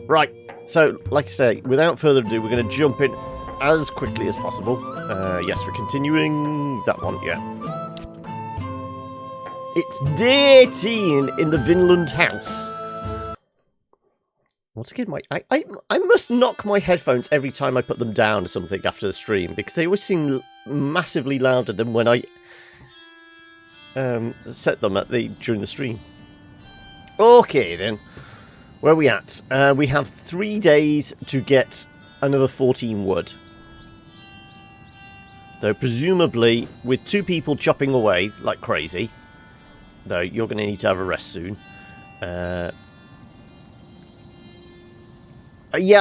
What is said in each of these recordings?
Right, so, like I say, without further ado, we're going to jump in as quickly as possible. Yes, we're continuing that one, yeah. It's day 18 in the Vinland house. Once again, I must knock my headphones every time I put them down or something after the stream, because they always seem massively louder than when I set them during the stream. Okay, then. Where are we at? We have 3 days to get another 14 wood. Though, presumably, with 2 people chopping away like crazy, though you're going to need to have a rest soon. Yeah,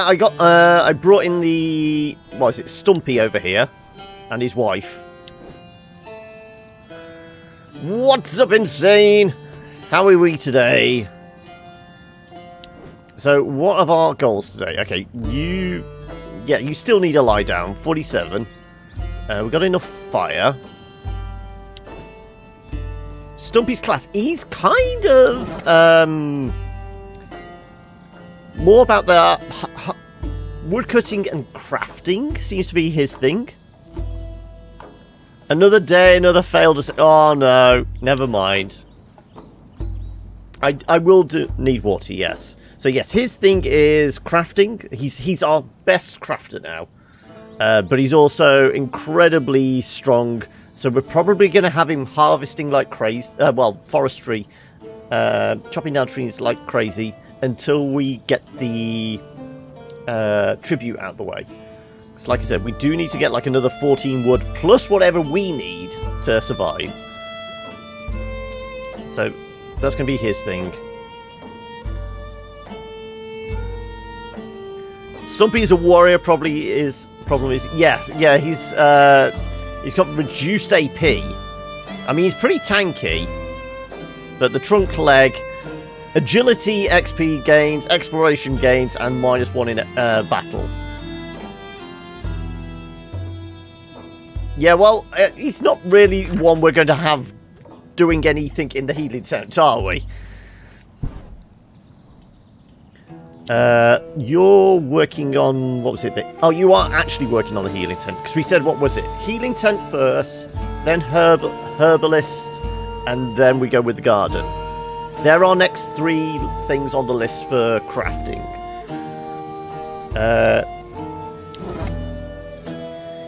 I brought in the, what is it, Stumpy over here, and his wife. What's up, Insane? How are we today? So, what are our goals today? Okay, you still need a lie down. 47. We've got enough fire. Stumpy's class. He's kind of more about the woodcutting and crafting. Seems to be his thing. Another day, another failed. Oh no, never mind. I will need water. Yes. So yes, his thing is crafting. He's our best crafter now. But he's also incredibly strong. So we're probably going to have him harvesting like crazy. Well, forestry. Chopping down trees like crazy until we get the tribute out the way. So like I said, we do need to get like another 14 wood plus whatever we need to survive. So that's going to be his thing. Stumpy is a warrior. Problem is yes, yeah. He's got reduced AP. I mean, he's pretty tanky, but the trunk leg, agility, XP gains, exploration gains, and -1 in battle. Yeah, well, he's not really one we're going to have doing anything in the healing tent, are we? You're working on, what was it? Oh, you are actually working on the healing tent. Because we said, what was it? Healing tent first, then herbalist, and then we go with the garden. There are next 3 things on the list for crafting.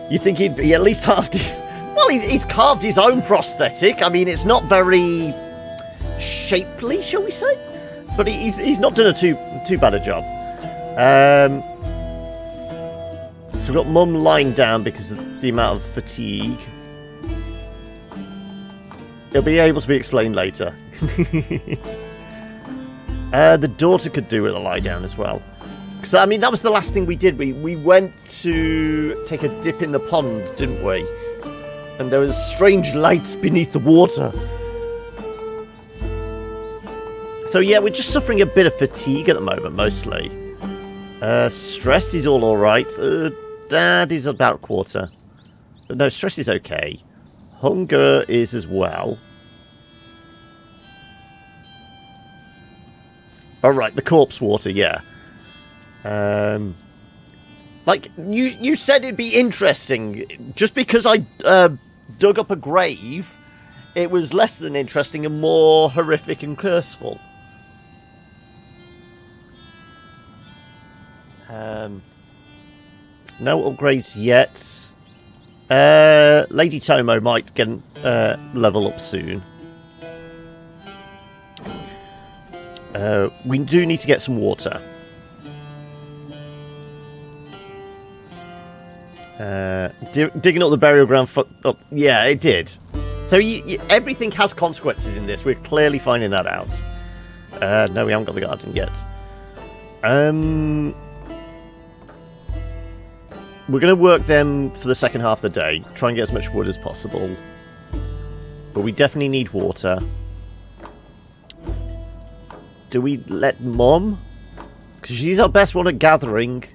You think he'd be at least half this? Well, he's carved his own prosthetic. I mean, it's not very shapely, shall we say? But he's not done a too bad a job. So we've got Mum lying down because of the amount of fatigue. It'll be able to be explained later. The daughter could do with a lie down as well. Because, I mean, that was the last thing we did. We went to take a dip in the pond, didn't we? And there was strange lights beneath the water. So yeah, we're just suffering a bit of fatigue at the moment, mostly. Stress is all alright. Dad is about a quarter. But no, stress is okay. Hunger is as well. Alright, the corpse water, yeah. Like, you said it'd be interesting. Just because I dug up a grave, it was less than interesting and more horrific and curseful. No upgrades yet. Lady Tomo might get level up soon. We do need to get some water. Digging up the burial ground. Yeah, it did. So everything has consequences in this. We're clearly finding that out. No, we haven't got the garden yet. We're going to work them for the second half of the day. Try and get as much wood as possible. But we definitely need water. Do we let Mum? Because she's our best one at gathering.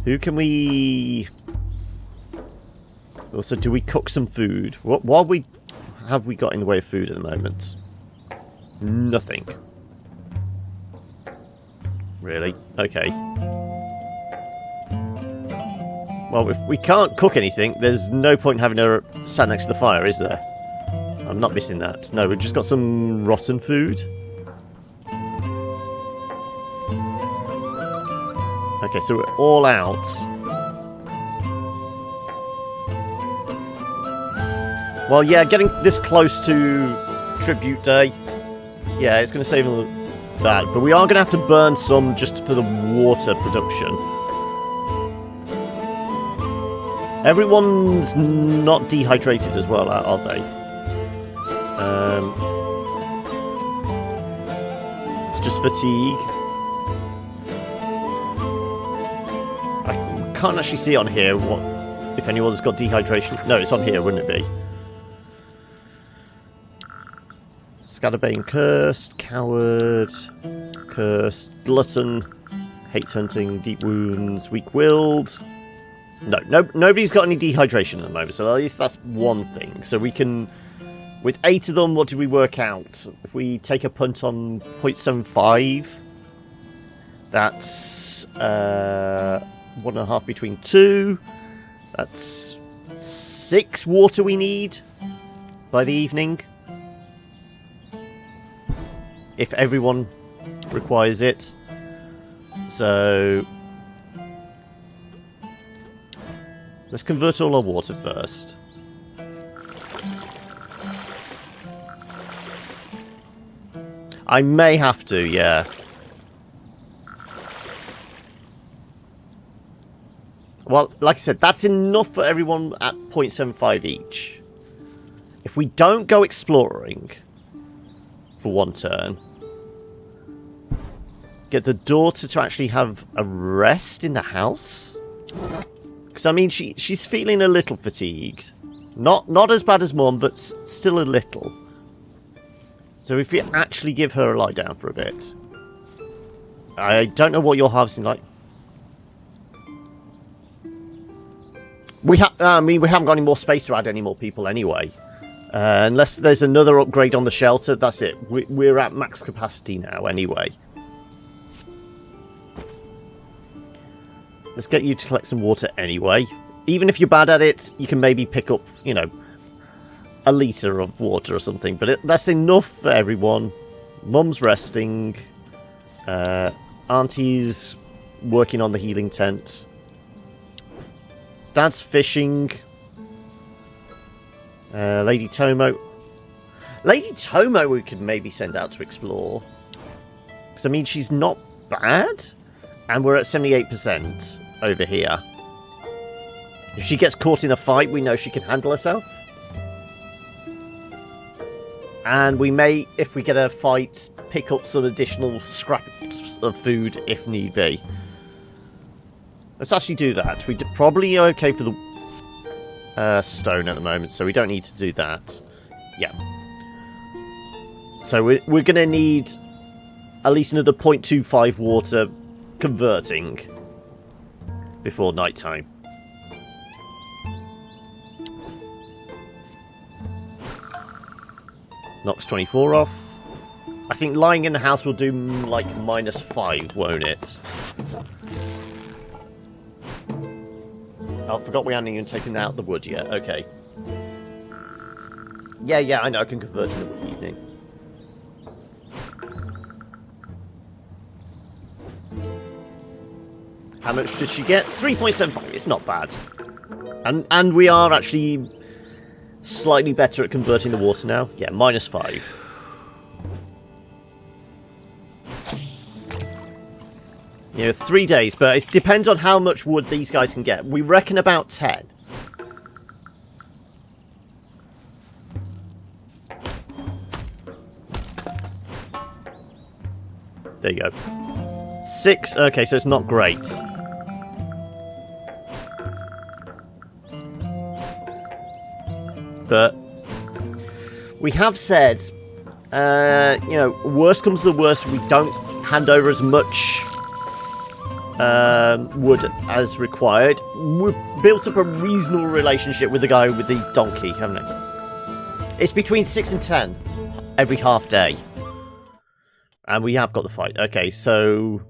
Who can we... Also, do we cook some food? What have we got in the way of food at the moment? Nothing. really. Okay. Well, if we can't cook anything, there's no point in having her sat next to the fire, is there? I'm not missing that. No, we've just got some rotten food. Okay, so we're all out. Well, yeah, getting this close to Tribute Day, yeah, it's going to save that. But we are going to have to burn some just for the water production. Everyone's not dehydrated as well, are they? It's just fatigue. I can't actually see on here what if anyone's got dehydration. No, it's on here, wouldn't it be? Scatterbane cursed, coward, cursed, glutton, hates hunting, deep wounds, weak-willed. No, nobody's got any dehydration at the moment, so at least that's one thing. So we can, with 8 of them, what did we work out? If we take a punt on 0.75, that's 1.5 between 2. That's 6 water we need by the evening. If everyone requires it. So let's convert all our water first. I may have to, yeah. Well, like I said, that's enough for everyone at 0.75 each. If we don't go exploring for one turn, get the daughter to actually have a rest in the house. Because, I mean, she's feeling a little fatigued. Not as bad as Mum, but still a little. So if we actually give her a lie down for a bit. I don't know what you're harvesting like. I mean, we haven't got any more space to add any more people anyway. Unless there's another upgrade on the shelter, that's it. We're at max capacity now anyway. Let's get you to collect some water anyway. Even if you're bad at it, you can maybe pick up, you know, a litre of water or something. But that's enough for everyone. Mum's resting. Auntie's working on the healing tent. Dad's fishing. Lady Tomo. Lady Tomo we could maybe send out to explore. Because, I mean, she's not bad. And we're at 78% over here. If she gets caught in a fight, we know she can handle herself. And we may, if we get a fight, pick up some additional scraps of food if need be. Let's actually do that. We're probably okay for the stone at the moment, so we don't need to do that. Yeah. So we're going to need at least another 0.25 water converting before night time. Knocks 24 off. I think lying in the house will do like -5, won't it? Oh, I forgot we hadn't even taken out the wood yet. Okay. Yeah, I know. I can convert in the evening. How much did she get? 3.75. It's not bad. And we are actually slightly better at converting the water now. Yeah, -5. You know, 3 days, but it depends on how much wood these guys can get. We reckon about 10. There you go. 6. Okay, so it's not great. But we have said, you know, worst comes to the worst, we don't hand over as much wood as required. We've built up a reasonable relationship with the guy with the donkey, haven't we? It's between 6 and 10 every half day. And we have got the fight. Okay, so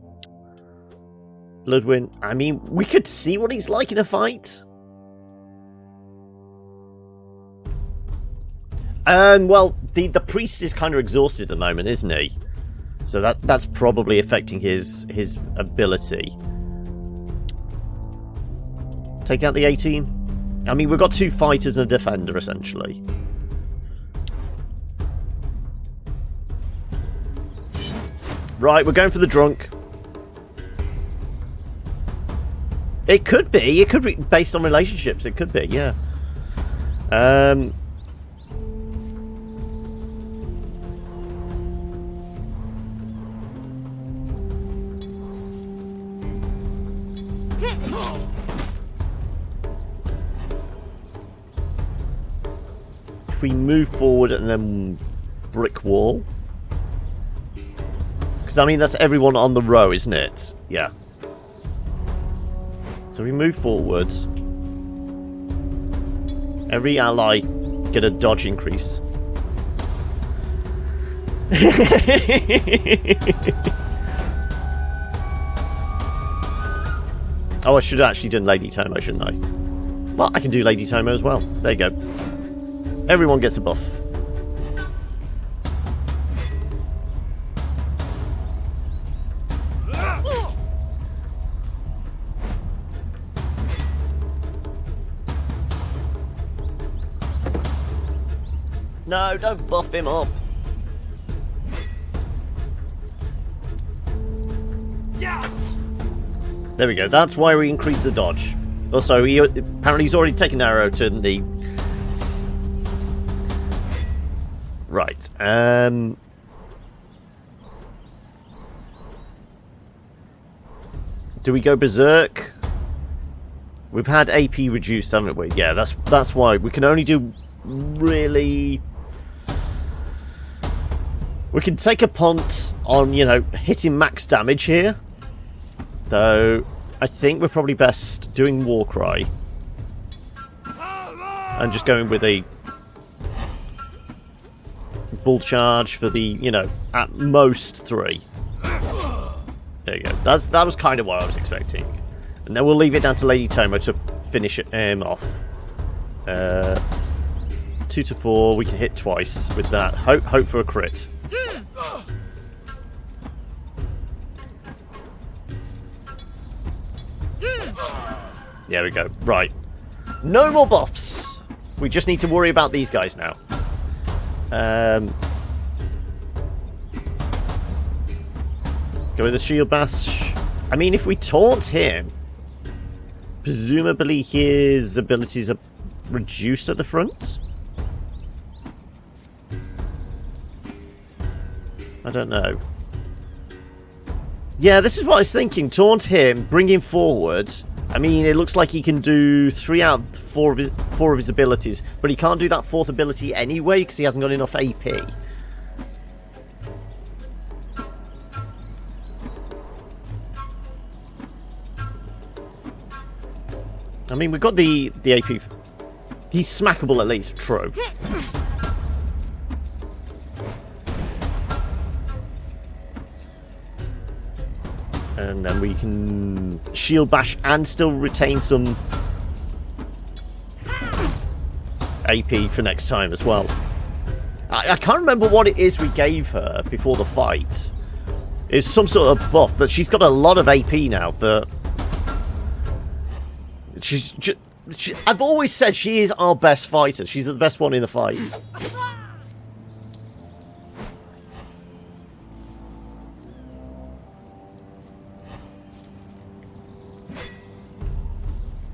Bloodwind. I mean, we could see what he's like in a fight. Well, the priest is kind of exhausted at the moment, isn't he? So that's probably affecting his ability. Take out the 18. I mean, we've got 2 fighters and a defender, essentially. Right, we're going for the drunk. It could be. It could be based on relationships. It could be, yeah. If we move forward and then brick wall. Because, I mean, that's everyone on the row, isn't it? Yeah. So we move forwards. Every ally get a dodge increase. Oh, I should have actually done Lady Tomo, shouldn't I? Well, I can do Lady Tomo as well. There you go. Everyone gets a buff. No, don't buff him up. There we go. That's why we increased the dodge. Also, apparently he's already taken an arrow to the... Right. Do we go berserk? We've had AP reduced, haven't we? Yeah, that's why. We can only do really... We can take a punt on, you know, hitting max damage here. Though, I think we're probably best doing Warcry. And just going with a bull charge for the, you know, at most 3. There you go. That was kind of what I was expecting. And then we'll leave it down to Lady Tomo to finish him off. 2 to 4, we can hit twice with that. Hope for a crit. There we go. Right. No more buffs. We just need to worry about these guys now. Go with the shield bash. I mean, if we taunt him, presumably his abilities are reduced at the front? I don't know. Yeah, this is what I was thinking. Taunt him, bring him forward. I mean, it looks like he can do 3 out of 4 of his abilities, but he can't do that 4th ability anyway because he hasn't got enough AP. I mean, we've got the AP. He's smackable at least, true. And then we can shield bash and still retain some AP for next time as well. I can't remember what it is we gave her before the fight. It's some sort of buff, but she's got a lot of AP now. But I've always said she is our best fighter. She's the best one in the fight.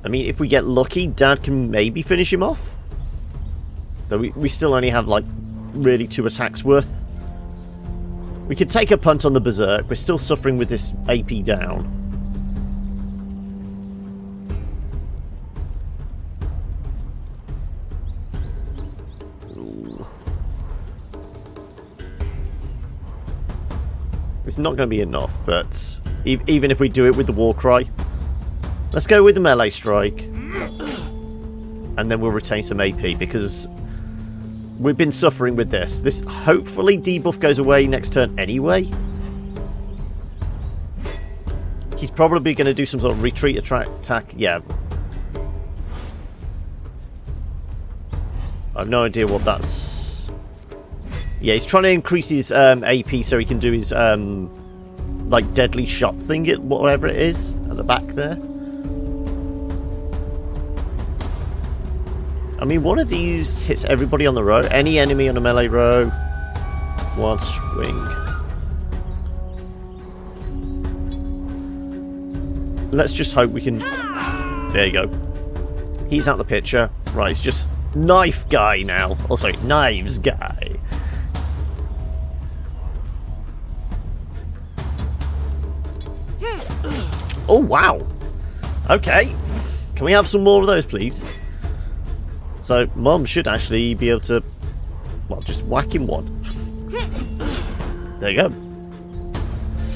I mean, if we get lucky, Dad can maybe finish him off. Though we still only have, like, really 2 attacks worth. We could take a punt on the Berserk. We're still suffering with this AP down. Ooh. It's not going to be enough, but even if we do it with the Warcry... Let's go with the melee strike. And then we'll retain some AP because we've been suffering with this. This hopefully debuff goes away next turn anyway. He's probably going to do some sort of retreat attack. Yeah. I have no idea what that's... Yeah, he's trying to increase his AP so he can do his, like, deadly shot thing, whatever it is, at the back there. I mean, one of these hits everybody on the row. Any enemy on a melee row. One swing. Let's just hope we can... There you go. He's out the picture. Right, it's just knife guy now. Oh, sorry, knives guy. Oh, wow. Okay. Can we have some more of those, please? So, Mum should actually be able to... Well, just whack him one. There you go.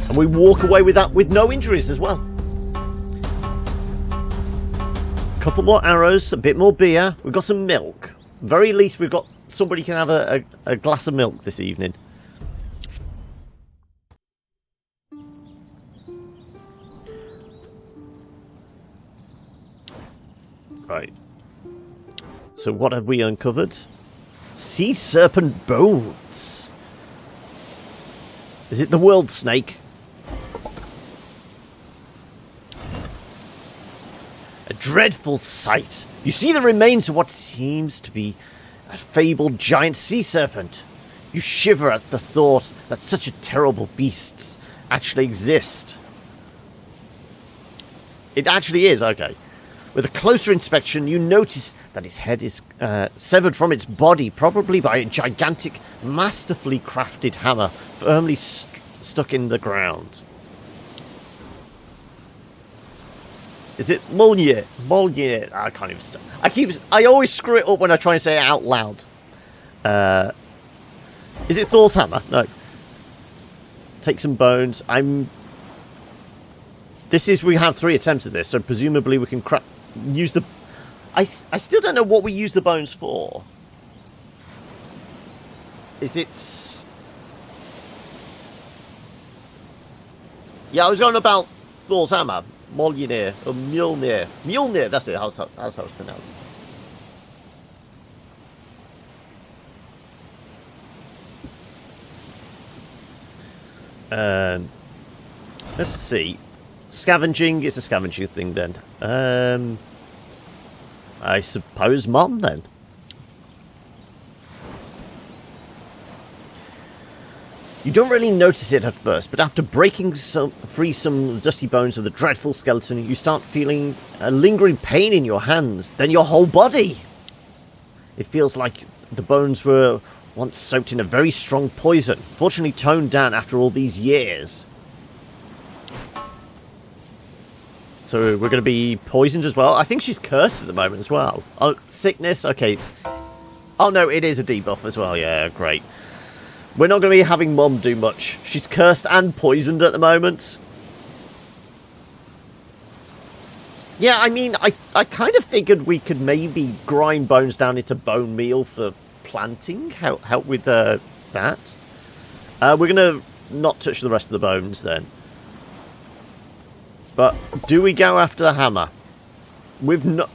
And we walk away with that with no injuries as well. Couple more arrows, a bit more beer. We've got some milk. Very least we've got somebody can have a glass of milk this evening. Right. So what have we uncovered? Sea serpent bones. Is it the world snake? A dreadful sight. You see the remains of what seems to be a fabled giant sea serpent. You shiver at the thought that such a terrible beast actually exist. It actually is, okay. With a closer inspection, you notice that its head is severed from its body, probably by a gigantic, masterfully crafted hammer, firmly stuck in the ground. Is it Mjolnir? Mjolnir. I can't even say. I always screw it up when I try and say it out loud. Is it Thor's hammer? No. Take some bones. We have 3 attempts at this, so presumably we can use the... I still don't know what we use the bones for. Is it... Yeah, I was going about Thor's hammer. Mjolnir, or Mjolnir. Mjolnir, that's it, that's how it's pronounced. Let's see. Scavenging is a scavenging thing then. I suppose Mom then. You don't really notice it at first, but after breaking free some dusty bones of the dreadful skeleton, you start feeling a lingering pain in your hands, then your whole body. It feels like the bones were once soaked in a very strong poison, fortunately toned down after all these years. So we're going to be poisoned as well. I think she's cursed at the moment as well. Oh, sickness. Okay. Oh no, it is a debuff as well. Yeah, great. We're not going to be having Mum do much. She's cursed and poisoned at the moment. Yeah, I mean, I kind of figured we could maybe grind bones down into bone meal for planting. Help with that. We're going to not touch the rest of the bones then. But do we go after the hammer? We've not...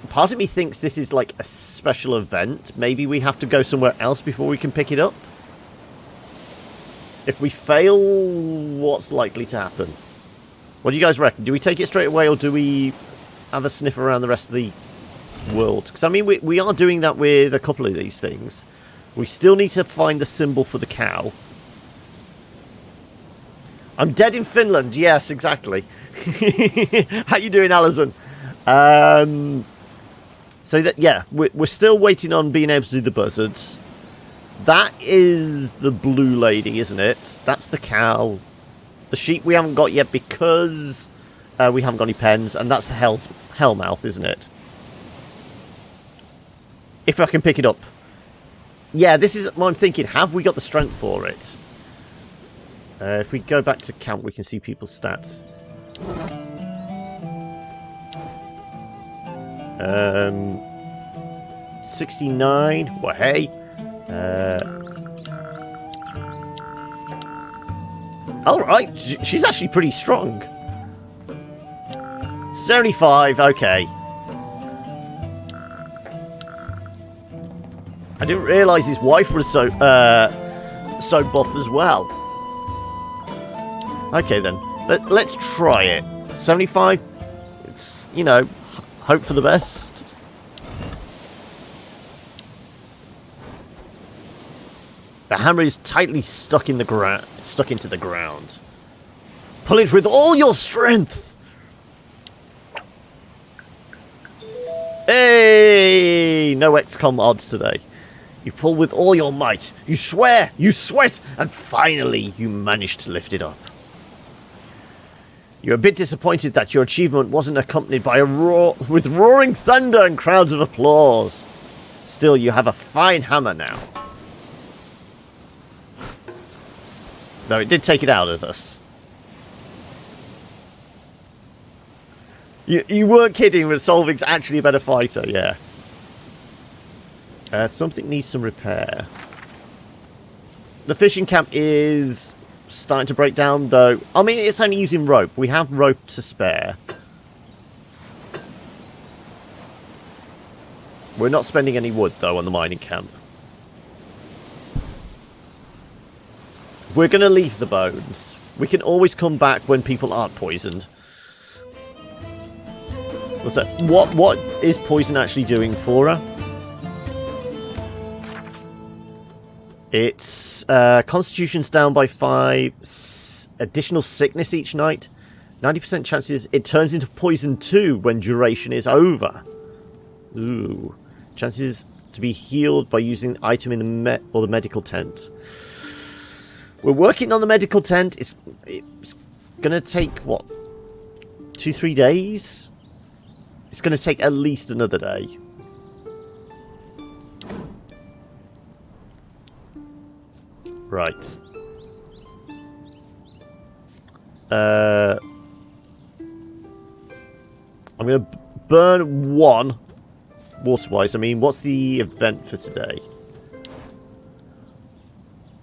Part of me thinks this is like a special event. Maybe we have to go somewhere else before we can pick it up. If we fail, what's likely to happen? What do you guys reckon? Do we take it straight away or do we have a sniff around the rest of the world? Because, I mean, we are doing that with a couple of these things. We still need to find the symbol for the cow. I'm dead in Finland. Yes, exactly. How you doing, Alison? So that, yeah, we're still waiting on being able to do the buzzards. That is the blue lady, isn't it? That's the cow. The sheep we haven't got yet because we haven't got any pens, and that's the hellmouth, isn't it? If I can pick it up. Yeah, this is what I'm thinking. Have we got the strength for it? If we go back to count, we can see people's stats. 69. Well, hey. All right, she's actually pretty strong. 75, okay. I didn't realise his wife was so buff as well. Okay then, let's try it. 75, it's, you know, hope for the best. The hammer is tightly stuck into the ground. Pull it with all your strength. Hey! No XCOM odds today. You pull with all your might. You swear, you sweat, and finally you manage to lift it up. You're a bit disappointed that your achievement wasn't accompanied by with roaring thunder and crowds of applause. Still, you have a fine hammer now. Though it did take it out of us. You weren't kidding when Solving's actually a better fighter, yeah. Something needs some repair. The fishing camp is starting to break down, though. I mean, it's only using rope. We have rope to spare. We're not spending any wood, though, on the mining camp. We're going to leave the bones. We can always come back when people aren't poisoned. What's that? What is poison actually doing for her? It's constitution's down by 5, additional sickness each night. 90% chances it turns into poison 2 when duration is over. Ooh. Chances to be healed by using the item in the medical tent. We're working on the medical tent. It's gonna take what? 2-3 days? It's gonna take at least another day. Right. I'm going to burn 1 water-wise. I mean, what's the event for today?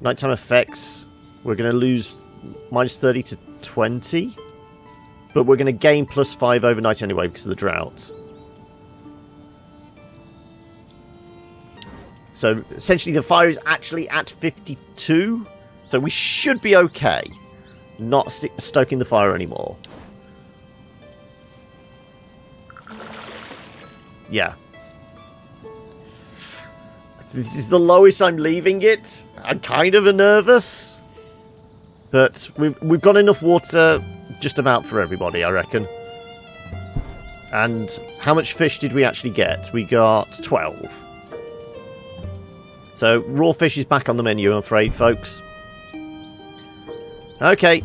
Nighttime effects. We're going to lose minus 30 to 20. But we're going to gain plus 5 overnight anyway because of the drought. So, essentially, the fire is actually at 52. So, we should be okay. Not stoking the fire anymore. Yeah. This is the lowest I'm leaving it. I'm kind of nervous. But we've got enough water just about for everybody, I reckon. And how much fish did we actually get? We got 12. So, raw fish is back on the menu, I'm afraid, folks. Okay.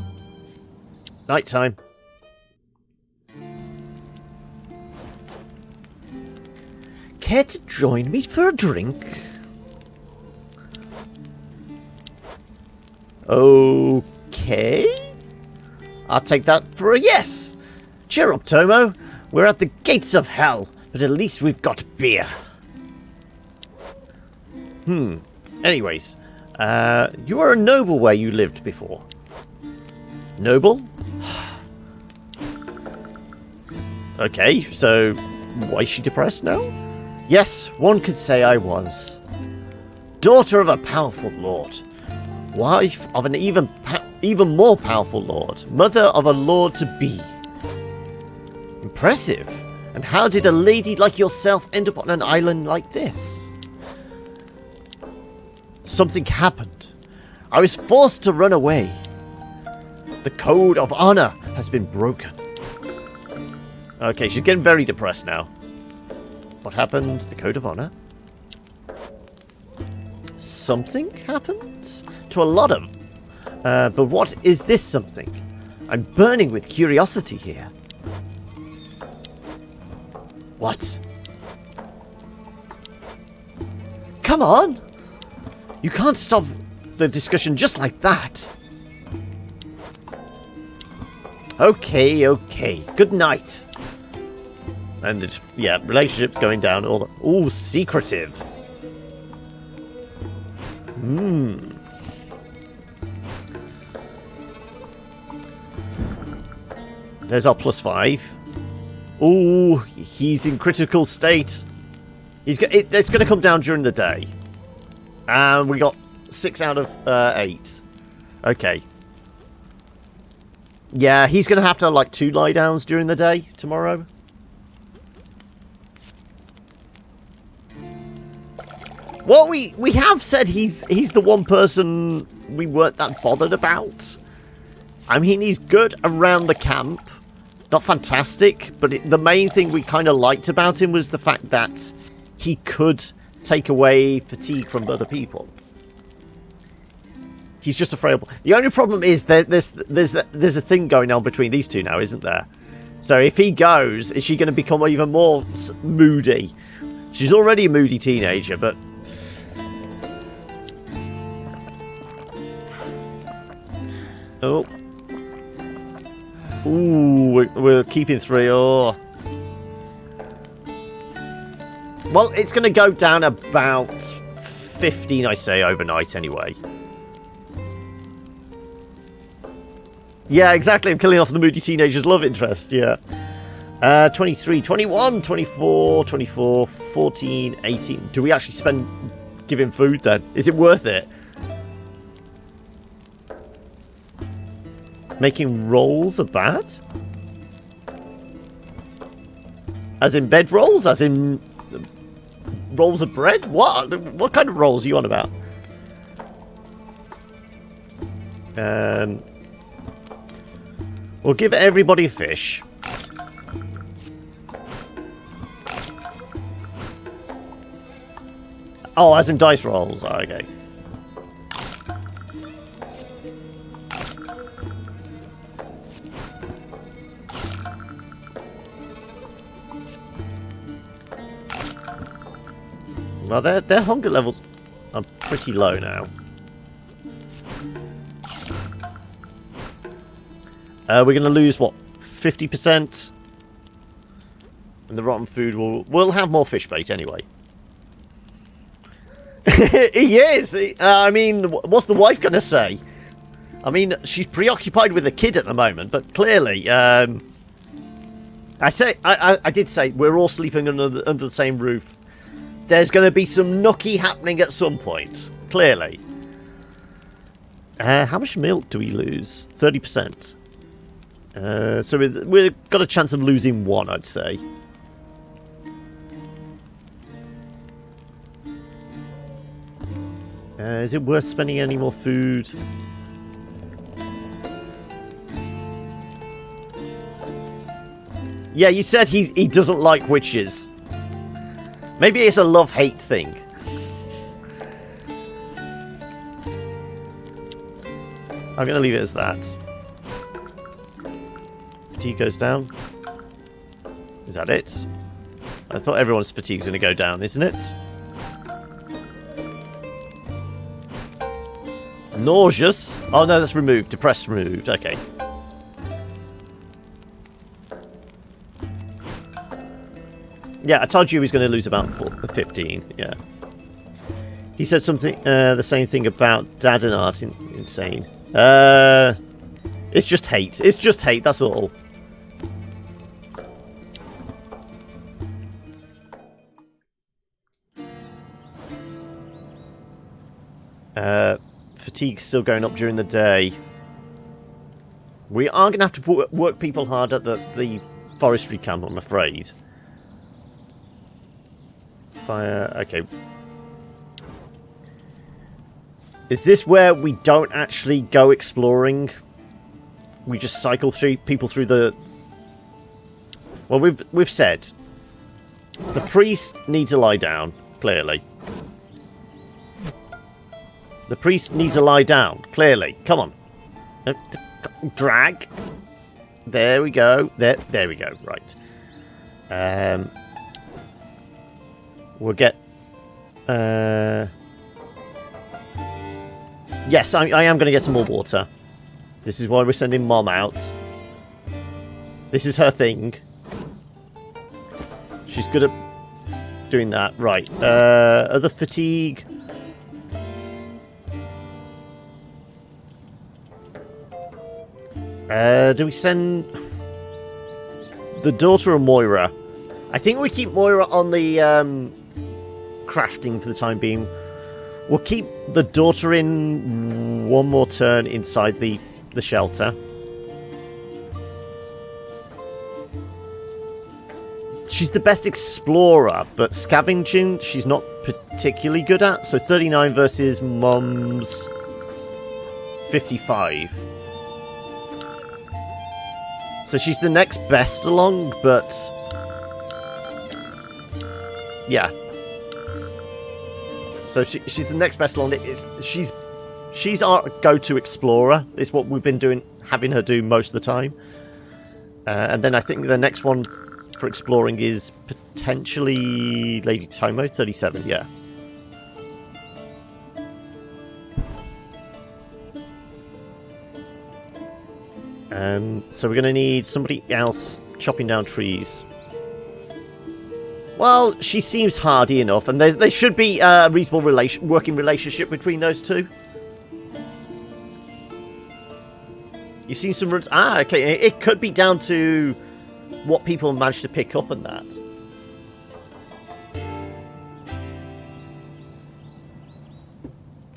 Night time. Care to join me for a drink? Okay. I'll take that for a yes. Cheer up, Tomo. We're at the gates of hell, but at least we've got beer. Anyways, you were a noble where you lived before. Noble? Okay, so why is she depressed now? Yes, one could say I was. Daughter of a powerful lord. Wife of an even more powerful lord. Mother of a lord-to-be. Impressive. And how did a lady like yourself end up on an island like this? Something happened. I was forced to run away. The code of honor has been broken. Okay, she's getting very depressed now. What happened? The code of honor? Something happened? To a lot of them. But what is this something? I'm burning with curiosity here. What? Come on! You can't stop the discussion just like that. Okay, okay. Good night. And it's, yeah, relationships going down. All the, ooh, secretive. There's our plus 5. Ooh, he's in critical state. It's going to come down during the day. And we got 6 out of 8. Okay. Yeah, he's going to have like 2 lie downs during the day tomorrow. Well, we have said he's the one person we weren't that bothered about. I mean, he's good around the camp. Not fantastic, but the main thing we kind of liked about him was the fact that he could take away fatigue from other people. He's just a frail. The only problem is that there's a thing going on between these two now, isn't there? So if he goes, is she going to become even more moody? She's already a moody teenager, but... Oh. Ooh, we're keeping 3. Oh. Well, it's going to go down about 15, I say, overnight anyway. Yeah, exactly. I'm killing off the moody teenager's love interest, yeah. 23, 21, 24, 24, 14, 18. Do we actually give him food then? Is it worth it? Making rolls are bad? As in bed rolls? As in rolls of bread? What kind of rolls are you on about? We'll give everybody a fish. Oh, as in dice rolls. Oh, okay. Well, their hunger levels are pretty low now. We're going to lose, what, 50%? And the rotten food we'll have more fish bait anyway. He is! I mean, what's the wife going to say? I mean, she's preoccupied with the kid at the moment, but clearly, I did say we're all sleeping under the same roof. There's going to be some nookie happening at some point, clearly. How much milk do we lose? 30%. So we've got a chance of losing 1, I'd say. Is it worth spending any more food? Yeah, you said he doesn't like witches. Maybe it's a love-hate thing. I'm going to leave it as that. Fatigue goes down. Is that it? I thought everyone's fatigue's going to go down, isn't it? Nauseous. Oh no, that's removed. Depressed removed. Okay. Yeah, I told you he was going to lose about 15. Yeah. He said something, the same thing about Dad and Art. Insane. It's just hate. It's just hate. That's all. Fatigue's still going up during the day. We are going to have to work people hard at the forestry camp, I'm afraid. Fire. Okay. Is this where we don't actually go exploring? We just cycle through people through the... Well, we've said the priest needs to lie down, clearly. The priest needs to lie down, clearly. Come on. Drag. There we go. There we go. Right. We'll get... Yes, I am going to get some more water. This is why we're sending Mom out. This is her thing. She's good at doing that. Right. Other fatigue. Do we send The daughter of Moira. I think we keep Moira on the crafting for the time being. We'll keep the daughter in one more turn inside the shelter. She's the best explorer, but scavenging she's not particularly good at. So 39 versus Mum's 55. So she's the next best along, but yeah. So she's the next best along. She's our go-to explorer. It's what we've been doing, having her do most of the time. And then I think the next one for exploring is potentially Lady Tomo, 37, yeah. So we're going to need somebody else chopping down trees. Well, she seems hardy enough, and there should be a reasonable working relationship between those two. You've seen some... okay, it could be down to what people have managed to pick up and that.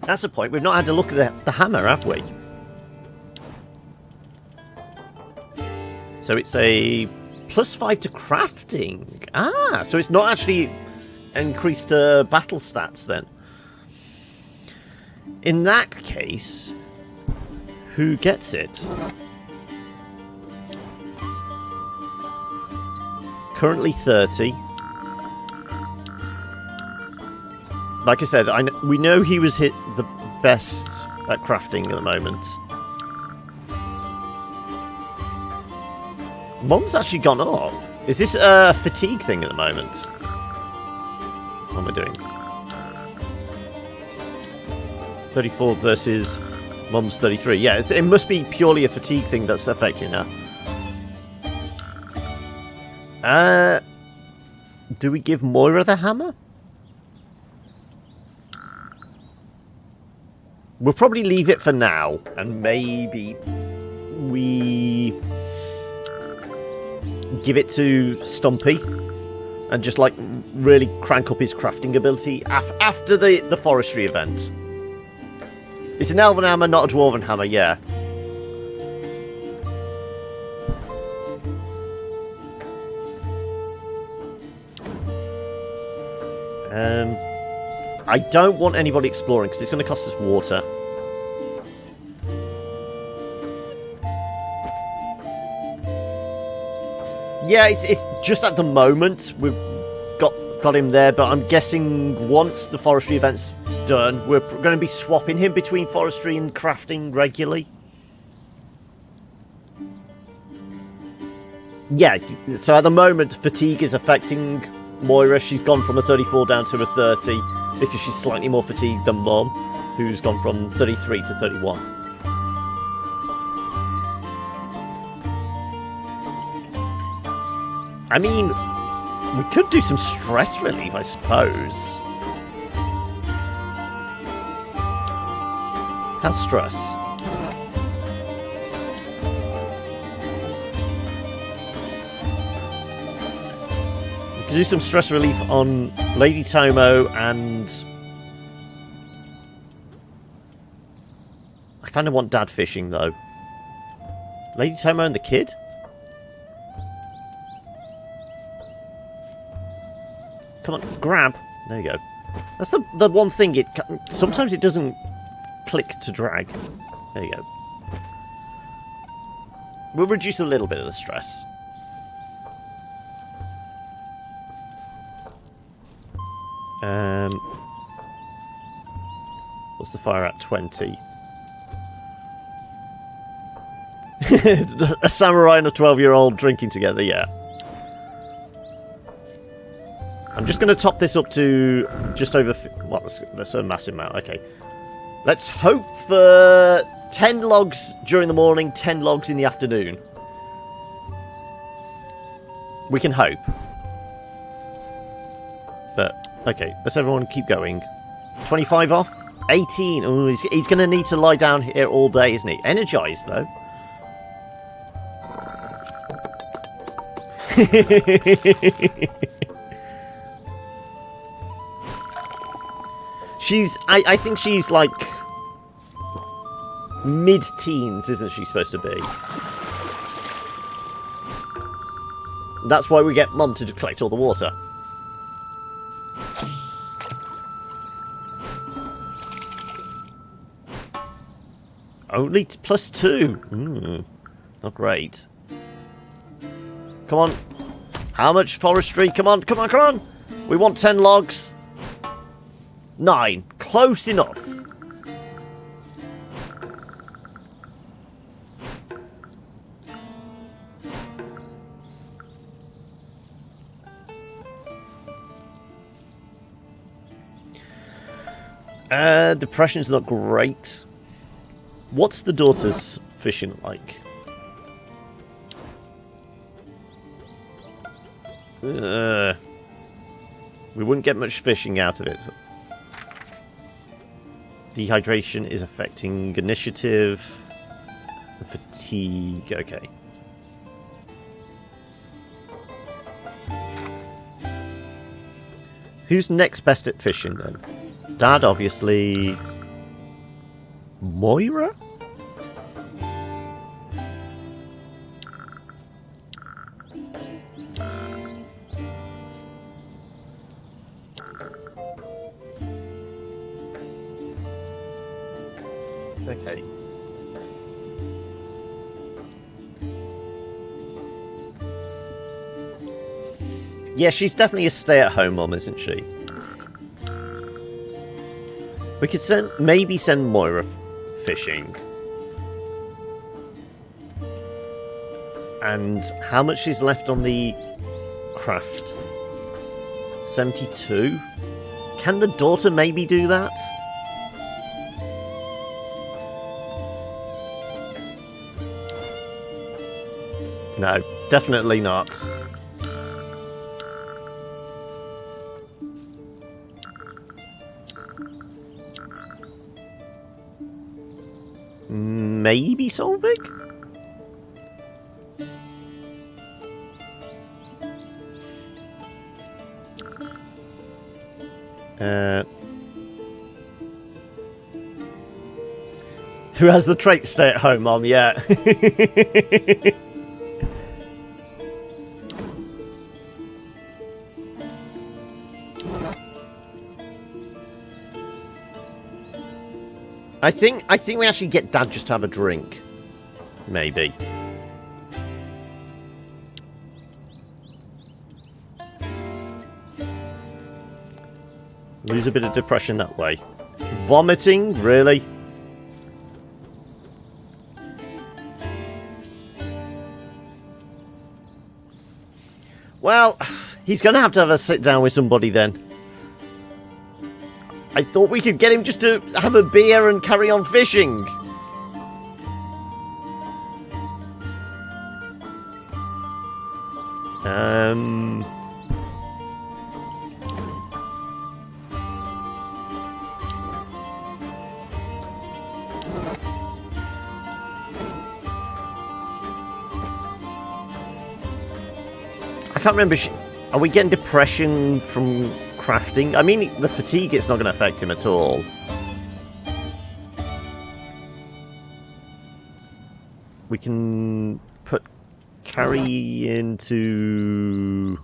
That's a point. We've not had a look at the hammer, have we? So it's a +5 to crafting. So it's not actually increased battle stats then. In that case, who gets it? Currently 30. Like I said, we know he was hit the best at crafting at the moment. Mum's actually gone up. Is this a fatigue thing at the moment? What am I doing? 34 versus Mum's 33. Yeah, it must be purely a fatigue thing that's affecting her. Do we give Moira the hammer? We'll probably leave it for now, and maybe we give it to Stumpy and just like really crank up his crafting ability after the forestry event. It's an elven hammer, not a dwarven hammer, yeah. I don't want anybody exploring because it's going to cost us water. Yeah, it's just at the moment we've got him there, but I'm guessing once the forestry event's done, we're going to be swapping him between forestry and crafting regularly. Yeah, so at the moment, fatigue is affecting Moira. She's gone from a 34 down to a 30 because she's slightly more fatigued than Mum, who's gone from 33 to 31. I mean, we could do some stress relief, I suppose. How's stress? We could do some stress relief on Lady Tomo and... I kind of want Dad fishing, though. Lady Tomo and the kid? Come on, grab. There you go. That's the one thing. Sometimes it doesn't click to drag. There you go. We'll reduce a little bit of the stress. What's the fire at? 20. A samurai and a 12-year-old drinking together, yeah. I'm just going to top this up to just over... Well, that's a massive amount. Okay. Let's hope for 10 logs during the morning, 10 logs in the afternoon. We can hope. But, okay. Let's everyone keep going. 25 off. 18. Ooh, he's going to need to lie down here all day, isn't he? Energized, though. I think she's like mid-teens, isn't she supposed to be? That's why we get Mum to collect all the water. Only +2. Not great. Come on. How much forestry? Come on, come on, come on. We want 10 logs. 9. Close enough. Depression's not great. What's the daughter's fishing like? We wouldn't get much fishing out of it. Dehydration is affecting initiative. Fatigue. Okay. Who's next best at fishing then? Dad, obviously. Moira? Okay. Yeah, she's definitely a stay-at-home mum, isn't she? We could maybe send Moira fishing. And how much is left on the craft? 72? Can the daughter maybe do that? No, definitely not. Maybe Solvik? Who has the trait stay at home mom? Yeah. I think we actually get Dad just to have a drink. Maybe. Lose a bit of depression that way. Vomiting? Really? Well, he's going to have a sit down with somebody then. I thought we could get him just to have a beer and carry on fishing. I can't remember. Are we getting depression from crafting? I mean, the fatigue, it's not going to affect him at all. We can put carry into...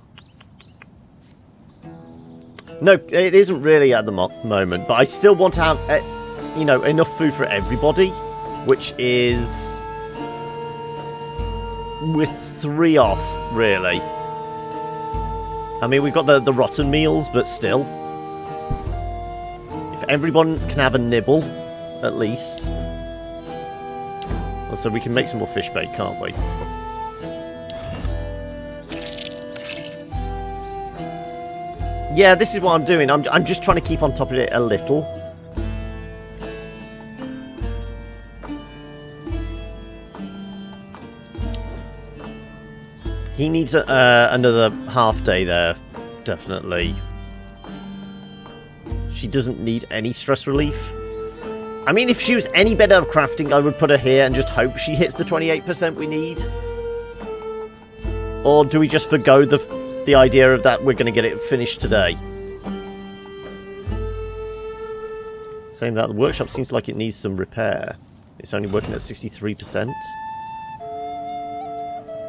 No, it isn't really at the moment, but I still want to have, you know, enough food for everybody, which is... with 3 off, really. I mean, we've got the rotten meals, but still. If everyone can have a nibble, at least. So we can make some more fish bait, can't we? Yeah, this is what I'm doing. I'm just trying to keep on top of it a little. He needs another half day there, definitely. She doesn't need any stress relief. I mean, if she was any better at crafting, I would put her here and just hope she hits the 28% we need. Or do we just forgo the idea of that we're going to get it finished today? Saying that the workshop seems like it needs some repair. It's only working at 63%.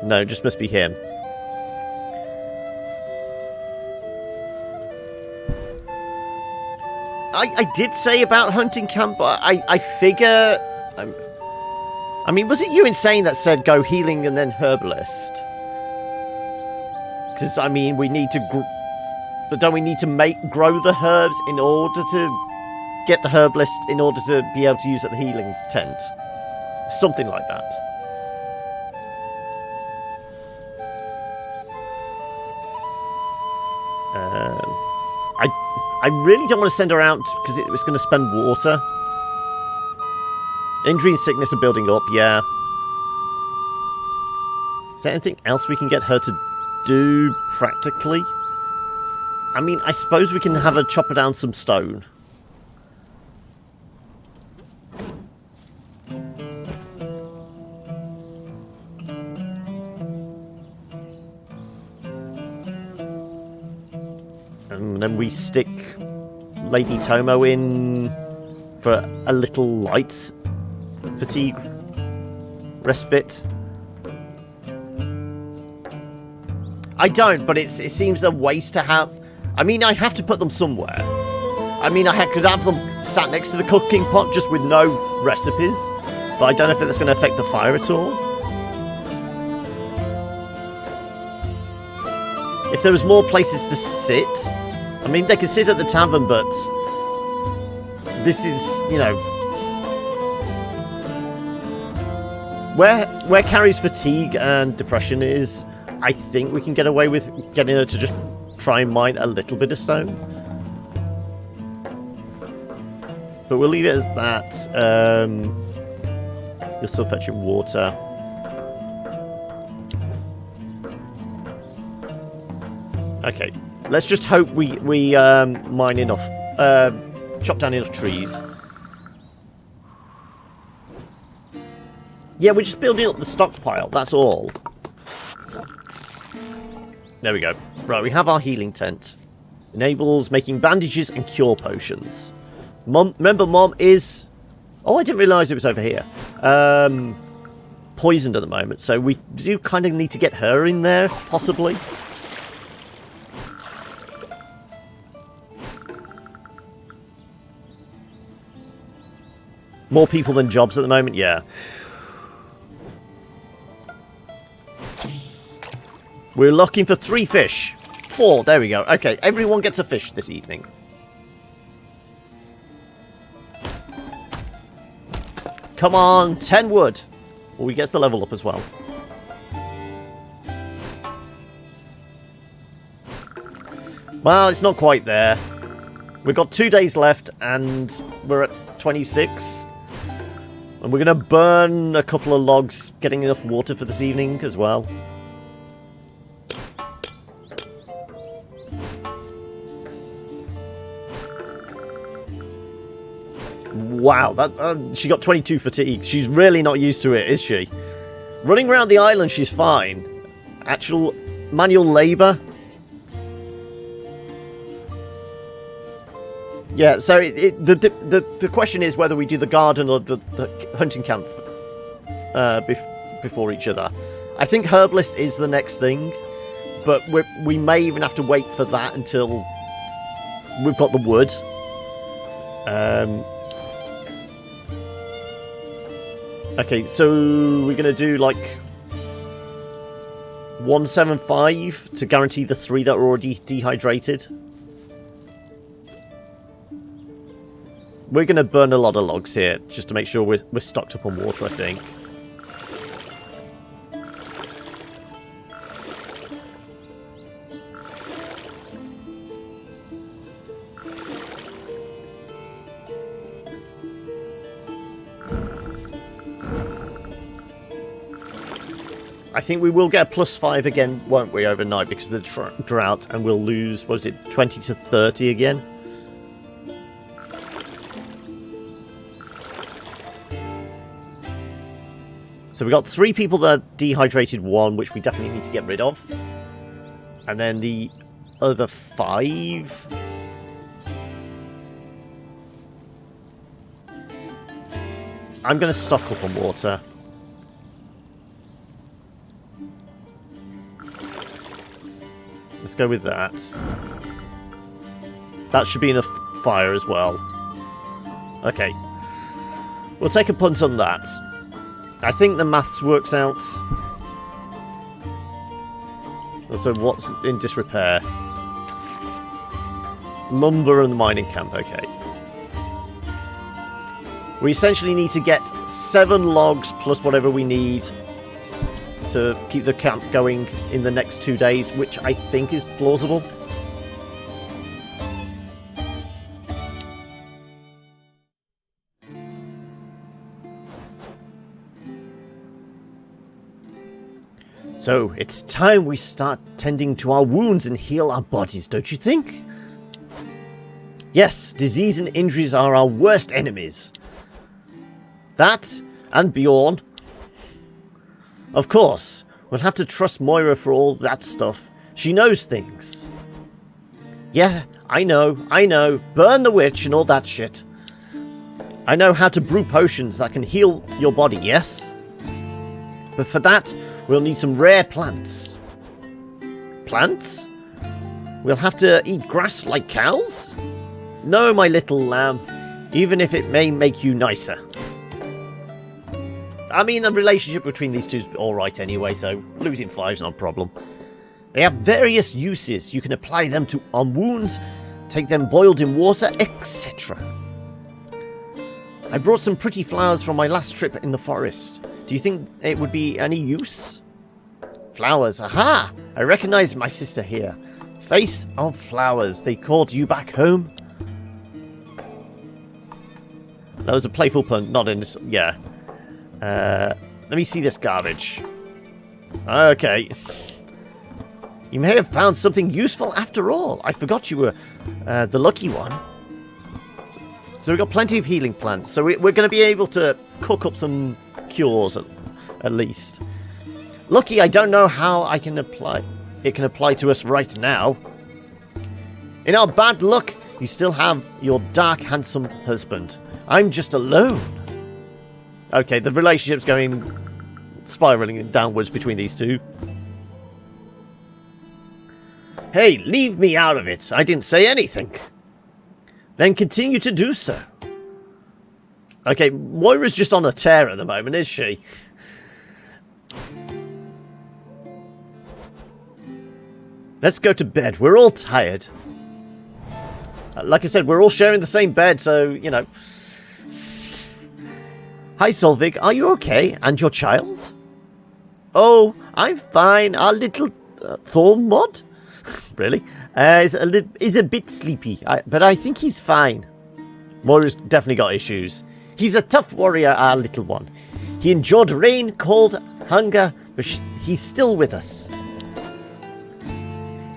No, it just must be him. I did say about hunting camp, but I figure... I mean, was it you in saying that said go healing and then herbalist? Because, I mean, we need to... But don't we need to grow the herbs in order to get the herbalist in order to be able to use at the healing tent? Something like that. I really don't want to send her out because it was going to spend water. Injury and sickness are building up, yeah. Is there anything else we can get her to do practically? I mean, I suppose we can have her chop her down some stone. And then we stick Lady Tomo in for a little light fatigue respite. I don't, but it seems a waste to have... I mean, I have to put them somewhere. I mean, I could have them sat next to the cooking pot just with no recipes, but I don't know if that's going to affect the fire at all. If there was more places to sit... I mean, they can sit at the tavern, but... This is, you know... Where Carrie's fatigue and depression is, I think we can get away with getting her to just try and mine a little bit of stone. But we'll leave it as that. You're still fetching water. Okay, let's just hope we mine enough, chop down enough trees. Yeah, we're just building up the stockpile, that's all. There we go. Right, we have our healing tent. Enables making bandages and cure potions. Remember, Mom is... Oh, I didn't realise it was over here. Poisoned at the moment, so we do kind of need to get her in there, possibly. More people than jobs at the moment, yeah. We're looking for 3 fish. 4, there we go. Okay, everyone gets a fish this evening. Come on, 10 wood. Well, we get the level up as well. Well, it's not quite there. We've got 2 days left, and we're at 26. And we're going to burn a couple of logs, getting enough water for this evening as well. Wow, that she got 22 fatigue. She's really not used to it, is she? Running around the island, she's fine. Actual manual labour. Yeah, so the question is whether we do the garden or the hunting camp before each other. I think herbalist is the next thing, but we may even have to wait for that until we've got the wood. Okay, so we're going to do like 175 to guarantee the 3 that are already dehydrated. We're going to burn a lot of logs here, just to make sure we're stocked up on water, I think. I think we will get a +5 again, won't we, overnight, because of the drought, and we'll lose, what was it, 20 to 30 again? So we got 3 people that are dehydrated 1, which we definitely need to get rid of. And then the other 5... I'm going to stock up on water. Let's go with that. That should be enough fire as well. Okay. We'll take a punt on that. I think the maths works out. So what's in disrepair? Lumber and the mining camp, okay. We essentially need to get 7 logs plus whatever we need to keep the camp going in the next 2 days, which I think is plausible. So, it's time we start tending to our wounds and heal our bodies, don't you think? Yes, disease and injuries are our worst enemies. That, and Bjorn. Of course, we'll have to trust Moira for all that stuff. She knows things. Yeah, I know. Burn the witch and all that shit. I know how to brew potions that can heal your body, yes? But for that, we'll need some rare plants. Plants? We'll have to eat grass like cows? No, my little lamb, even if it may make you nicer. I mean, the relationship between these two is alright anyway, so losing five's not a problem. They have various uses. You can apply them on wounds, take them boiled in water, etc. I brought some pretty flowers from my last trip in the forest. Do you think it would be any use? Flowers, aha! I recognize my sister here. Face of flowers, they called you back home? That was a playful pun, not in this... yeah. Let me see this garbage. Okay. You may have found something useful after all. I forgot you were the lucky one. So we've got plenty of healing plants. So we're going to be able to cook up some cures at least. Lucky, I don't know how it can apply to us right now. In our bad luck, you still have your dark, handsome husband. I'm just alone. Okay, the relationship's going spiraling downwards between these two. Hey, leave me out of it. I didn't say anything. Then continue to do so. Okay, Moira's just on a tear at the moment, is she? Let's go to bed. We're all tired. Like I said, we're all sharing the same bed, so, you know. Hi, Solvig. Are you okay? And your child? Oh, I'm fine. Our little Thornmod? Really? Is a bit sleepy, but I think he's fine. Moira's definitely got issues. He's a tough warrior, our little one. He endured rain, cold, hunger, but he's still with us.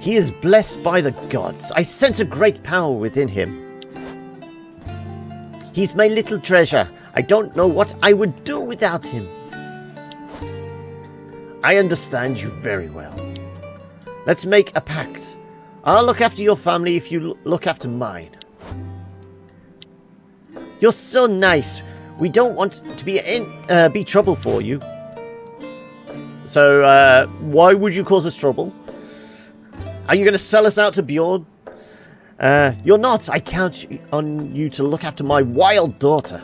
He is blessed by the gods. I sense a great power within him. He's my little treasure. I don't know what I would do without him. I understand you very well. Let's make a pact. I'll look after your family if you look after mine. You're so nice. We don't want to be trouble for you. So, why would you cause us trouble? Are you going to sell us out to Bjorn? You're not. I count on you to look after my wild daughter.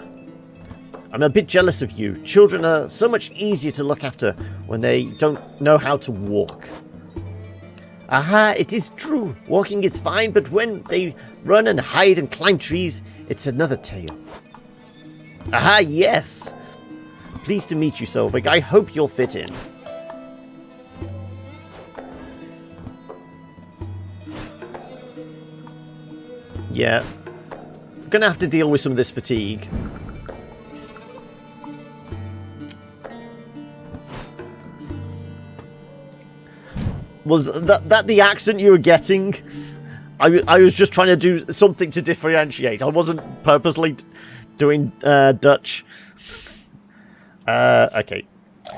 I'm a bit jealous of you. Children are so much easier to look after when they don't know how to walk. Aha, it is true. Walking is fine, but when they run and hide and climb trees, it's another tale. Aha, yes. Pleased to meet you, Solvig. I hope you'll fit in. Yeah. I'm gonna have to deal with some of this fatigue. Was that the accent you were getting? I was just trying to do something to differentiate. I wasn't purposely doing Dutch. Okay.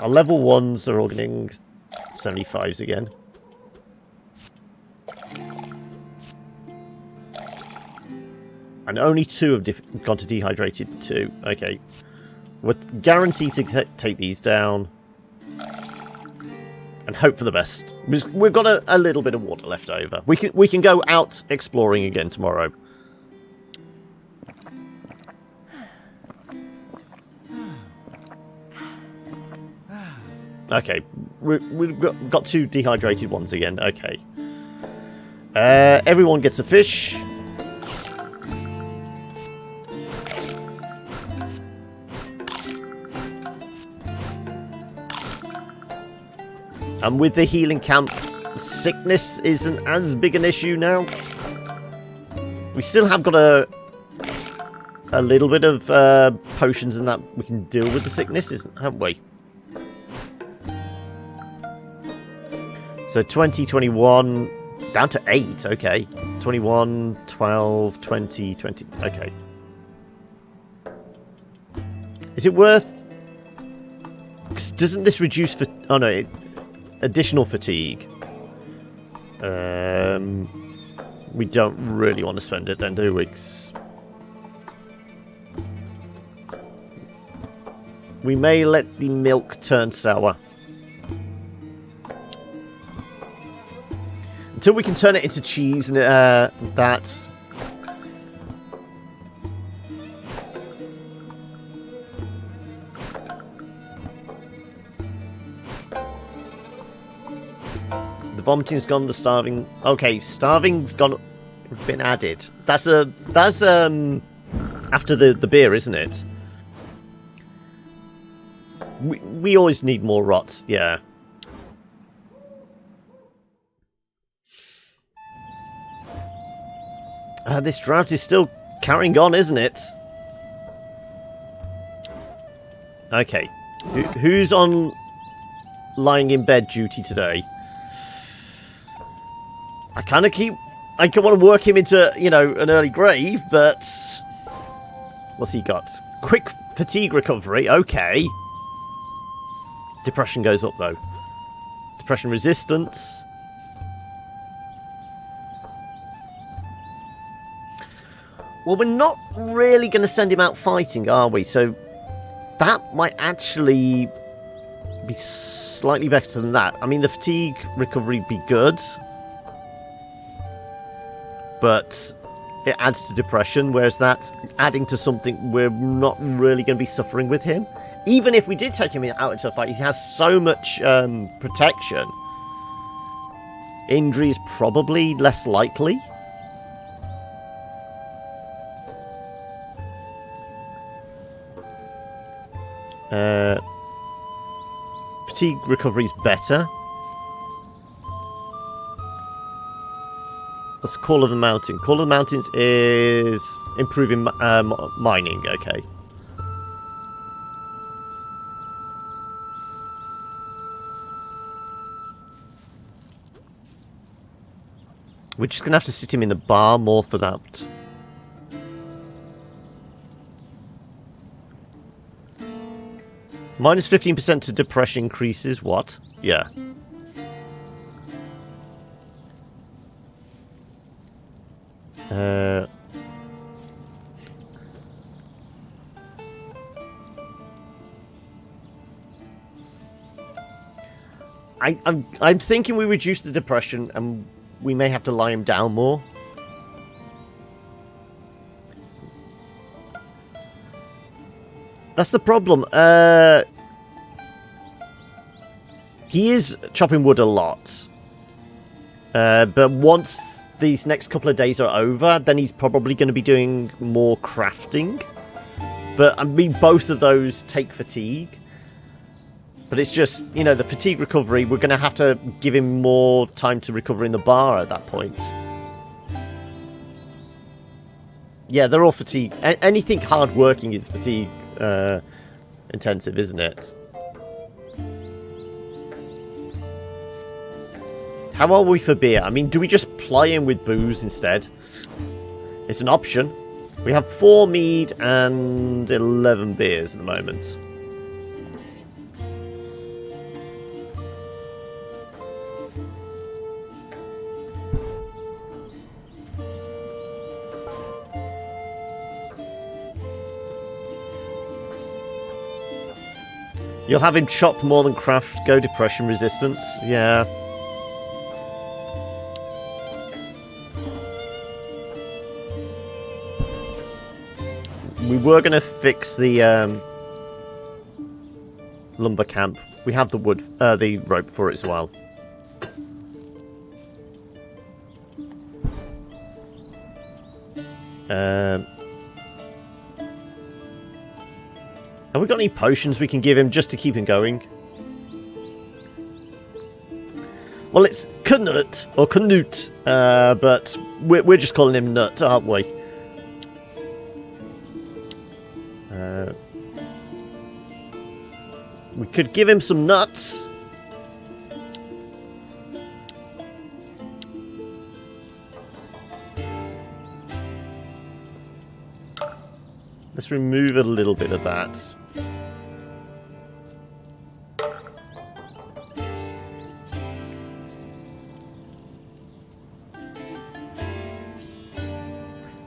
Our level 1s are all getting 75s again. And only 2 have gone to dehydrated 2. Okay. We're guaranteed to take these down. And hope for the best. We've got a little bit of water left over. We can go out exploring again tomorrow. Okay. We've got 2 dehydrated ones again. Okay. Everyone gets a fish. And with the healing camp, sickness isn't as big an issue now. We still have got a little bit of potions and that we can deal with the sickness, haven't we? So 20, 21, down to 8, okay. 21, 12, 20, 20, okay. Is it worth... 'Cause doesn't this reduce... Oh no, additional fatigue. We don't really want to spend it then, do we? We may let the milk turn sour. Until we can turn it into cheese and that... Vomiting's gone, the starving... Okay, starving's been added. That's after the beer, isn't it? We always need more rot, yeah. This drought is still carrying on, isn't it? Okay. Who's on lying in bed duty today? I kind of want to work him into, you know, an early grave, but... What's he got? Quick fatigue recovery, okay. Depression goes up, though. Depression resistance. Well, we're not really going to send him out fighting, are we? So, that might actually be slightly better than that. I mean, the fatigue recovery would be good. But it adds to depression, whereas that's adding to something we're not really going to be suffering with him. Even if we did take him out into a fight, he has so much protection. Injuries probably less likely. Fatigue recovery is better. What's Call of the Mountain? Call of the Mountains is improving mining, okay. We're just going to have to sit him in the bar more for that. Minus 15% to depression increases, what? Yeah. I'm thinking we reduce the depression and we may have to lie him down more. That's the problem. He is chopping wood a lot. But once these next couple of days are over, then he's probably going to be doing more crafting. But, I mean, both of those take fatigue. But it's just, you know, the fatigue recovery, we're going to have to give him more time to recover in the bar at that point. Yeah, they're all fatigue. Anything hard-working is fatigue intensive, isn't it? How are we for beer? I mean, do we just ply him with booze instead? It's an option. We have 4 mead and 11 beers at the moment. You'll have him chop more than craft, go depression resistance. Yeah. We were going to fix the lumber camp. We have the wood, the rope for it as well. Have we got any potions we can give him just to keep him going? Well, it's Knut, or Knut, but we're just calling him Nut, aren't we? We could give him some nuts. Let's remove a little bit of that.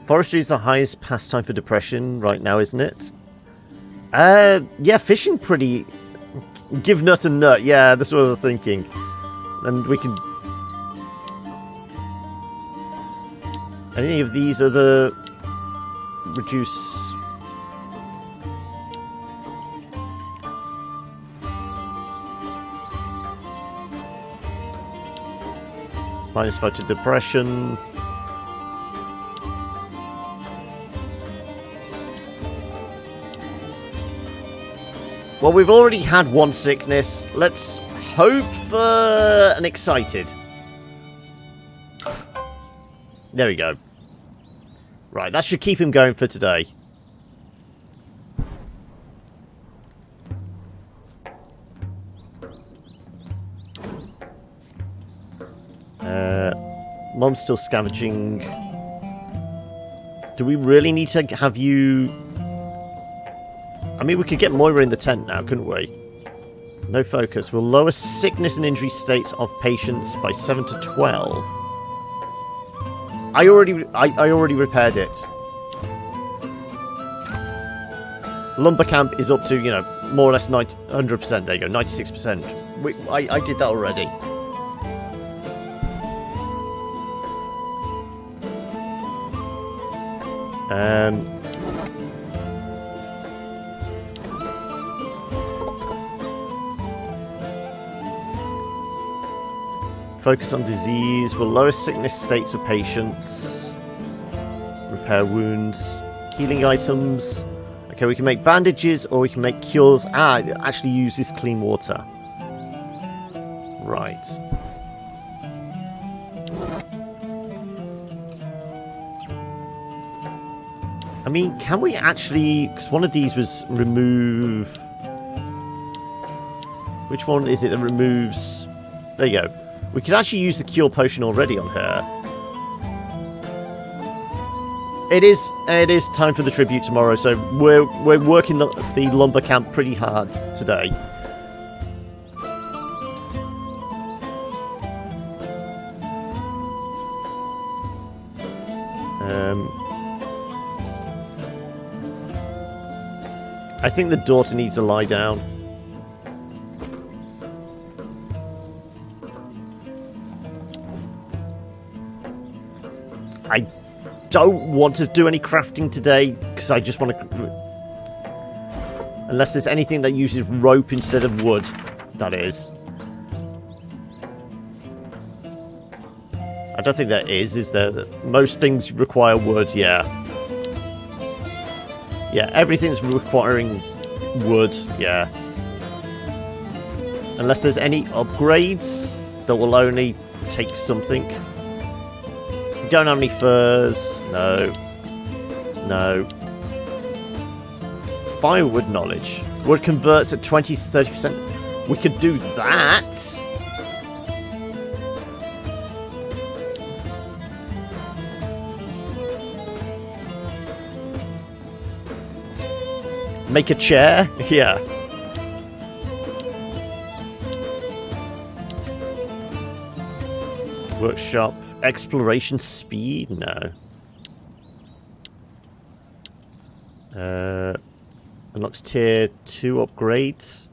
Forestry is the highest pastime for depression right now, isn't it? Yeah, fishing pretty... Give Nut a nut, yeah, that's what I was thinking. And we can... Any of these other... Reduce... -5 to depression. Well, we've already had one sickness. Let's hope for an excited. There we go. Right, that should keep him going for today. Mom's still scavenging. Do we really need to have you... I mean, we could get Moira in the tent now, couldn't we? No focus. We'll lower sickness and injury states of patients by 7 to 12. I already repaired it. Lumber camp is up to, you know, more or less 100%. There you go, 96%. I did that already. Focus on disease. Will lower sickness states of patients. Repair wounds. Healing items. Okay, we can make bandages or we can make cures. Ah, it actually uses clean water. Right. I mean, can we actually... Because one of these was remove... Which one is it that removes... There you go. We could actually use the cure potion already on her. It is time for the tribute tomorrow, so we're working the lumber camp pretty hard today. I think the daughter needs to lie down. I don't want to do any crafting today because I just want to... Unless there's anything that uses rope instead of wood, that is. I don't think there is there? Most things require wood, yeah. Yeah, everything's requiring wood, yeah. Unless there's any upgrades that will only take something. We don't have any furs. No. No. Firewood knowledge. Wood converts at 20 to 30%. We could do that. Make a chair? Yeah. Workshop. Exploration speed? No. Unlocks tier 2 upgrades.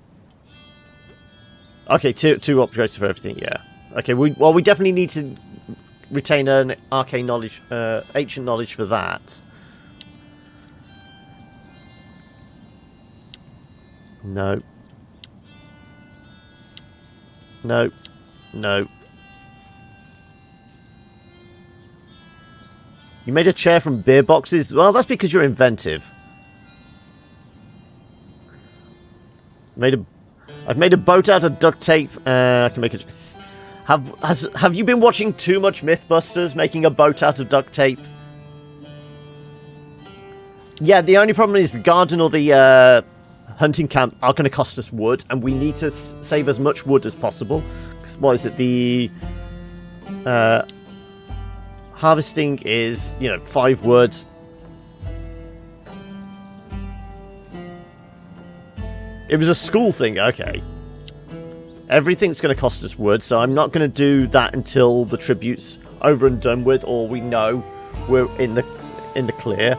Okay, two upgrades for everything, yeah. Okay, we definitely need to retain an arcane knowledge, ancient knowledge for that. No. No. No. You made a chair from beer boxes? Well, that's because you're inventive. I've made a boat out of duct tape. I can make it. Have you been watching too much Mythbusters, making a boat out of duct tape? Yeah, the only problem is the garden or the hunting camp are going to cost us wood, and we need to save as much wood as possible. Because what is it? The harvesting is, 5 wood. It was a school thing, okay. Everything's going to cost us wood, so I'm not going to do that until the tribute's over and done with, or we know we're in the clear.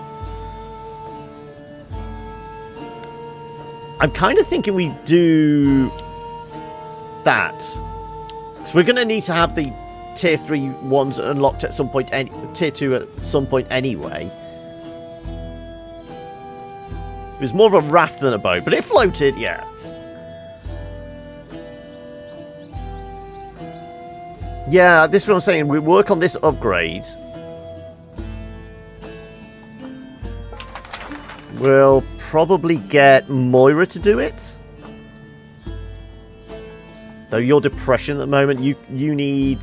I'm kind of thinking we do that. So we're going to need to have the tier 3 ones unlocked at some point, tier 2 at some point anyway. It was more of a raft than a boat, but it floated, yeah. Yeah, this is what I'm saying. We work on this upgrade. We'll probably get Moira to do it. Though you're depression at the moment, you need...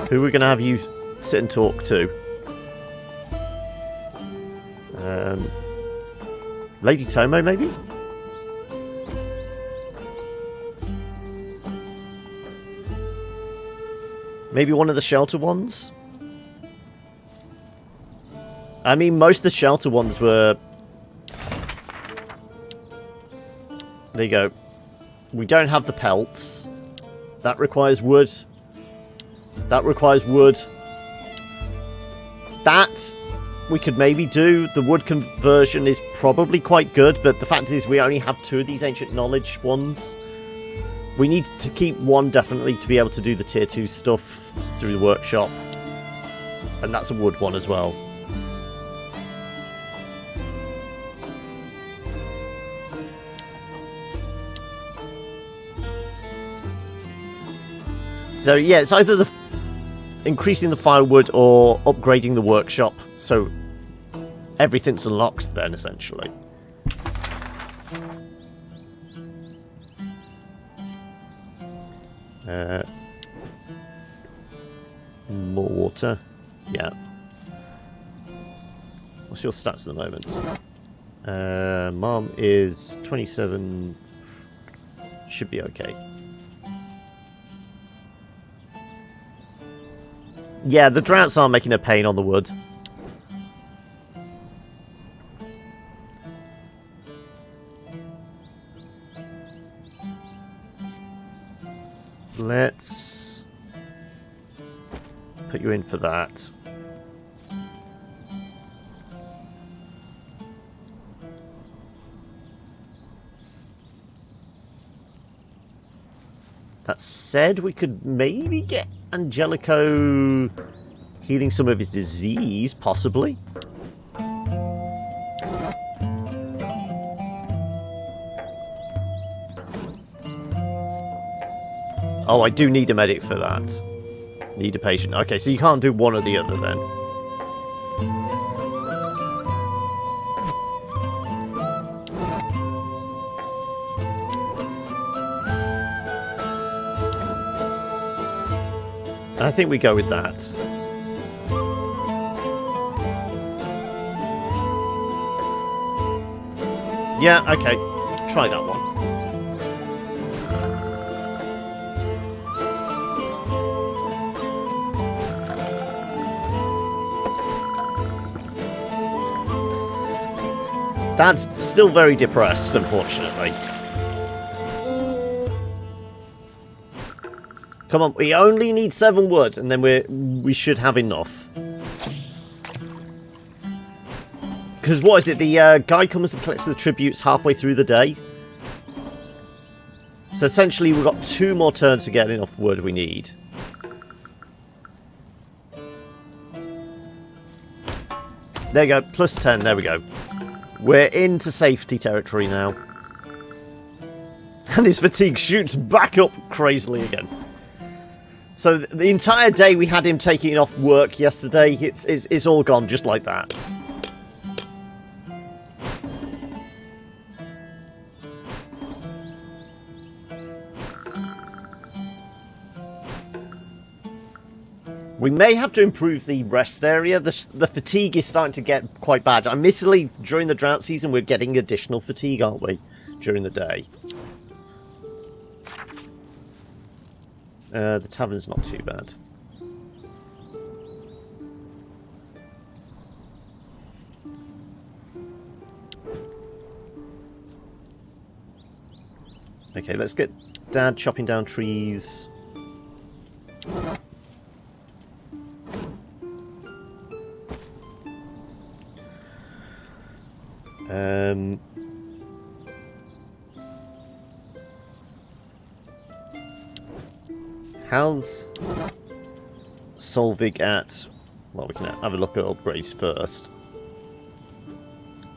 Who are we going to have you sit and talk to? Lady Tomo, maybe? Maybe one of the shelter ones? I mean, most of the shelter ones were... There you go. We don't have the pelts. That requires wood. That requires wood. That we could maybe do. The wood conversion is probably quite good, but the fact is we only have 2 of these ancient knowledge ones. We need to keep one definitely to be able to do the tier 2 stuff through the workshop. And that's a wood one as well. So yeah, it's either increasing the firewood or upgrading the workshop. So everything's unlocked then, essentially. More water. Yeah. What's your stats at the moment? Mom is 27. Should be okay. Yeah, the droughts are making a pain on the wood. Let's put you in for that. That said, we could maybe get Angelico healing some of his disease, possibly. Oh, I do need a medic for that. Need a patient. Okay, so you can't do one or the other then. I think we go with that. Yeah, okay. Try that one. Dad's still very depressed, unfortunately. Come on, we only need 7 wood, and then we should have enough. Because what is it? The guy comes and collects the tributes halfway through the day, So essentially we've got 2 more turns to get enough wood we need. There you go, plus 10, there we go. We're into safety territory now. And his fatigue shoots back up crazily again. So the entire day we had him taking off work yesterday, it's all gone just like that. We may have to improve the rest area. The fatigue is starting to get quite bad. Admittedly, during the drought season, we're getting additional fatigue, aren't we? During the day. The tavern's not too bad. Okay, let's get Dad chopping down trees. How's Solvig at... Well, we can have a look at upgrades first.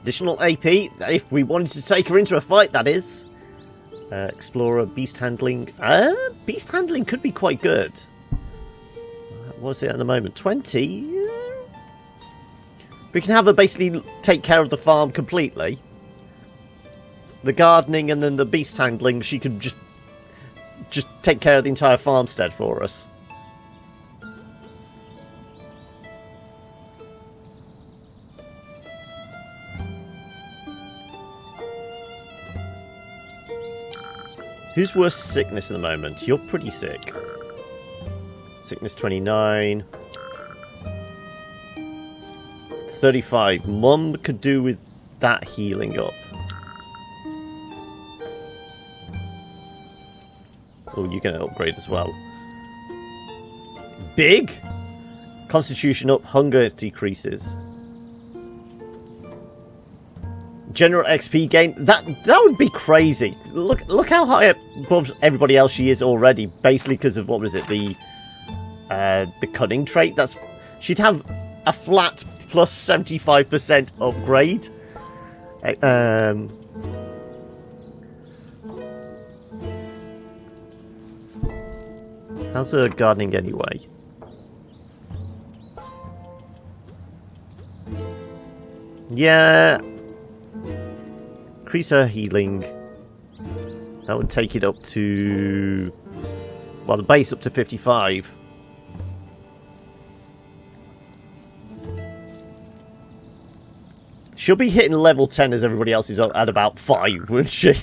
Additional AP, if we wanted to take her into a fight, that is. Explorer, beast handling. Beast handling could be quite good. What's it at the moment? 20? We can have her basically take care of the farm completely. The gardening and then the beast handling, she could just take care of the entire farmstead for us. Who's worse sickness at the moment? You're pretty sick. Sickness 29. 35. Mum could do with that healing up. Oh, you're going to upgrade as well. Big? Constitution up, hunger decreases. General XP gain. That would be crazy. Look how high above everybody else she is already, basically because of, what was it, the cunning trait. She'd have a flat plus 75% upgrade. How's her gardening anyway? Yeah. Increase her healing. That would take it up to... Well, the base up to 55. She'll be hitting level 10 as everybody else is at about 5, wouldn't she?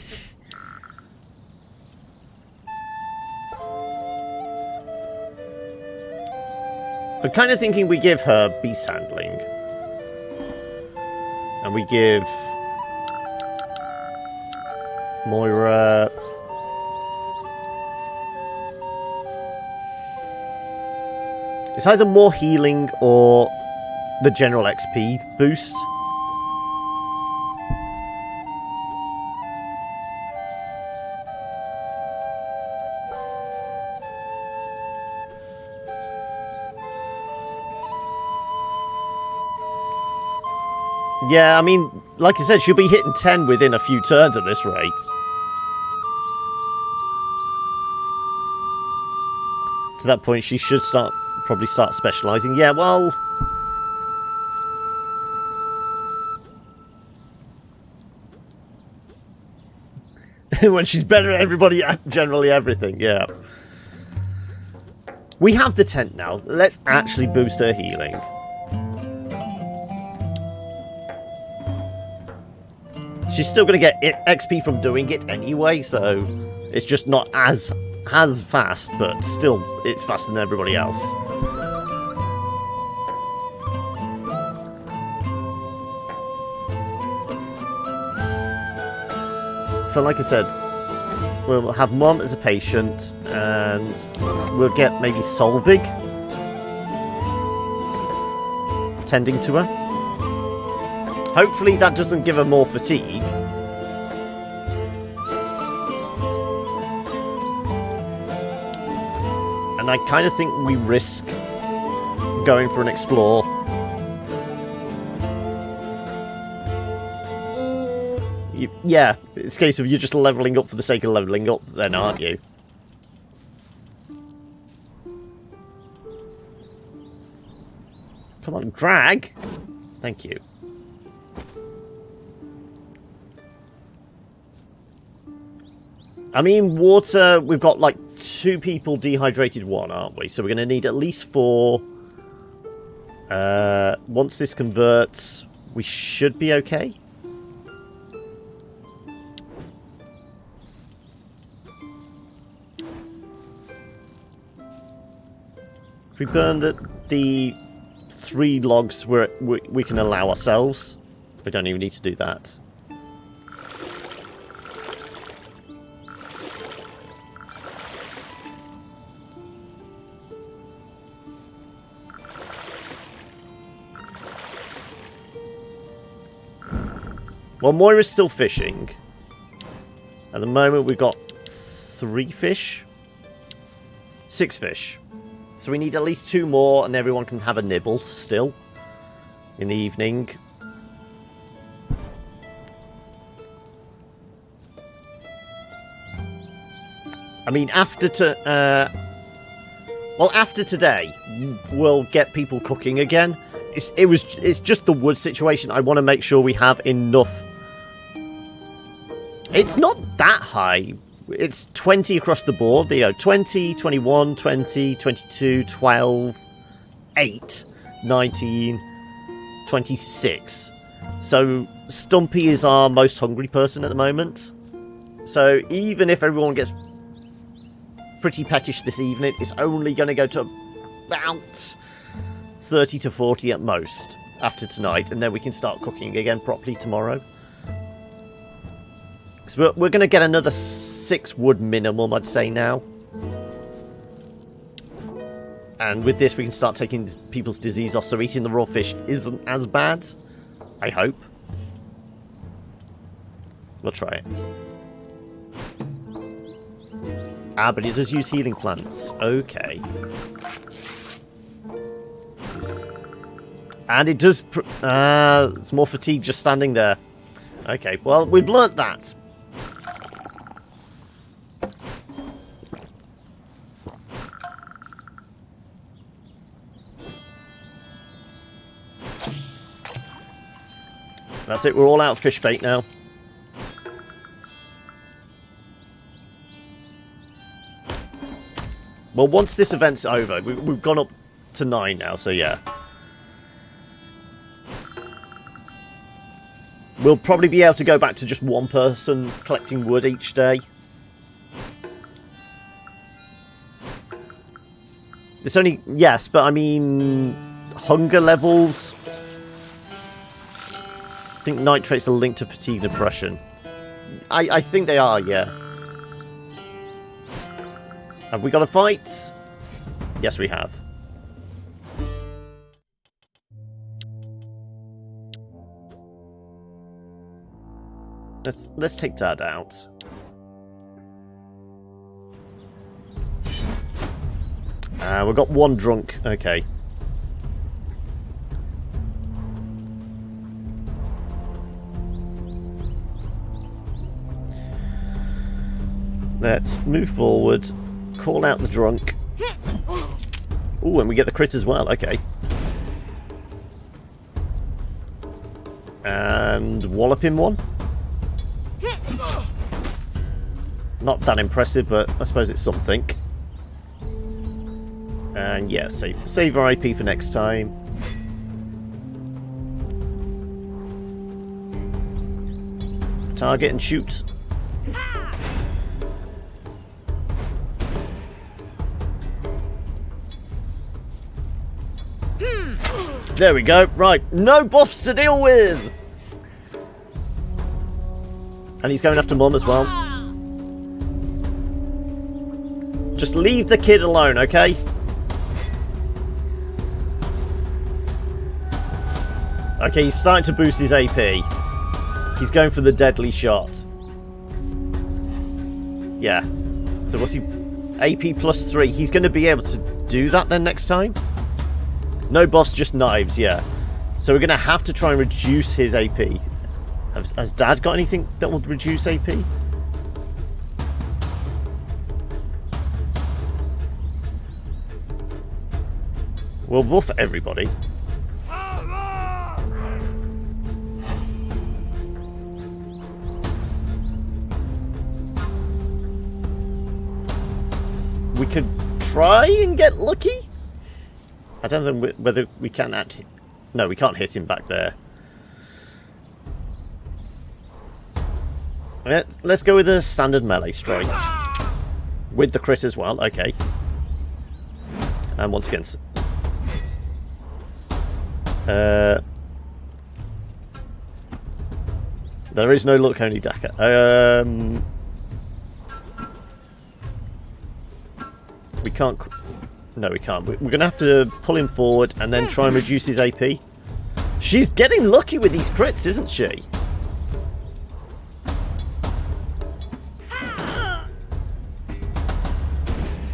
I'm kind of thinking we give her beast handling. And we give Moira... It's either more healing or the general XP boost. Yeah, I mean, like I said, she'll be hitting 10 within a few turns at this rate. To that point, she should probably start specialising. Yeah, well... when she's better at everybody, generally everything, yeah. We have the tent now. Let's actually boost her healing. She's still going to get XP from doing it anyway, so it's just not as fast, but still, it's faster than everybody else. So, like I said, we'll have Mom as a patient, and we'll get maybe Solvig tending to her. Hopefully that doesn't give her more fatigue. And I kind of think we risk going for an explore. Yeah, it's a case of you're just levelling up for the sake of levelling up then, aren't you? Come on, drag! Thank you. I mean, water, we've got like 2 people dehydrated 1, aren't we? So we're going to need at least 4. Once this converts, we should be okay. If we burn the 3 logs we can allow ourselves, we don't even need to do that. Well, Moira's still fishing. At the moment, we've got 3 fish. 6 fish. So we need at least 2 more, and everyone can have a nibble still in the evening. I mean, after today, we'll get people cooking again. It's just the wood situation. I want to make sure we have enough. It's not that high. It's 20 across the board. You know, 20, 21, 20, 22, 12, 8, 19, 26. So Stumpy is our most hungry person at the moment. So even if everyone gets pretty peckish this evening, it's only going to go to about 30 to 40 at most after tonight, and then we can start cooking again properly tomorrow. So we're going to get another 6 wood minimum, I'd say now. And with this, we can start taking people's disease off, so eating the raw fish isn't as bad. I hope. We'll try it. Ah, but it does use healing plants. Okay. And it does... it's more fatigue just standing there. Okay, well, we've learnt that. That's it, we're all out of fish bait now. Well, once this event's over, we've gone up to 9 now, so yeah. We'll probably be able to go back to just 1 person collecting wood each day. It's only... Yes, but I mean... Hunger levels... I think nitrates are linked to fatigue and depression. I think they are, yeah. Have we got a fight? Yes, we have. Let's take Dad out. We've got 1 drunk. Okay. Let's move forward. Call out the drunk. Ooh, and we get the crit as well. Okay. And wallop him 1. Not that impressive, but I suppose it's something. And yeah, save our IP for next time. Target and shoot. There we go. Right, no buffs to deal with. And he's going after Mum as well. Just leave the kid alone, okay? Okay, he's starting to boost his AP. He's going for the deadly shot. Yeah. So what's he... AP plus 3. He's going to be able to do that then next time? No buffs, just knives, yeah. So we're going to have to try and reduce his AP. Has Dad got anything that will reduce AP? We'll buff everybody. We could try and get lucky. I don't know whether we can actually... No, we can't hit him back there. Let's go with a standard melee strike. With the crit as well, okay. And once again... there is no luck, only Daka. We can't... No, we can't. We're going to have to pull him forward and then try and reduce his AP. She's getting lucky with these crits, isn't she?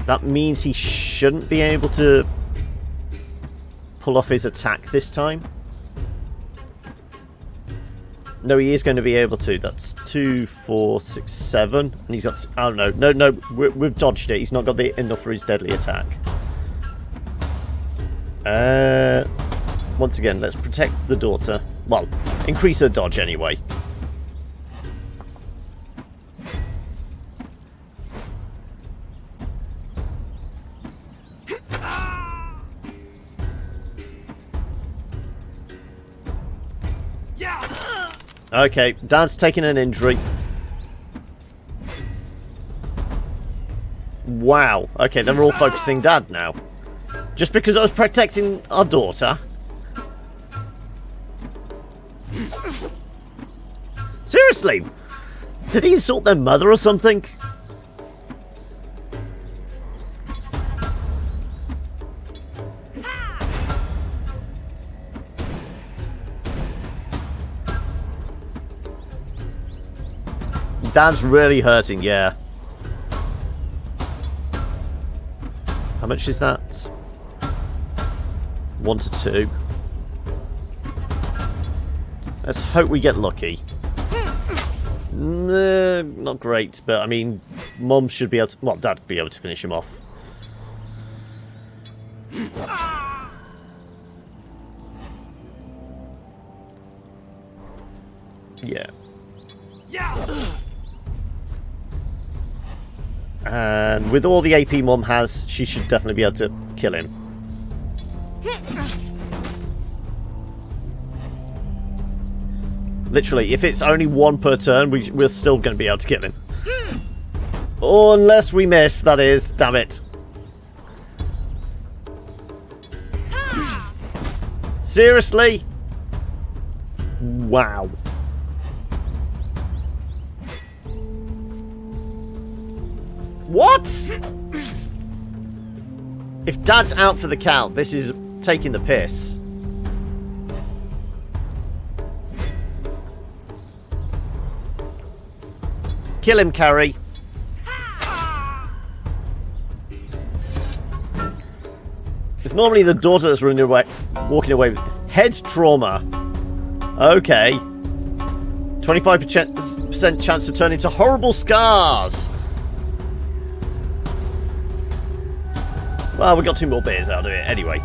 That means he shouldn't be able to pull off his attack this time. No, he is going to be able to. That's 2, 4, 6, 7. And he's got... I don't know. No, we've dodged it. He's not got enough for his deadly attack. Once again, let's protect the daughter. Well, increase her dodge anyway. Okay, Dad's taking an injury. Wow. Okay, then we're all focusing Dad now. Just because I was protecting our daughter. Seriously? Did he insult their mother or something? Dad's really hurting, yeah. How much is that? 1 to 2. Let's hope we get lucky. Not great, but I mean, Mum should be able to... Well, Dad would be able to finish him off. Yeah. And with all the AP Mum has, she should definitely be able to kill him. Literally, if it's only 1 per turn, we're still going to be able to kill him. Unless we miss, that is. Damn it. Seriously? Wow. What? If Dad's out for the count, this is taking the piss. Kill him, Carrie. It's normally the daughter that's running away, walking away with head trauma. Okay. 25% chance to turn into horrible scars. Well, we got 2 more beers out of it anyway.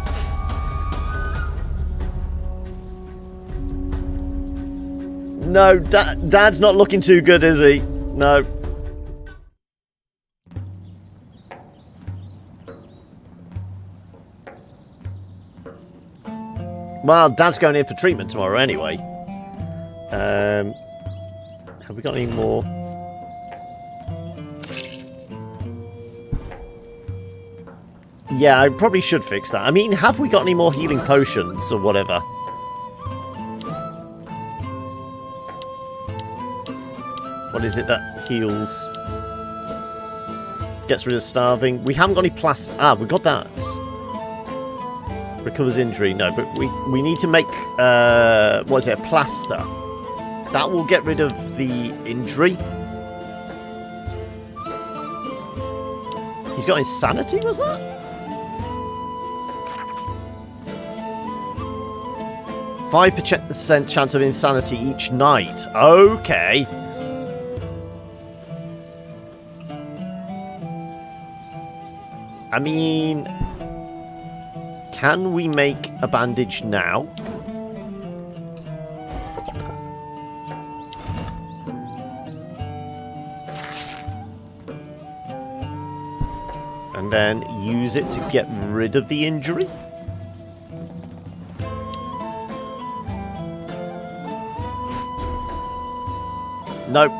No, Dad's not looking too good, is he? No. Well, Dad's going in for treatment tomorrow anyway. Have we got any more? Yeah, I probably should fix that. I mean, have we got any more healing potions or whatever? What is it that heals? Gets rid of starving. We haven't got any plaster. Ah, we got that. Recovers injury. No, but we need to make, what is it, a plaster. That will get rid of the injury. He's got insanity, was that? %5 chance of insanity each night. Okay. I mean, can we make a bandage now? And then use it to get rid of the injury? Nope.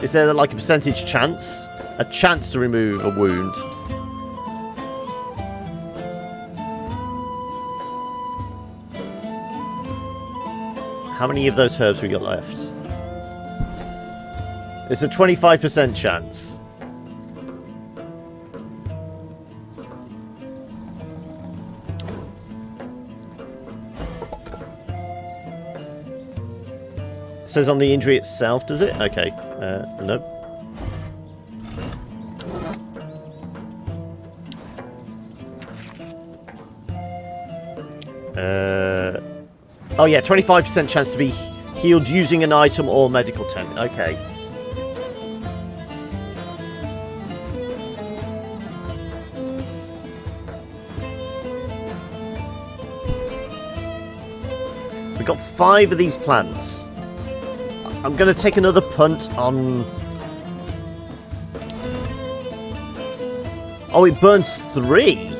Is there like a percentage chance? A chance to remove a wound? How many of those herbs we got left? It's a 25% chance. It says on the injury itself, does it? Okay. Nope. Oh yeah, 25% chance to be healed using an item or medical tent. Okay. We got 5 of these plants. I'm going to take another punt on... Oh, it burns 3?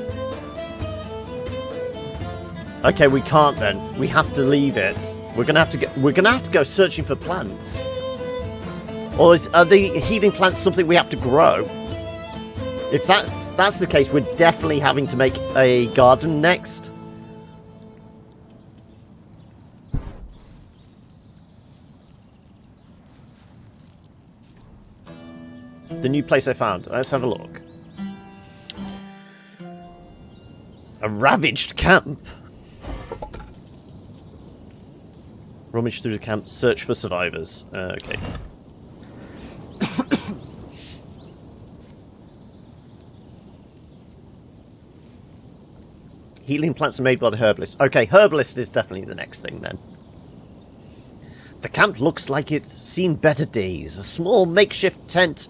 Okay, we can't then. We have to leave it. We're gonna have to go searching for plants. Or are the healing plants something we have to grow? If that's the case, we're definitely having to make a garden next. The new place I found. Let's have a look. A ravaged camp. Rummage through the camp, search for survivors. Okay. Healing plants are made by the herbalist. Okay, herbalist is definitely the next thing then. The camp looks like it's seen better days. A small makeshift tent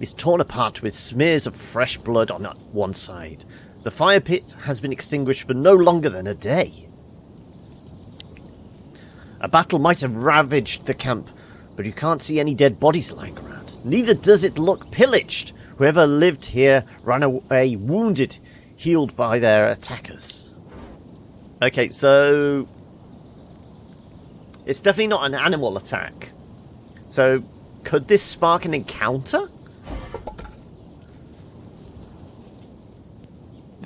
is torn apart with smears of fresh blood on one side. The fire pit has been extinguished for no longer than a day. A battle might have ravaged the camp, but you can't see any dead bodies lying around. Neither does it look pillaged. Whoever lived here ran away wounded, healed by their attackers. Okay, so... it's definitely not an animal attack. So, could this spark an encounter?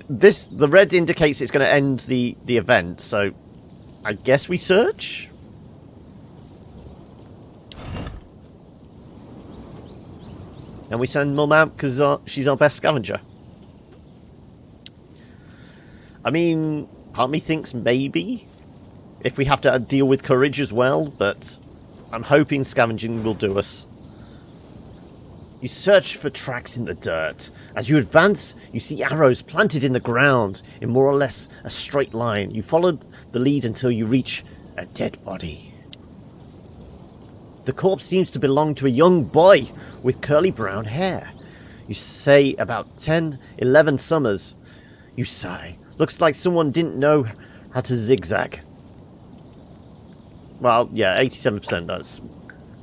The red indicates it's going to end the event, so I guess we search? And we send Mum out because she's our best scavenger. I mean, part of me thinks maybe if we have to deal with courage as well, but I'm hoping scavenging will do us. You search for tracks in the dirt. As you advance, you see arrows planted in the ground in more or less a straight line. You follow the lead until you reach a dead body. The corpse seems to belong to a young boy with curly brown hair. You say about 10, 11 summers. You sigh. Looks like someone didn't know how to zigzag. Well, yeah, 87% does.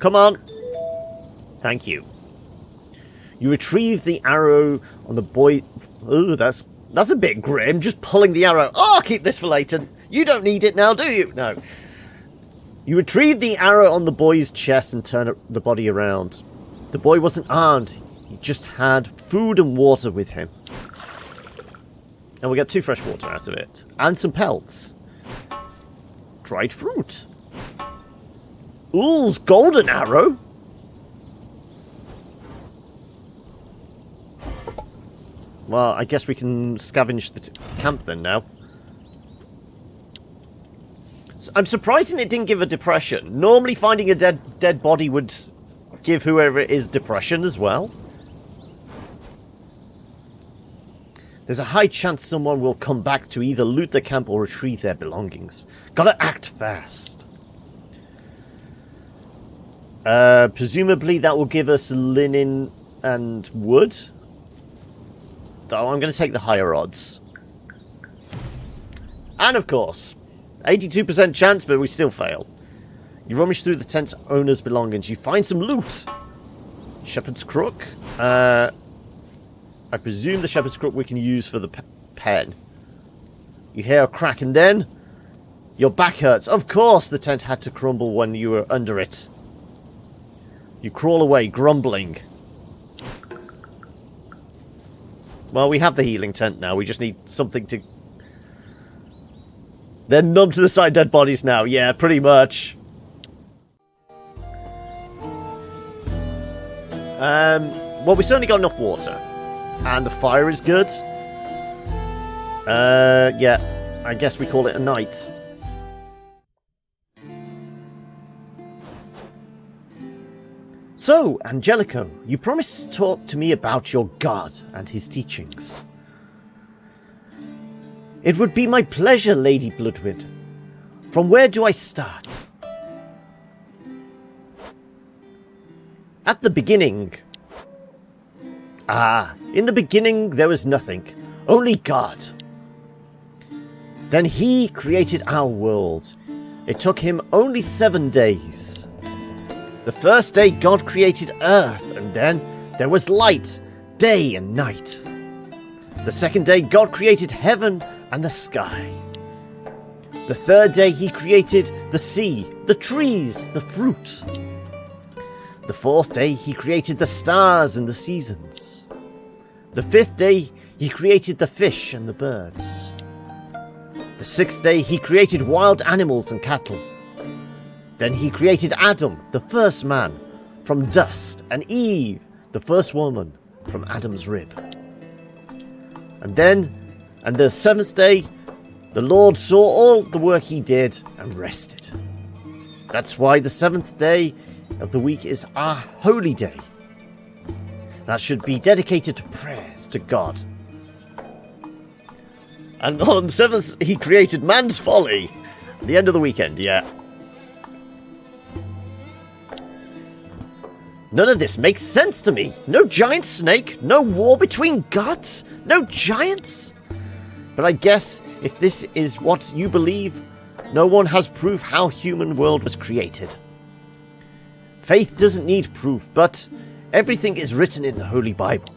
Come on. Thank you. You retrieve the arrow on the boy... Ooh, that's a bit grim. Just pulling the arrow. Oh, I'll keep this for later. You don't need it now, do you? No. You retrieve the arrow on the boy's chest and turn the body around. The boy wasn't armed. He just had food and water with him. And we got 2 fresh water out of it. And some pelts. Dried fruit. Ool's golden arrow? Well, I guess we can scavenge the camp then now. So I'm surprised it didn't give a depression. Normally finding a dead body would give whoever it is depression as well. There's a high chance someone will come back to either loot the camp or retrieve their belongings. Gotta act fast. Presumably that will give us linen and wood. Though I'm going to take the higher odds. And of course, 82% chance, but we still fail. You rummage through the tent's owner's belongings. You find some loot. Shepherd's crook. I presume the shepherd's crook we can use for the pen. You hear a crack and then your back hurts. Of course the tent had to crumble when you were under it. You crawl away, grumbling. Well, we have the healing tent now. We just need something to... They're numb to the sight of dead bodies now. Yeah, pretty much. Well, we certainly got enough water. And the fire is good. Yeah. I guess we call it a night. So, Angelico, you promised to talk to me about your god and his teachings. It would be my pleasure, Lady Bloodwind. From where do I start? At the beginning. In the beginning there was nothing, only God. Then he created our world. It took him only 7 days. The first day God created earth, and then there was light, day and night. The second day God created heaven and the sky. The third day he created the sea, the trees, the fruit. The fourth day he created the stars and the seasons. The fifth day he created the fish and the birds. The sixth day he created wild animals and cattle. Then he created Adam, the first man, from dust, and Eve, the first woman, from Adam's rib. And the seventh day, the Lord saw all the work he did and rested. That's why the seventh day of the week is our holy day. That should be dedicated to prayers to God. And on the seventh, he created man's folly. At the end of the weekend, yeah. None of this makes sense to me. No giant snake, no war between gods, no giants. But I guess if this is what you believe, no one has proof how human world was created. Faith doesn't need proof, but everything is written in the Holy Bible.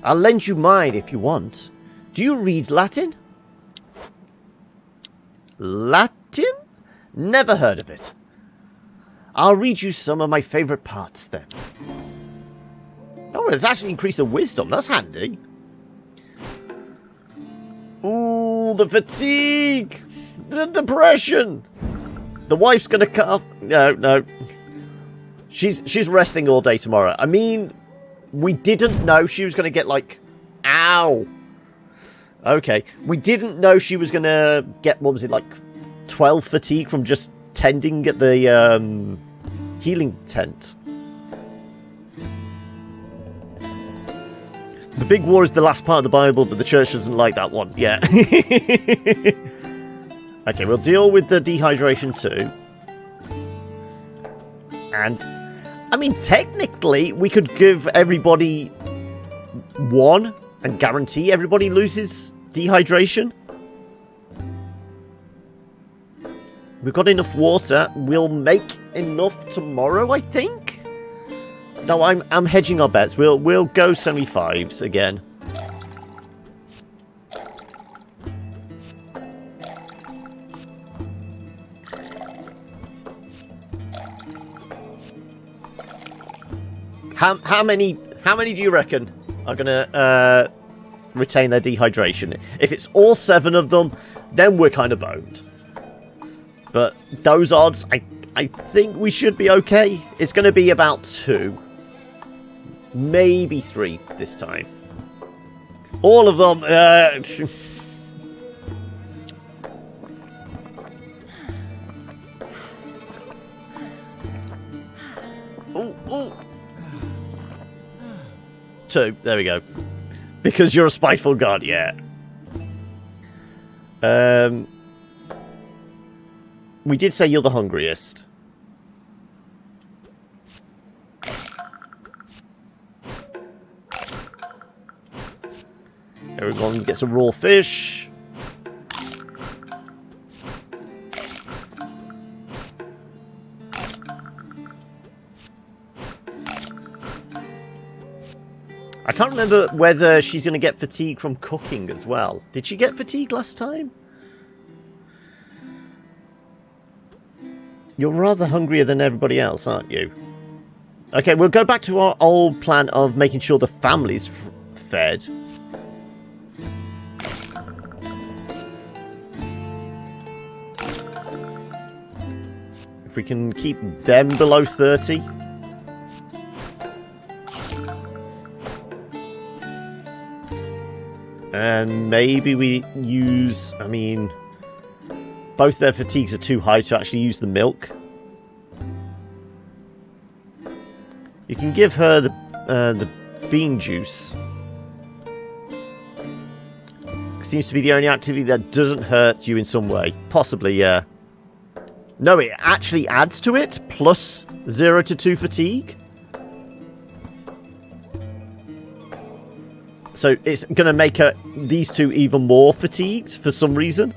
I'll lend you mine if you want. Do you read Latin? Latin? Never heard of it. I'll read you some of my favourite parts then. Oh, it's actually increased the wisdom. That's handy. Ooh, the fatigue. The depression. The wife's going to cut off. No. She's resting all day tomorrow. I mean, we didn't know she was going to get like... Ow. Okay. We didn't know she was going to get, what was it, like 12 fatigue from just tending at the healing tent. The big war is the last part of the Bible, but the church doesn't like that one. Yeah. Okay, we'll deal with the dehydration too. And, I mean, technically, we could give everybody one and guarantee everybody loses dehydration. We've got enough water. We'll make enough tomorrow, I think. No, I'm hedging our bets. We'll go semi-fives again. How many do you reckon are gonna retain their dehydration? If it's all 7 of them, then we're kind of boned. But those odds, I think we should be okay. It's going to be about 2. Maybe 3 this time. All of them... Ooh. 2. There we go. Because you're a spiteful god, yeah. We did say you're the hungriest. Everyone gets a raw fish. I can't remember whether she's going to get fatigue from cooking as well. Did she get fatigue last time? You're rather hungrier than everybody else, aren't you? Okay, we'll go back to our old plan of making sure the family's fed. If we can keep them below 30. And maybe we use... I mean... both their fatigues are too high to actually use the milk. You can give her the bean juice. Seems to be the only activity that doesn't hurt you in some way. Possibly, yeah. No, it actually adds to it. Plus 0 to 2 fatigue. So it's going to make these two even more fatigued for some reason.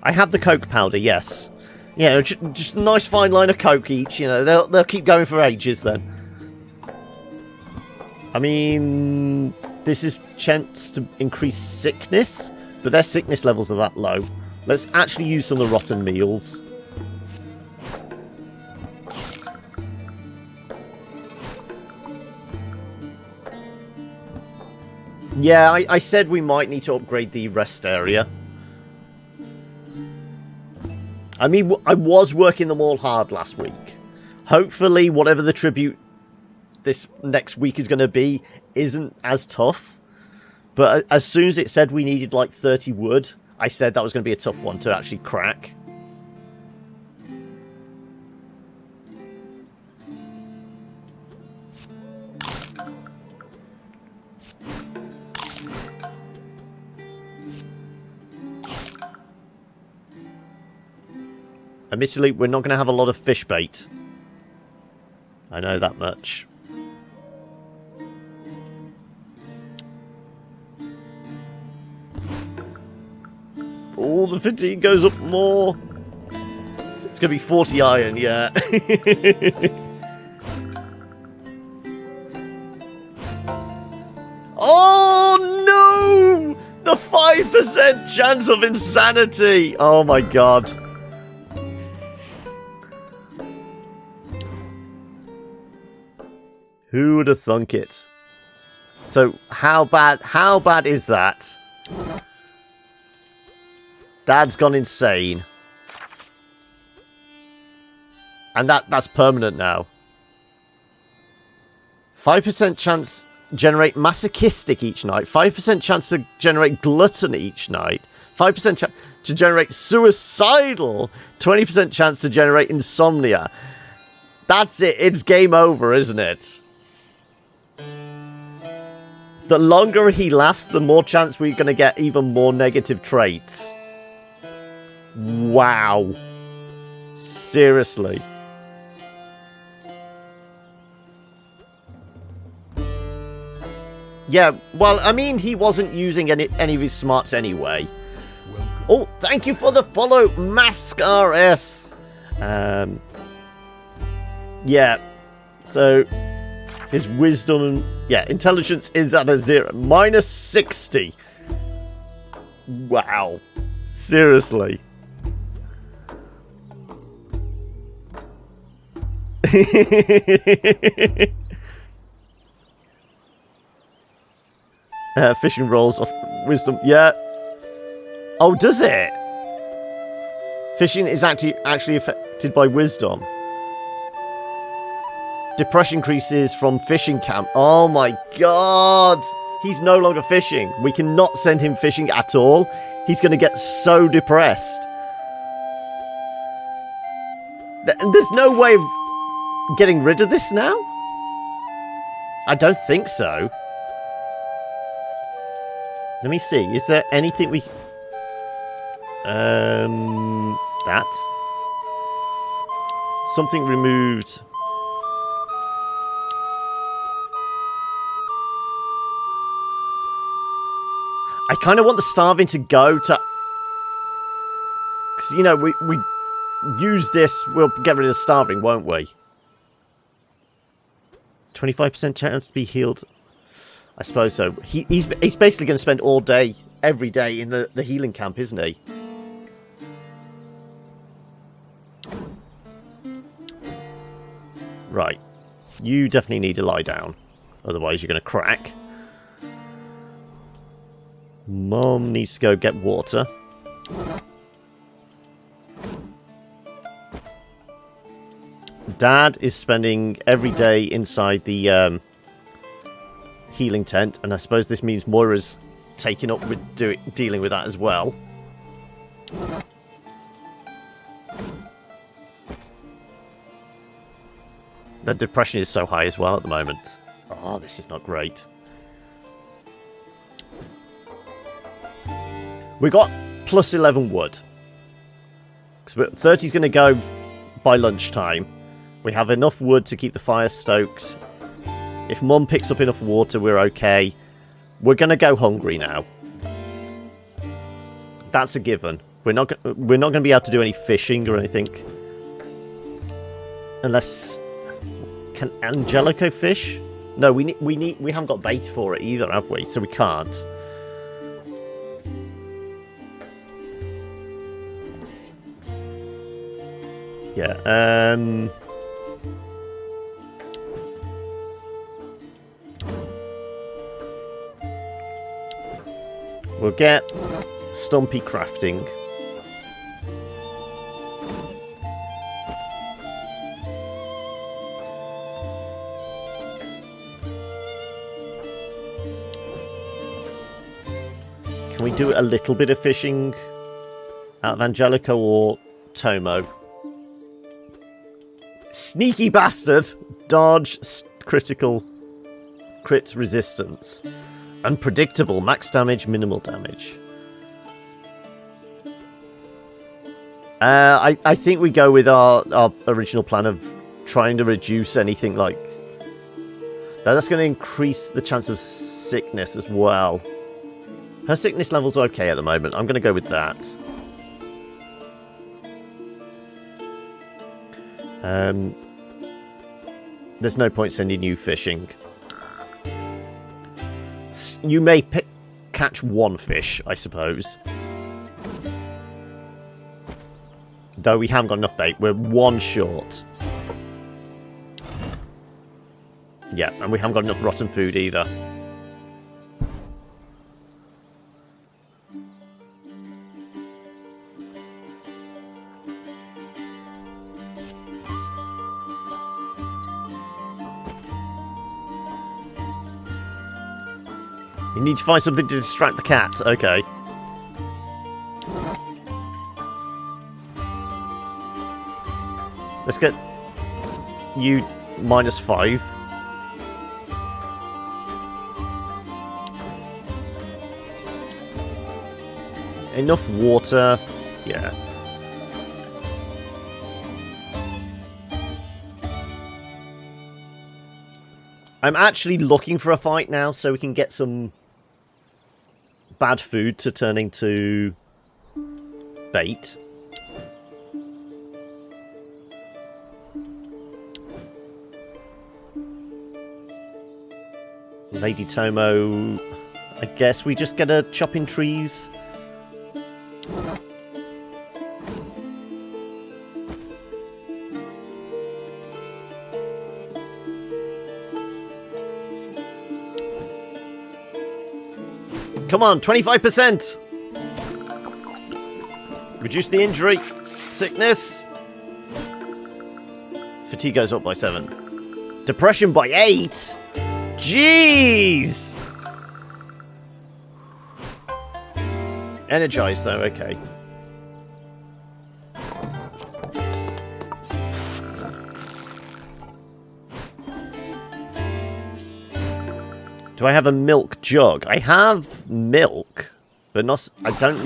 I have the Coke powder, yes. Yeah, just a nice fine line of Coke each. You know, they'll keep going for ages then. I mean, this is chance to increase sickness, but their sickness levels are that low. Let's actually use some of the rotten meals. Yeah, I said we might need to upgrade the rest area. I mean, I was working them all hard last week. Hopefully, whatever the tribute this next week is going to be isn't as tough. But as soon as it said we needed like 30 wood, I said that was going to be a tough one to actually crack. Admittedly, we're not going to have a lot of fish bait. I know that much. Oh, the fatigue goes up more. It's going to be 40 iron, yeah. Oh, no! The 5% chance of insanity! Oh, my God. Who would have thunk it? So, how bad is that? Dad's gone insane. And that's permanent now. 5% chance generate masochistic each night. 5% chance to generate gluttony each night. 5% chance to generate suicidal. 20% chance to generate insomnia. That's it. It's game over, isn't it? The longer he lasts, the more chance we're going to get even more negative traits. Wow. Seriously. Yeah, well, I mean, he wasn't using any of his smarts anyway. Welcome. Oh, thank you for the follow, MaskRS. Yeah, so his wisdom, yeah, intelligence is at a 0. Minus 60. Wow. Seriously. Fishing rolls off wisdom. Yeah. Oh, does it? Fishing is actually affected by wisdom. Depression increases from fishing camp. Oh my god. He's no longer fishing. We cannot send him fishing at all. He's going to get so depressed. There's no way of getting rid of this now? I don't think so. Let me see. Is there anything we... That. Something removed. I kind of want the starving to go to... Because, you know, we use this, we'll get rid of the starving, won't we? 25% chance to be healed. I suppose so. He's basically going to spend all day, every day in the healing camp, isn't he? Right. You definitely need to lie down. Otherwise you're going to crack. Mom needs to go get water. Dad is spending every day inside the healing tent, and I suppose this means Moira's taken up with dealing with that as well. The depression is so high as well at the moment. Oh, this is not great. We got plus 11 wood. 30's going to go by lunchtime. We have enough wood to keep the fire stoked. If Mum picks up enough water, we're okay. We're going to go hungry now. That's a given. We're not going to be able to do any fishing or anything. Unless... Can Angelico fish? No, we haven't got bait for it either, have we? So we can't. Yeah, we'll get Stumpy crafting. Can we do a little bit of fishing out of Angelico or Tomo? Sneaky bastard! Dodge, critical, crit resistance. Unpredictable, max damage, minimal damage. I think we go with our original plan of trying to reduce anything like... That's going to increase the chance of sickness as well. Her sickness level's okay at the moment. I'm going to go with that. There's no point sending you fishing. You may catch one fish, I suppose. Though we haven't got enough bait. We're one short. Yeah, and we haven't got enough rotten food either. You need to find something to distract the cat. Okay. Let's get you -5. Enough water. Yeah. I'm actually looking for a fight now so we can get some bad food to turn into bait. Lady Tomo, I guess we just get a chopping trees. Come on, 25%! Reduce the injury. Sickness. Fatigue goes up by 7. Depression by 8! Jeez! Energized though, okay. Do I have a milk jug? I have milk, but not. I don't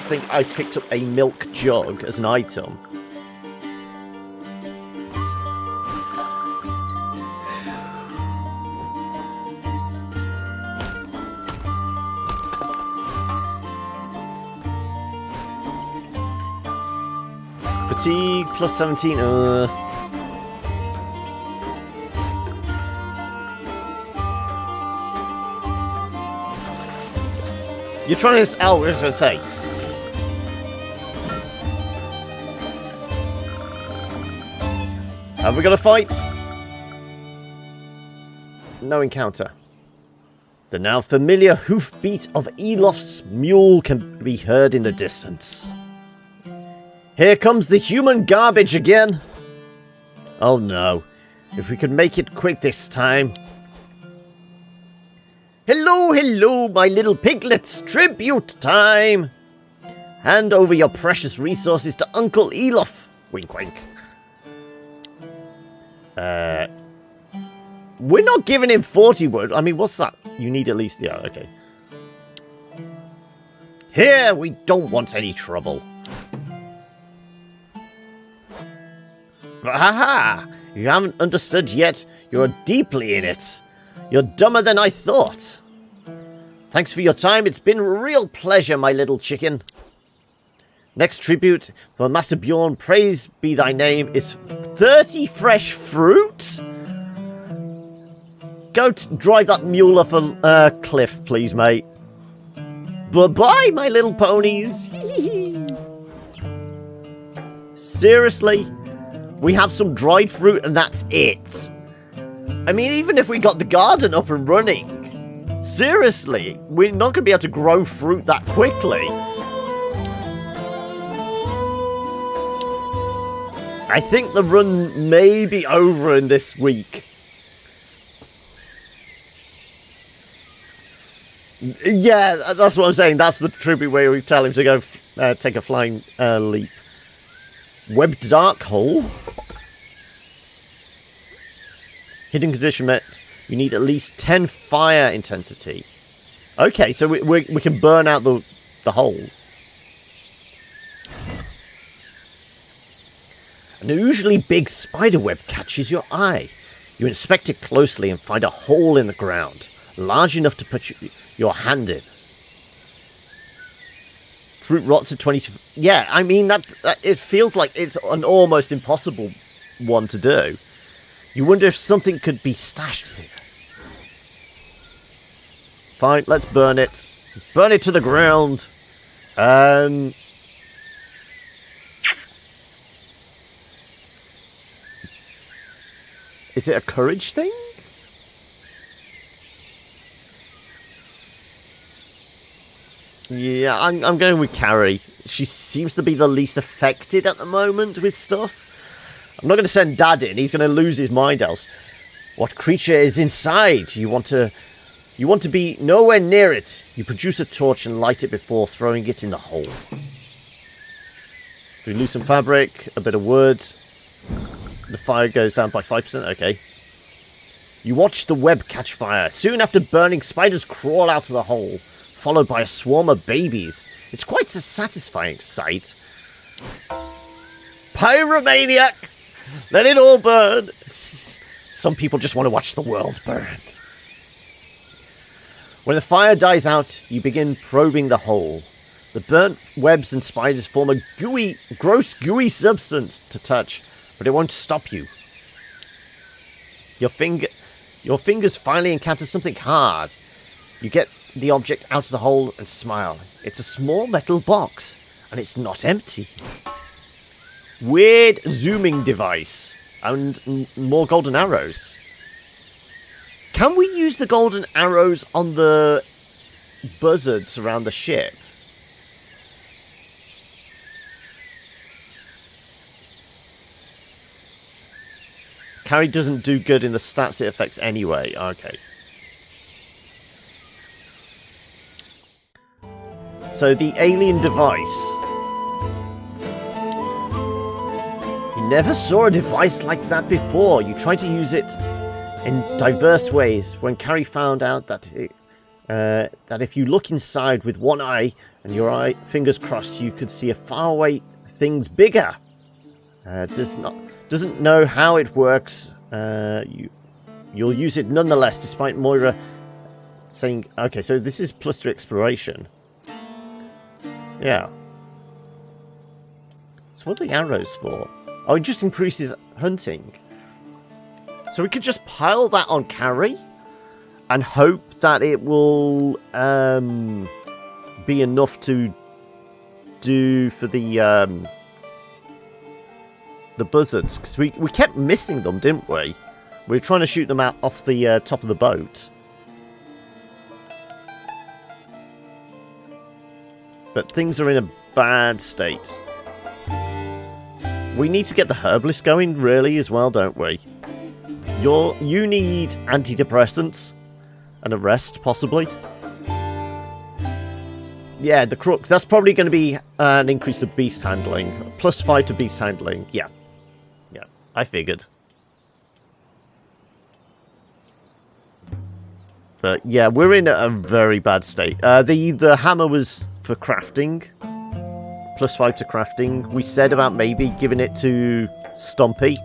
think I picked up a milk jug as an item. Fatigue plus 17. You're trying to... Oh, what was I going to say? Have we got a fight? No encounter. The now familiar hoofbeat of Elof's mule can be heard in the distance. Here comes the human garbage again. Oh no. If we could make it quick this time. Hello, hello, my little piglets. Tribute time. Hand over your precious resources to Uncle Elof. Wink, wink. We're not giving him 40 wood. I mean, what's that? You need at least... Yeah, okay. Here, we don't want any trouble. Aha! You haven't understood yet. You're deeply in it. You're dumber than I thought. Thanks for your time. It's been a real pleasure, my little chicken. Next tribute for Master Bjorn, praise be thy name, is 30 fresh fruit? Go drive that mule off a cliff, please, mate. Bye-bye, my little ponies. Seriously? We have some dried fruit and that's it. I mean, even if we got the garden up and running, seriously, we're not going to be able to grow fruit that quickly. I think the run may be over in this week. Yeah, that's what I'm saying. That's the tribute where we tell him to go take a flying leap. Webbed dark hole. Hidden condition met. You need at least 10 fire intensity. Okay, so we can burn out the hole. An unusually big spider web catches your eye. You inspect it closely and find a hole in the ground, large enough to put your hand in. Fruit rots at 20... Yeah, I mean, that it feels like it's an almost impossible one to do. You wonder if something could be stashed here. Fine, let's burn it. Burn it to the ground. Is it a courage thing? Yeah, I'm going with Carrie. She seems to be the least affected at the moment with stuff. I'm not going to send Dad in. He's going to lose his mind else. What creature is inside? You want to be nowhere near it. You produce a torch and light it before throwing it in the hole. So we lose some fabric, a bit of wood. The fire goes down by 5%. Okay. You watch the web catch fire. Soon after burning, spiders crawl out of the hole, followed by a swarm of babies. It's quite a satisfying sight. Pyromaniac! Let it all burn! Some people just want to watch the world burn. When the fire dies out, you begin probing the hole. The burnt webs and spiders form a gross gooey substance to touch, but it won't stop you. Your fingers finally encounter something hard. You get the object out of the hole and smile. It's a small metal box, and it's not empty. Weird zooming device, and more golden arrows. Can we use the golden arrows on the buzzards around the ship? Carrie doesn't do good in the stats it affects anyway. Okay. So the alien device. You never saw a device like that before. You try to use it. in diverse ways. When Carrie found out that that if you look inside with one eye and your eye fingers crossed, you could see a faraway things bigger. Doesn't know how it works. You'll use it nonetheless, despite Moira saying, okay, so this is +3 exploration. Yeah. So what are the arrows for? Oh, it just increases hunting. So we could just pile that on Carrie and hope that it will be enough to do for the buzzards. Because we kept missing them, didn't we? We were trying to shoot them out off the top of the boat. But things are in a bad state. We need to get the herbalist going, really, as well, don't we? You need antidepressants and a rest, possibly. Yeah, the crook. That's probably going to be an increase to beast handling. +5 to beast handling. Yeah. Yeah, I figured. But yeah, we're in a very bad state. The hammer was for crafting. +5 to crafting. We said about maybe giving it to Stumpy.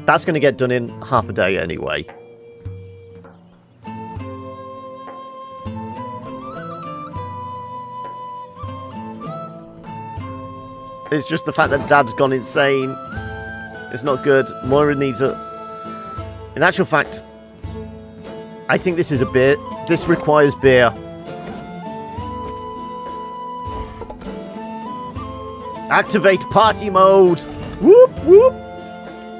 That's going to get done in half a day anyway. It's just the fact that Dad's gone insane. It's not good. Moira needs a... In actual fact, I think this is a beer. This requires beer. Activate party mode! Whoop, whoop!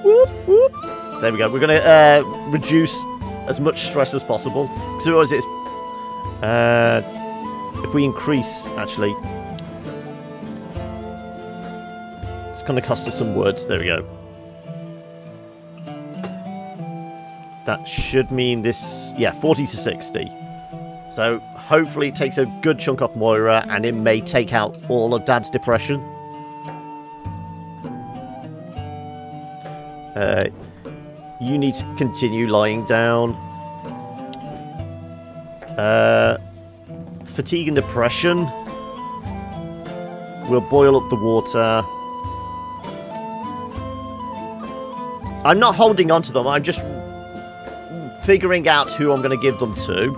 Whoop, whoop. There we go. We're going to reduce as much stress as possible. So what is it? If we increase, actually... It's going to cost us some wood. There we go. That should mean this... Yeah, 40 to 60. So hopefully it takes a good chunk off Moira, and it may take out all of Dad's depression. You need to continue lying down. Fatigue and depression. We'll boil up the water. I'm not holding on to them. I'm just figuring out who I'm going to give them to.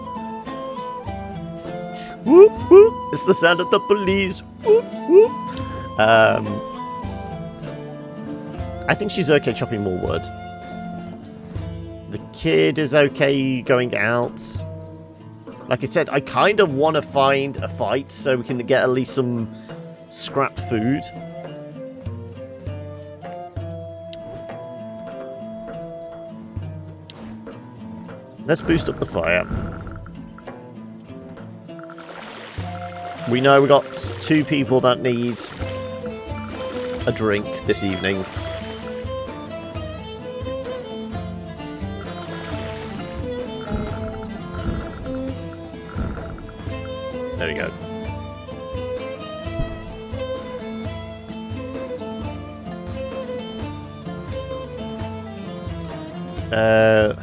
Whoop, whoop. It's the sound of the police. Whoop, whoop. I think she's okay chopping more wood. The kid is okay going out. Like I said, I kind of want to find a fight so we can get at least some scrap food. Let's boost up the fire. We know we got 2 people that need a drink this evening. There we go.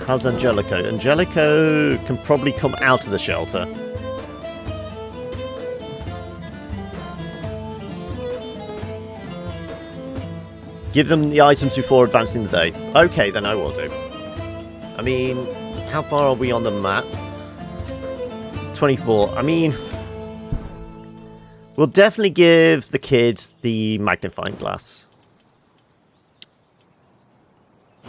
How's Angelico? Angelico can probably come out of the shelter. Give them the items before advancing the day. Okay, then I will do. I mean, how far are we on the map? 24. I mean, we'll definitely give the kid the magnifying glass.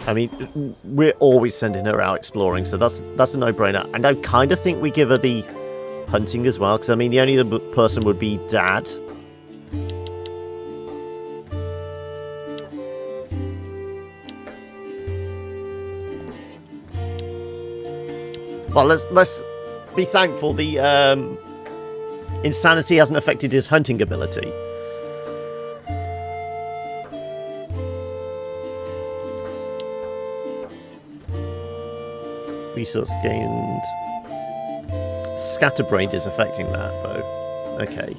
I mean, we're always sending her out exploring, so that's a no-brainer. And I kind of think we give her the hunting as well, because I mean, the only other person would be Dad. Well, let's be thankful the insanity hasn't affected his hunting ability. Resource gained. Scatterbrained is affecting that, though. Okay.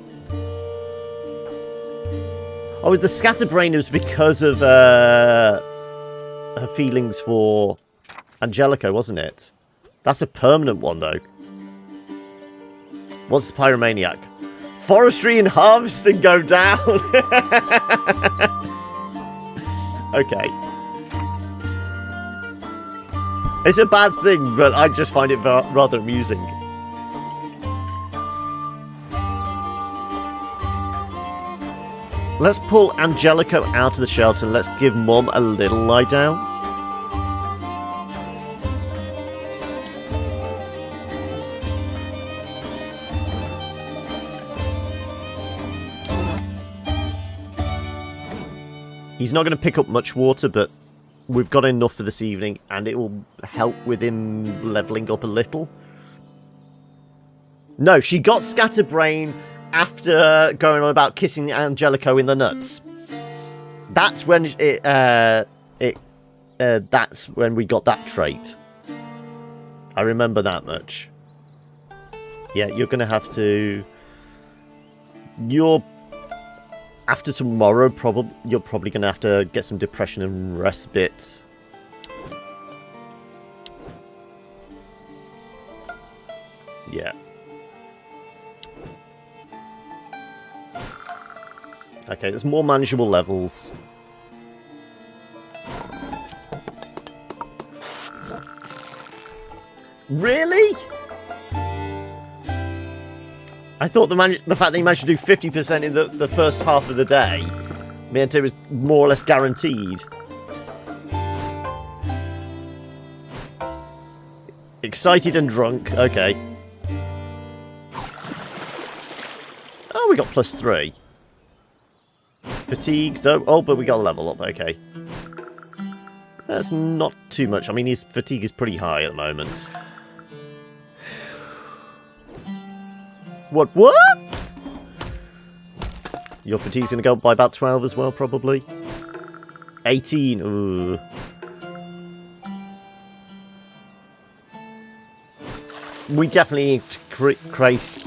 Oh, the scatterbrained was because of her feelings for Angelico, wasn't it? That's a permanent one, though. What's the pyromaniac? Forestry and harvesting go down. Okay. It's a bad thing, but I just find it rather amusing. Let's pull Angelico out of the shelter and let's give Mum a little lie down. He's not going to pick up much water, but we've got enough for this evening, and it will help with him leveling up a little. No, she got scatterbrain after going on about kissing Angelico in the nuts. That's when that's when we got that trait. I remember that much. Yeah, you're going to have to... After tomorrow, you're probably going to have to get some depression and respite. Yeah. Okay, there's more manageable levels. Really? I thought the fact that he managed to do 50% in the first half of the day meant it was more or less guaranteed. Excited and drunk. Okay. Oh, we got +3. Fatigue, though. Oh, but we got a level up. Okay. That's not too much. I mean, his fatigue is pretty high at the moment. What? Your fatigue's going to go up by about 12 as well, probably. 18. Ooh. We definitely need to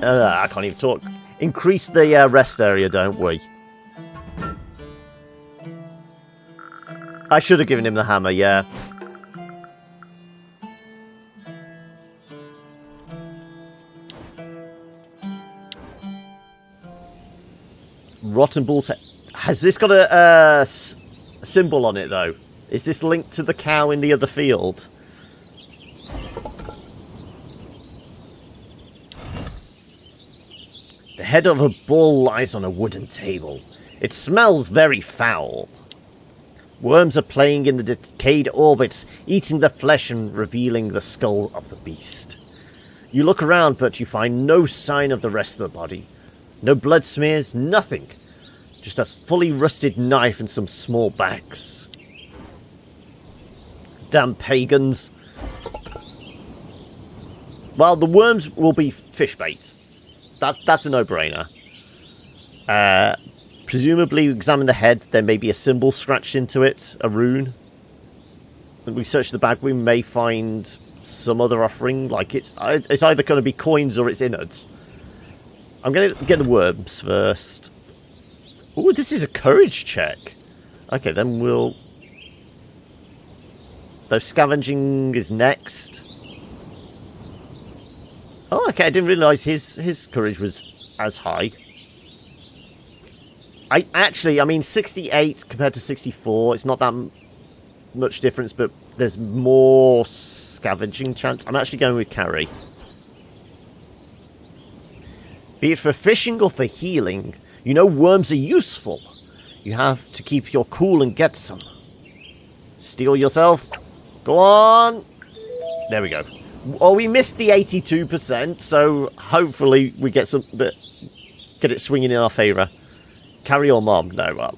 I can't even talk. Increase the rest area, don't we? I should have given him the hammer, yeah. Rotten Bull's head. Has this got a symbol on it, though? Is this linked to the cow in the other field? The head of a bull lies on a wooden table. It smells very foul. Worms are playing in the decayed orbits, eating the flesh and revealing the skull of the beast. You look around, but you find no sign of the rest of the body. No blood smears, nothing. Just a fully rusted knife and some small bags. Damn pagans. Well, the worms will be fish bait. That's a no-brainer. Presumably, examine the head. There may be a symbol scratched into it, a rune. When we search the bag, we may find some other offering. Like it's either going to be coins or it's innards. I'm going to get the worms first. Oh, this is a courage check. Okay, then we'll... Though scavenging is next. Oh, okay, I didn't realise his courage was as high. I mean, 68 compared to 64, it's not that much difference, but there's more scavenging chance. I'm actually going with carry. Be it for fishing or for healing, you know worms are useful. You have to keep your cool and get some. Steel yourself. Go on. There we go. Oh, we missed the 82%, so hopefully we get get it swinging in our favour. Carry your mom. No,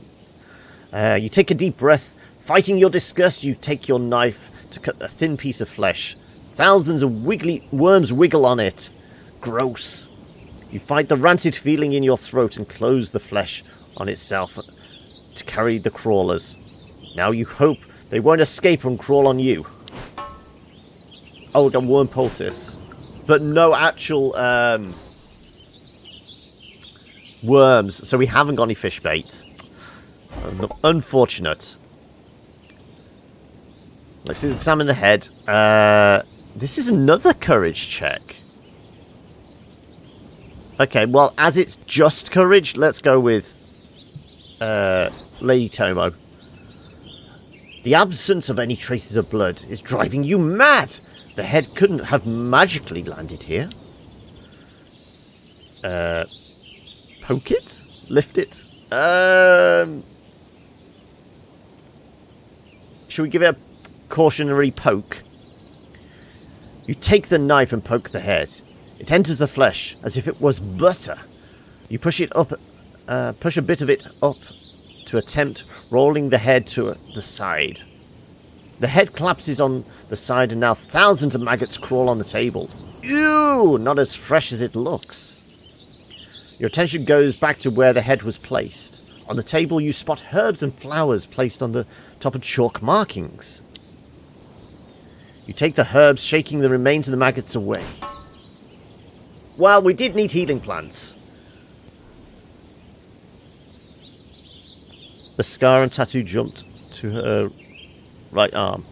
you take a deep breath. Fighting your disgust, you take your knife to cut a thin piece of flesh. Thousands of wiggly worms wiggle on it. Gross. You fight the rancid feeling in your throat and close the flesh on itself to carry the crawlers. Now you hope they won't escape and crawl on you. Oh, the worm poultice. But no actual worms, so we haven't got any fish bait. Unfortunate. Let's examine the head. This is another courage check. Okay, well, as it's just courage, let's go with Lady Tomo. The absence of any traces of blood is driving you mad. The head couldn't have magically landed here. Poke it? Lift it? Should we give it a cautionary poke? You take the knife and poke the head. It enters the flesh as if it was butter. You push it up, push a bit of it up to attempt rolling the head to the side. The head collapses on the side and now thousands of maggots crawl on the table. Ew! Not as fresh as it looks. Your attention goes back to where the head was placed. On the table you spot herbs and flowers placed on the top of chalk markings. You take the herbs, shaking the remains of the maggots away. Well, we did need healing plants. The scar and tattoo jumped to her right arm.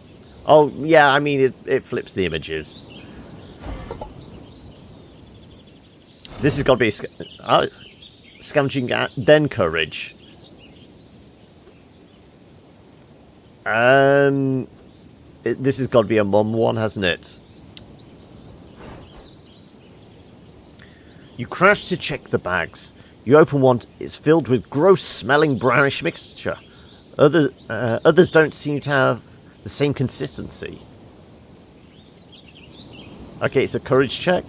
Oh, yeah, I mean, it flips the images. This has got to be... it's scavenging, then courage. This has got to be a mum one, hasn't it? You crouch to check the bags. You open one, it's filled with gross-smelling brownish mixture. Others don't seem to have the same consistency. Okay, it's a courage check.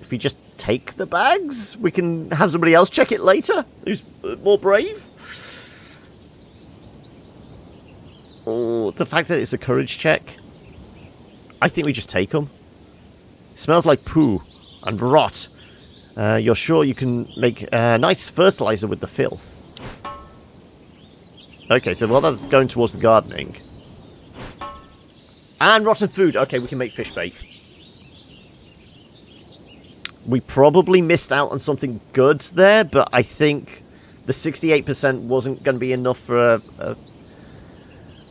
If we just take the bags, we can have somebody else check it later, who's more brave. Oh, the fact that it's a courage check. I think we just take them. It smells like poo and rot. You're sure you can make nice fertilizer with the filth. Okay, so while that's going towards the gardening. And rotten food. Okay, we can make fish bait. We probably missed out on something good there, but I think the 68% wasn't going to be enough for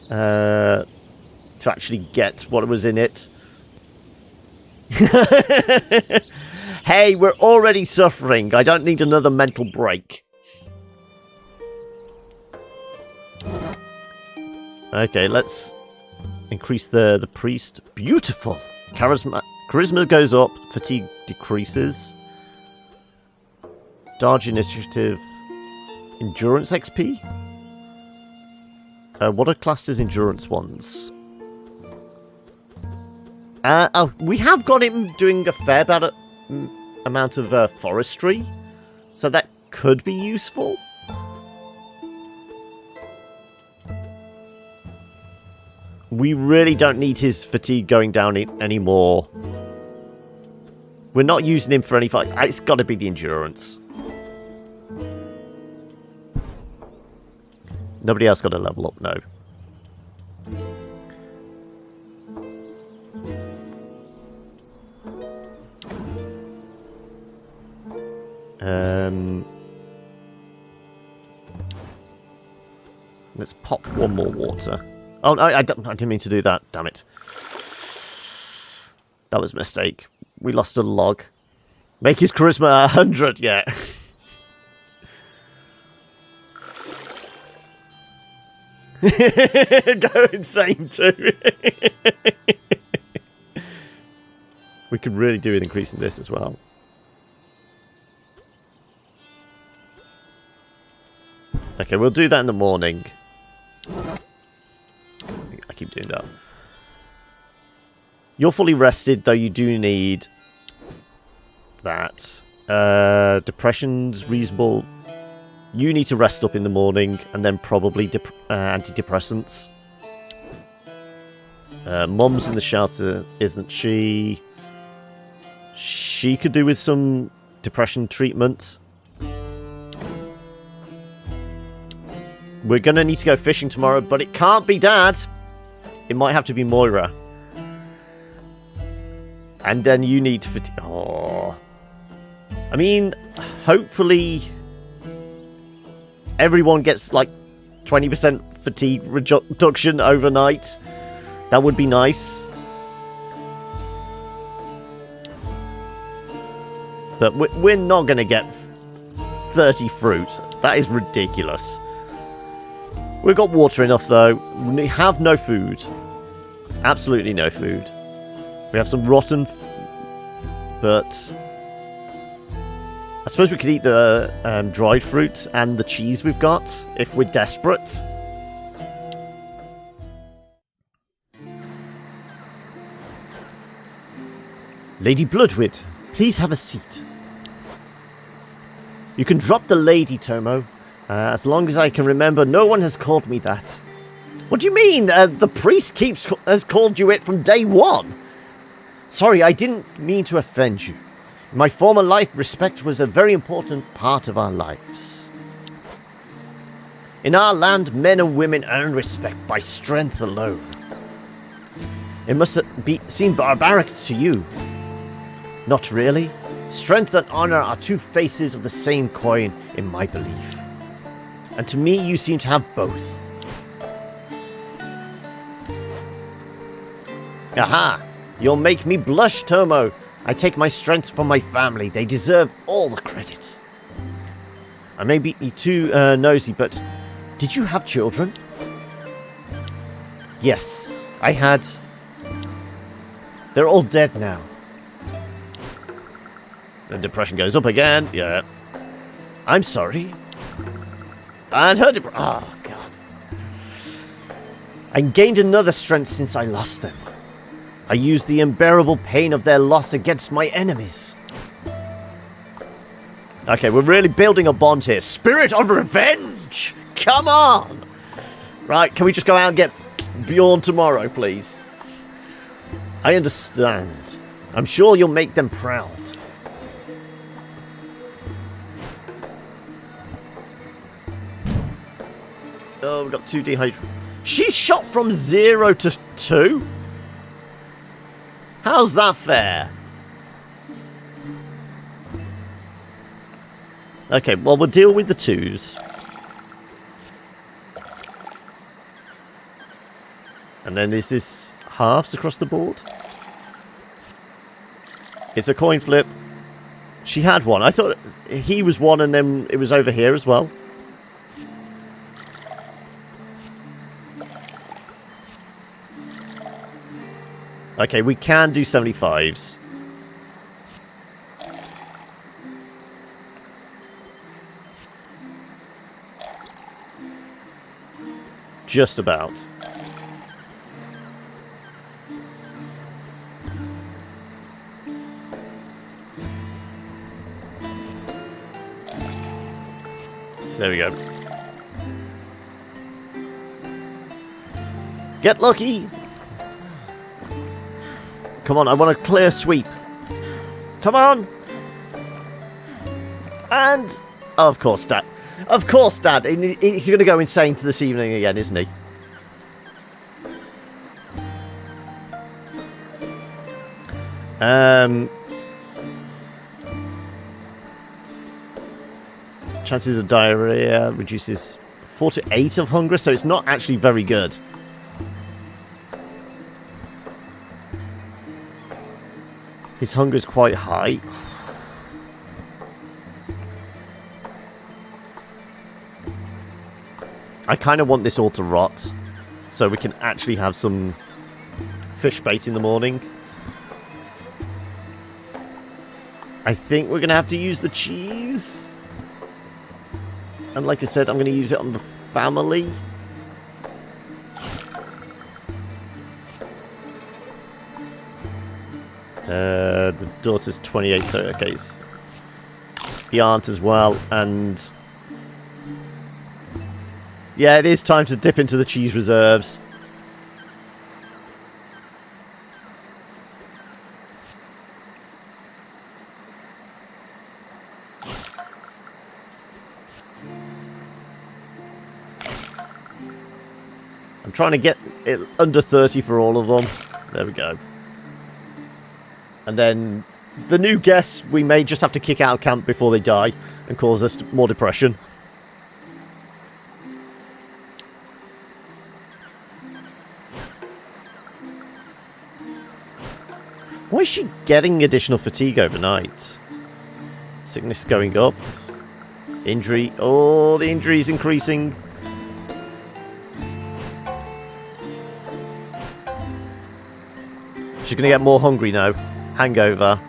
to actually get what was in it. Hey, we're already suffering. I don't need another mental break. Okay, let's increase the priest. Beautiful. Charisma goes up, fatigue decreases. Dodge initiative, endurance XP. What are classed as endurance ones? Oh, we have got him doing a fair amount of forestry, so that could be useful. We really don't need his fatigue going down anymore. We're not using him for any fights. It's got to be the endurance. Nobody else got to level up, no. Let's pop one more water. Oh, no, I didn't mean to do that. Damn it. That was a mistake. We lost a log. Make his charisma 100, yeah. Go insane too. We could really do with increasing this as well. Okay, we'll do that in the morning. I keep doing that. You're fully rested, though you do need that. Depression's reasonable. You need to rest up in the morning, and then probably antidepressants. Mum's in the shelter, isn't she? She could do with some depression treatment. We're going to need to go fishing tomorrow, but it can't be Dad. It might have to be Moira. And then you need to... Oh. I mean, hopefully... everyone gets like 20% fatigue reduction overnight. That would be nice. But we're not going to get 30 fruit. That is ridiculous. We've got water enough, though. We have no food. Absolutely no food. We have some rotten... But... I suppose we could eat the dried fruit and the cheese we've got, if we're desperate. Lady Bloodwood, please have a seat. You can drop the lady, Tomo. As long as I can remember, no one has called me that. What do you mean? The priest has called you it from day one. Sorry, I didn't mean to offend you. In my former life, respect was a very important part of our lives. In our land, men and women earn respect by strength alone. It must seem barbaric to you. Not really. Strength and honor are two faces of the same coin, in my belief. And to me, you seem to have both. Aha! You'll make me blush, Tomo. I take my strength from my family. They deserve all the credit. I may be too nosy, but did you have children? Yes, I had. They're all dead now. The depression goes up again. Yeah. I'm sorry. And her depression. Oh, God. I gained another strength since I lost them. I used the unbearable pain of their loss against my enemies. Okay, we're really building a bond here. Spirit of revenge! Come on! Right, can we just go out and get Bjorn tomorrow, please? I understand. I'm sure you'll make them proud. Oh, we've got 2 dehydrated. She shot from 0 to 2? How's that fair? Okay, well, we'll deal with the 2s. And then is this halves across the board? It's a coin flip. She had one. I thought he was one and then it was over here as well. Okay, we can do 75s. Just about. There we go. Get lucky! Come on, I want a clear sweep. Come on! And... Oh, of course, Dad. Of course, Dad. He's going to go insane this evening again, isn't he? Chances of diarrhea reduces 4 to 8 of hunger, so it's not actually very good. His hunger is quite high. I kind of want this all to rot, so we can actually have some fish bait in the morning. I think we're going to have to use the cheese. And like I said, I'm going to use it on the family. The daughter's 28, so okay, it's the aunt as well, and yeah, it is time to dip into the cheese reserves. I'm trying to get it under 30 for all of them. There we go. And then the new guests, we may just have to kick out of camp before they die and cause us more depression. Why is she getting additional fatigue overnight? Sickness going up. Injury. Oh, the injury is increasing. She's going to get more hungry now. Hangover.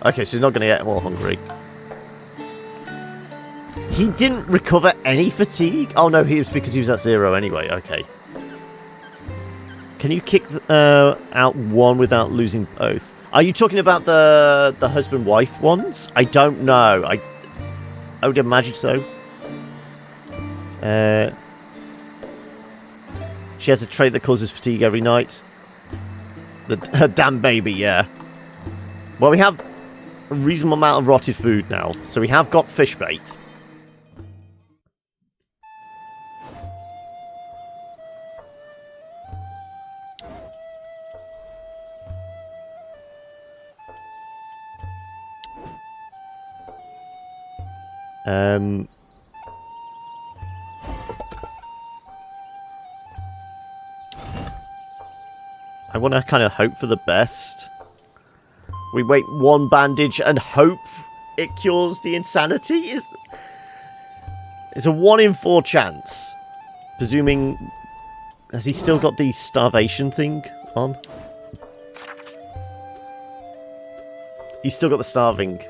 Okay, she's not going to get more hungry. He didn't recover any fatigue? Oh, no, he was because he was at 0 anyway. Okay. Can you kick out one without losing both? Are you talking about the husband-wife ones? I don't know. I would imagine so. She has a trait that causes fatigue every night. Her damn baby, yeah. Well, we have a reasonable amount of rotted food now. So we have got fish bait. I want to kind of hope for the best. We wait one bandage and hope it cures the insanity? It's a 1 in 4 chance. Presuming... Has he still got the starvation thing on? He's still got the starving.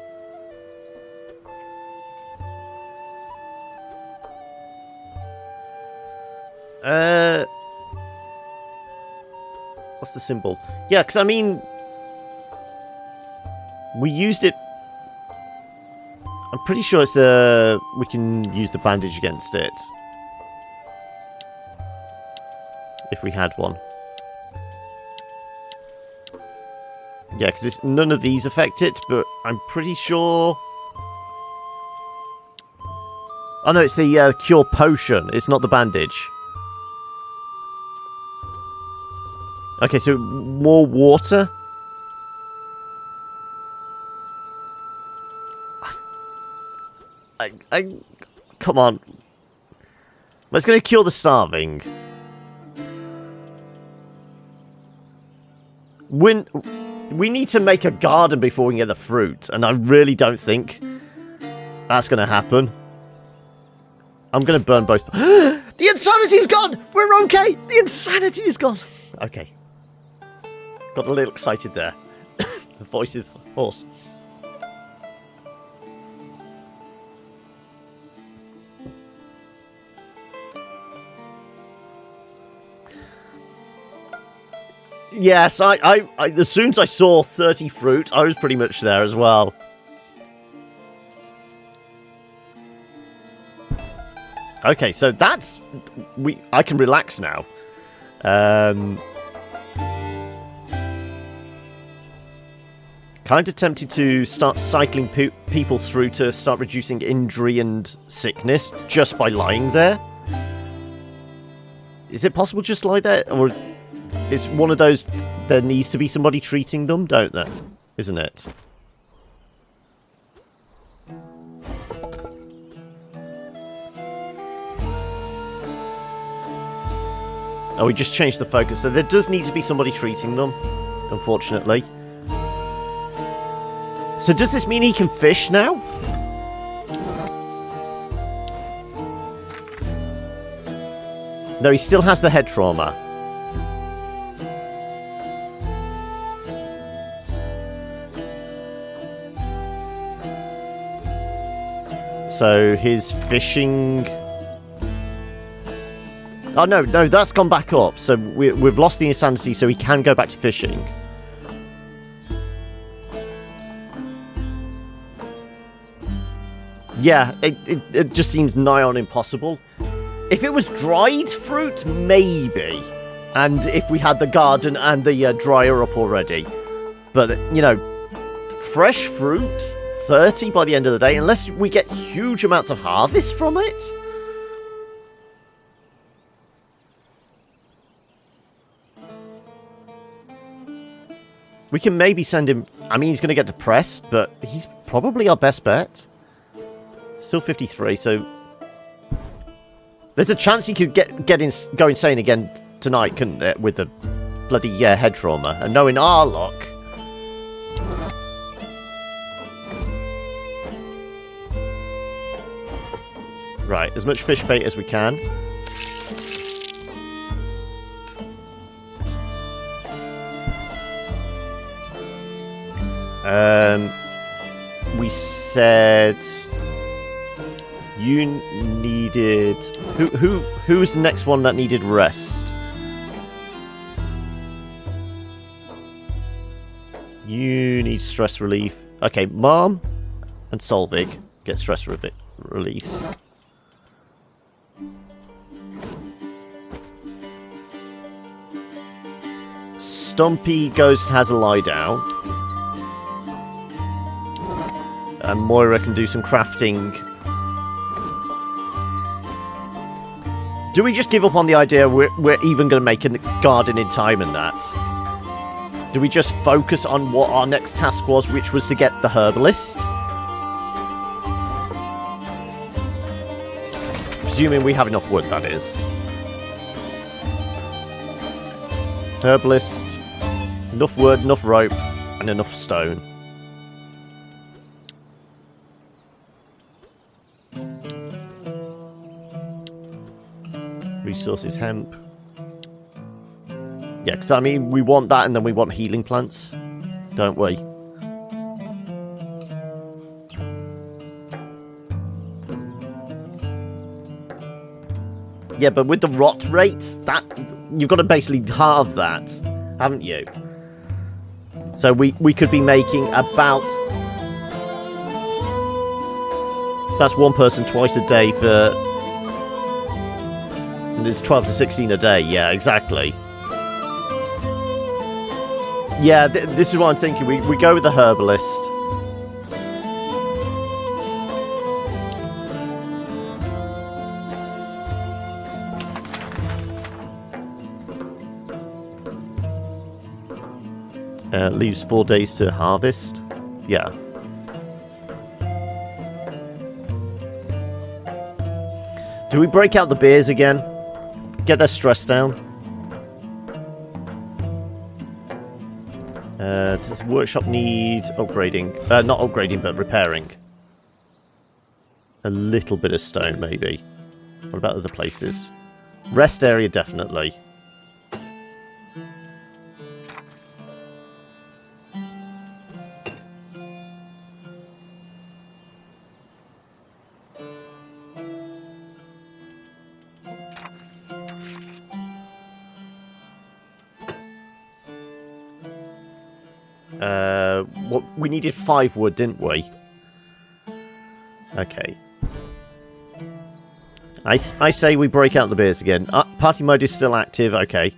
What's the symbol? Yeah, because I mean... We used it... I'm pretty sure it's the... We can use the bandage against it. If we had one. Yeah, because none of these affect it, but I'm pretty sure... Oh no, it's the cure potion. It's not the bandage. Okay, so more water? Come on. It's going to cure the starving. We need to make a garden before we can get the fruit, and I really don't think that's going to happen. I'm going to burn both. The insanity's gone! We're okay! The insanity is gone! Okay. Got a little excited there. The voice is hoarse. Yes, I as soon as I saw 30 fruit, I was pretty much there as well. Okay, so that's... I can relax now. Kind of tempted to start cycling people through to start reducing injury and sickness just by lying there. Is it possible to just lie there? Or is one of those... There needs to be somebody treating them, don't there? Isn't it? Oh, we just changed the focus. So there does need to be somebody treating them, unfortunately. So does this mean he can fish now? No, he still has the head trauma. So his fishing... Oh, no, that's gone back up. So we've lost the insanity, so he can go back to fishing. Yeah, it just seems nigh on impossible. If it was dried fruit, maybe. And if we had the garden and the dryer up already. But, you know, fresh fruit, 30 by the end of the day, unless we get huge amounts of harvest from it. We can maybe send him... I mean, he's going to get depressed, but he's probably our best bet. Still 53, so... There's a chance he could go insane again tonight, couldn't it? With the bloody head trauma. And knowing our luck, Right, as much fish bait as we can. We said you needed who's the next one that needed rest? You need stress relief. Okay, Mom and Solvig get stress release. Stumpy goes has a lie down. And Moira can do some crafting. Do we just give up on the idea we're even going to make a garden in time and that? Do we just focus on what our next task was, which was to get the herbalist? Presuming we have enough wood, that is. Herbalist, enough wood, enough rope, and enough stone. Resources, hemp. Yeah, because I mean, we want that and then we want healing plants, don't we? Yeah, but with the rot rates, that you've got to basically halve that, haven't you? So we could be making about... That's one person twice a day for... And it's 12 to 16 a day, yeah, exactly. Yeah, this is what I'm thinking. We go with the herbalist. Leaves 4 days to harvest. Yeah. Do we break out the beers again? Get their stress down. Does workshop need upgrading? Not upgrading, but repairing. A little bit of stone, maybe. What about other places? Rest area, definitely. What we needed 5 wood, didn't we? Okay. I say we break out the beers again. Party mode is still active. Okay.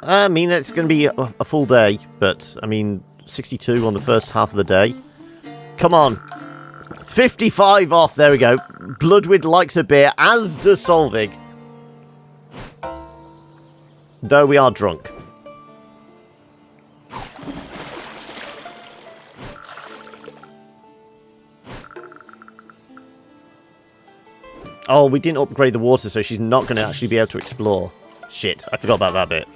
I mean, it's going to be a full day, but, I mean, 62 on the first half of the day. Come on. 55 off, there we go. Bloodwood likes a beer, as does Solvig. Though we are drunk. Oh, we didn't upgrade the water, so she's not going to actually be able to explore. Shit, I forgot about that bit.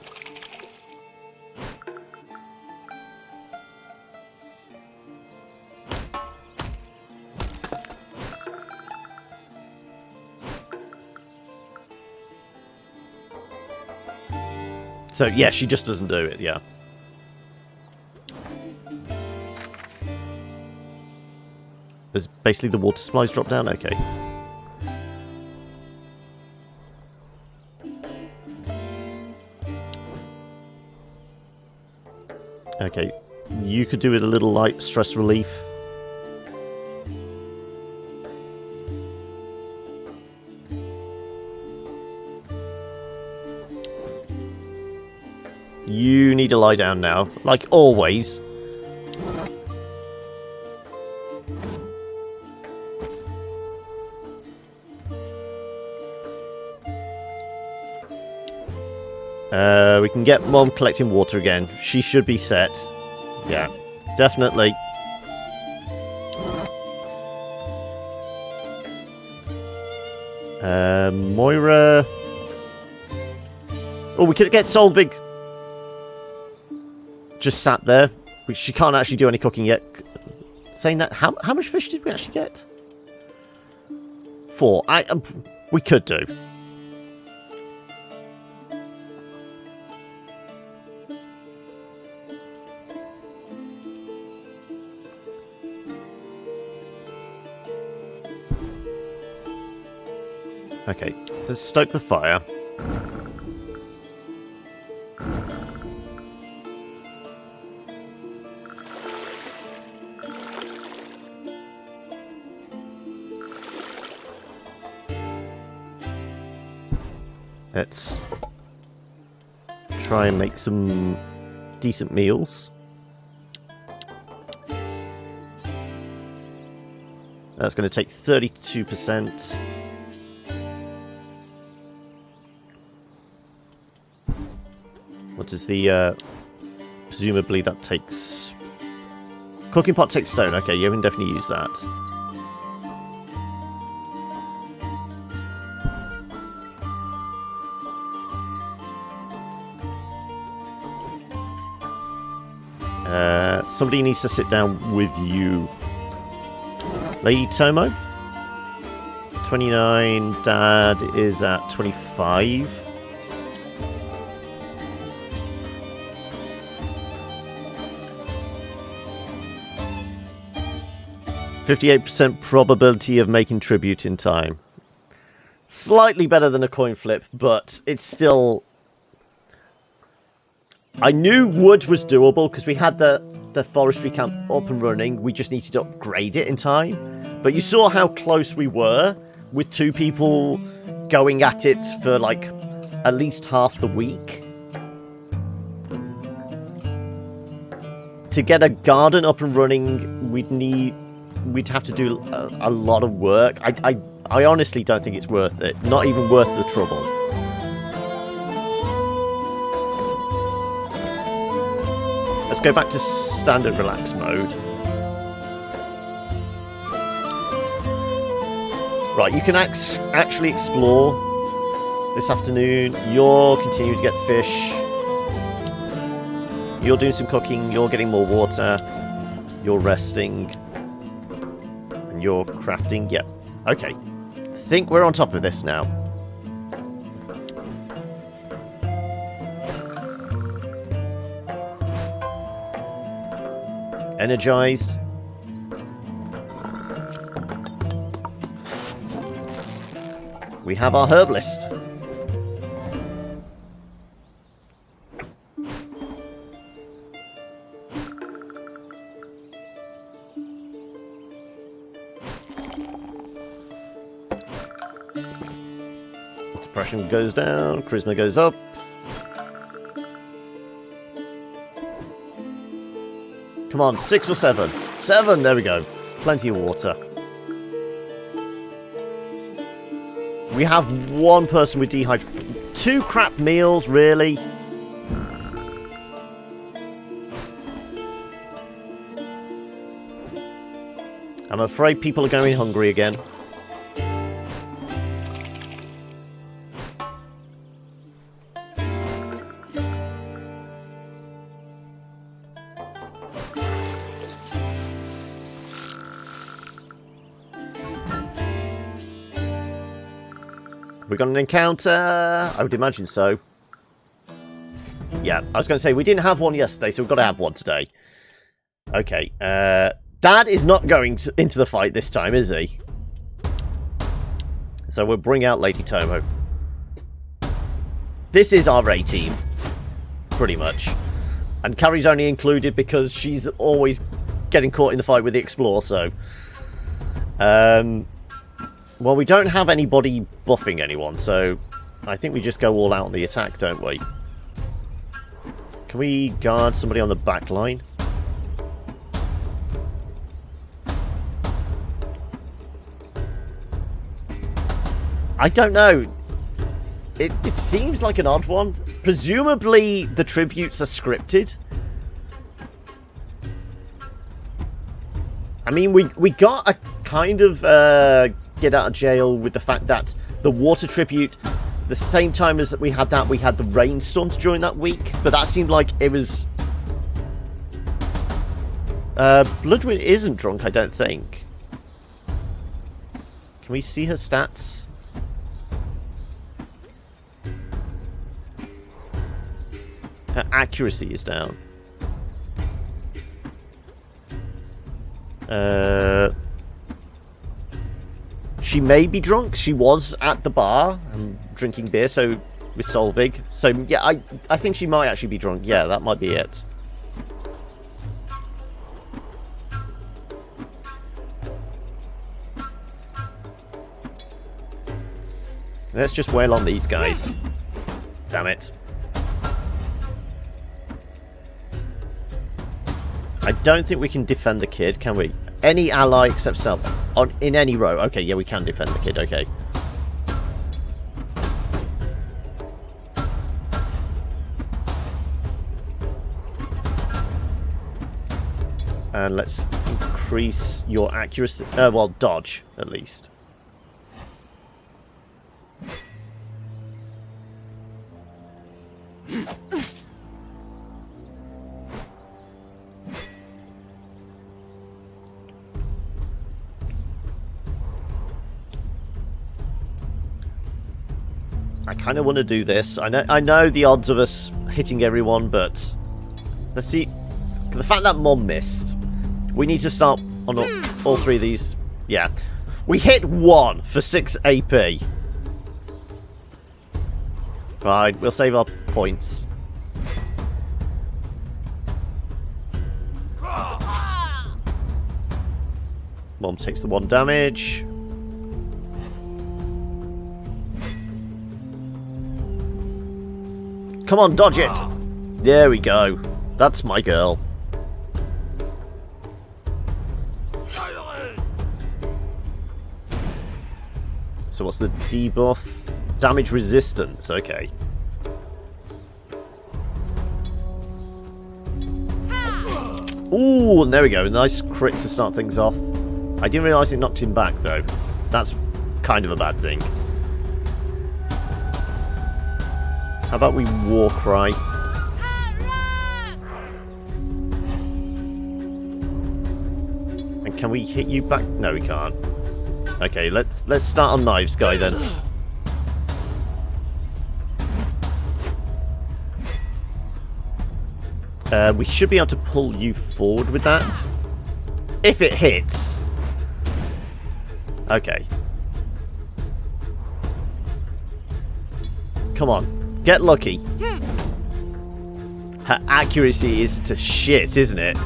So, yeah, she just doesn't do it, yeah. As basically the water supplies drop down? Okay. Okay. You could do with a little light stress relief. You need to lie down now, like always. We can get Mom collecting water again. She should be set. Yeah, definitely. Moira. Oh, we could get Solvig. Just sat there. She can't actually do any cooking yet. Saying that, how much fish did we actually get? 4. We could do. Okay, let's stoke the fire. Let's try and make some decent meals. That's going to take 32%. What is the, presumably that takes... Cooking pot takes stone. Okay, you can definitely use that. Somebody needs to sit down with you. Lady Tomo? 29. Dad is at 25. %58 probability of making tribute in time. Slightly better than a coin flip, but it's still... I knew wood was doable because we had the forestry camp up and running. We just needed to upgrade it in time. But you saw how close we were with 2 people going at it for like at least half the week. To get a garden up and running, we'd have to do a lot of work. I honestly don't think it's worth it. Not even worth the trouble. Let's go back to standard relax mode. Right, you can actually explore this afternoon. You're continuing to get fish. You're doing some cooking. You're getting more water. You're resting. And you're crafting. Yep. Okay. I think we're on top of this now. Energized. We have our herbalist. Depression goes down, charisma goes up. Come on, 6 or 7? 7, there we go. Plenty of water. We have 1 person with dehydration. 2 crap meals, really? I'm afraid people are going hungry again. We got an encounter? I would imagine so. Yeah, I was going to say, we didn't have one yesterday, so we've got to have one today. Okay, Dad is not going into the fight this time, is he? So we'll bring out Lady Tomo. This is our A team, pretty much. And Carrie's only included because she's always getting caught in the fight with the Explorer, so... Well, we don't have anybody buffing anyone, so I think we just go all out on the attack, don't we? Can we guard somebody on the back line? I don't know. It seems like an odd one. Presumably the tributes are scripted. I mean, we got a kind of... get out of jail with the fact that the water tribute. The same time as we had that, we had the rainstorms during that week, but that seemed like it was... Bloodwind isn't drunk, I don't think. Can we see her stats? Her accuracy is down. She may be drunk. She was at the bar and drinking beer, so with Solvig. So yeah, I think she might actually be drunk. Yeah, that might be it. Let's just wail on these guys. Damn it. I don't think we can defend the kid, can we? Any ally except self. In any row. Okay, yeah, we can defend the kid. Okay. And let's increase your accuracy. Well, dodge, at least. I kind of want to do this. I know the odds of us hitting everyone, but let's see. The fact that Mom missed, we need to start on all three of these. Yeah, we hit 1 for 6 AP. Fine, we'll save our points. Mom takes the 1 damage. Come on, dodge it! There we go. That's my girl. So what's the debuff? Damage resistance, okay. Ooh, and there we go. Nice crit to start things off. I didn't realise it knocked him back, though. That's kind of a bad thing. How about we war cry? And can we hit you back? No, we can't. Okay, let's start on Knives Guy then. We should be able to pull you forward with that. If it hits. Okay. Come on. Get lucky. Her accuracy is to shit, isn't it?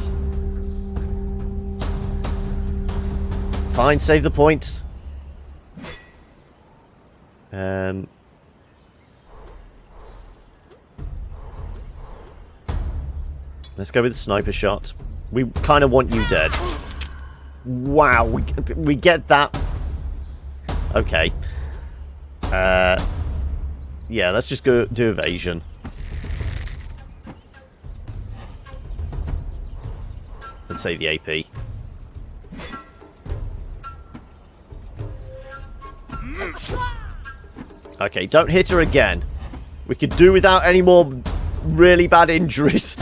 Fine, save the point. Let's go with the sniper shot. We kind of want you dead. Wow, we get that. Okay. Yeah, let's just go do evasion. Let's save the AP. Okay, don't hit her again. We could do without any more really bad injuries.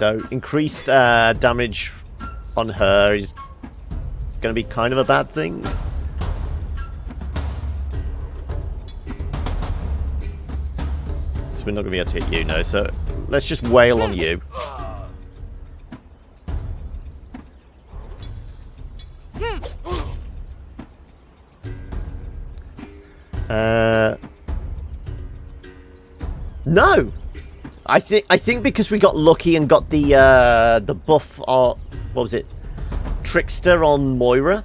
No, increased damage on her is going to be kind of a bad thing. So we're not going to be able to hit you, no. So let's just wail on you. No! I think because we got lucky and got the buff, or what was it, Trickster on Moira.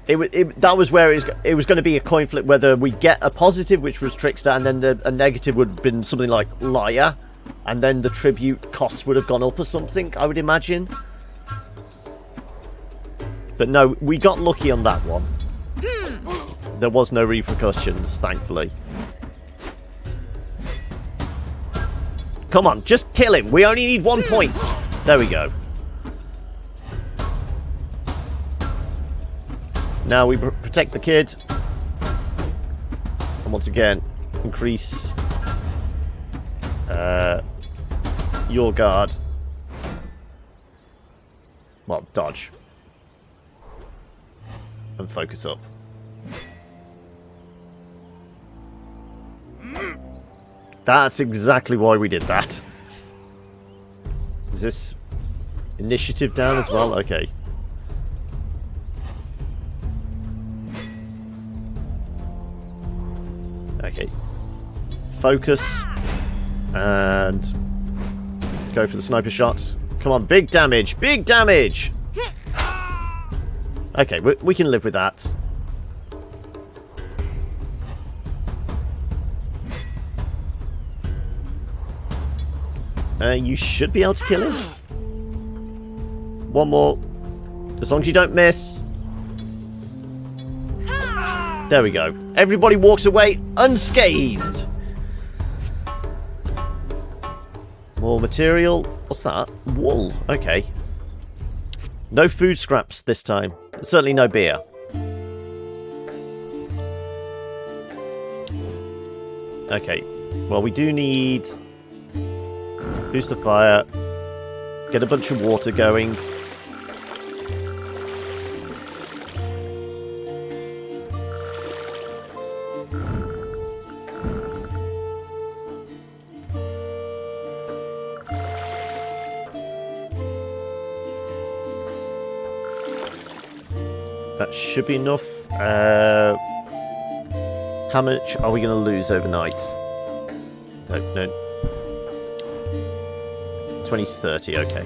That was where it was going to be a coin flip, whether we get a positive, which was Trickster, and then a negative would have been something like Liar, and then the tribute cost would have gone up or something, I would imagine. But no, we got lucky on that one. There was no repercussions, thankfully. Come on, just kill him. We only need 1 point. There we go. Now we protect the kid. And once again, increase your guard. Well, dodge. And focus up. That's exactly why we did that. Is this initiative down as well? Okay. Okay. Focus. And go for the sniper shot. Come on, big damage! Big damage! Okay, we can live with that. You should be able to kill him. One more. As long as you don't miss. There we go. Everybody walks away unscathed. More material. What's that? Wool. Okay. No food scraps this time. Certainly no beer. Okay. Well, we do need... boost the fire. Get a bunch of water going. That should be enough. How much are we going to lose overnight? No. 20 to 30, okay.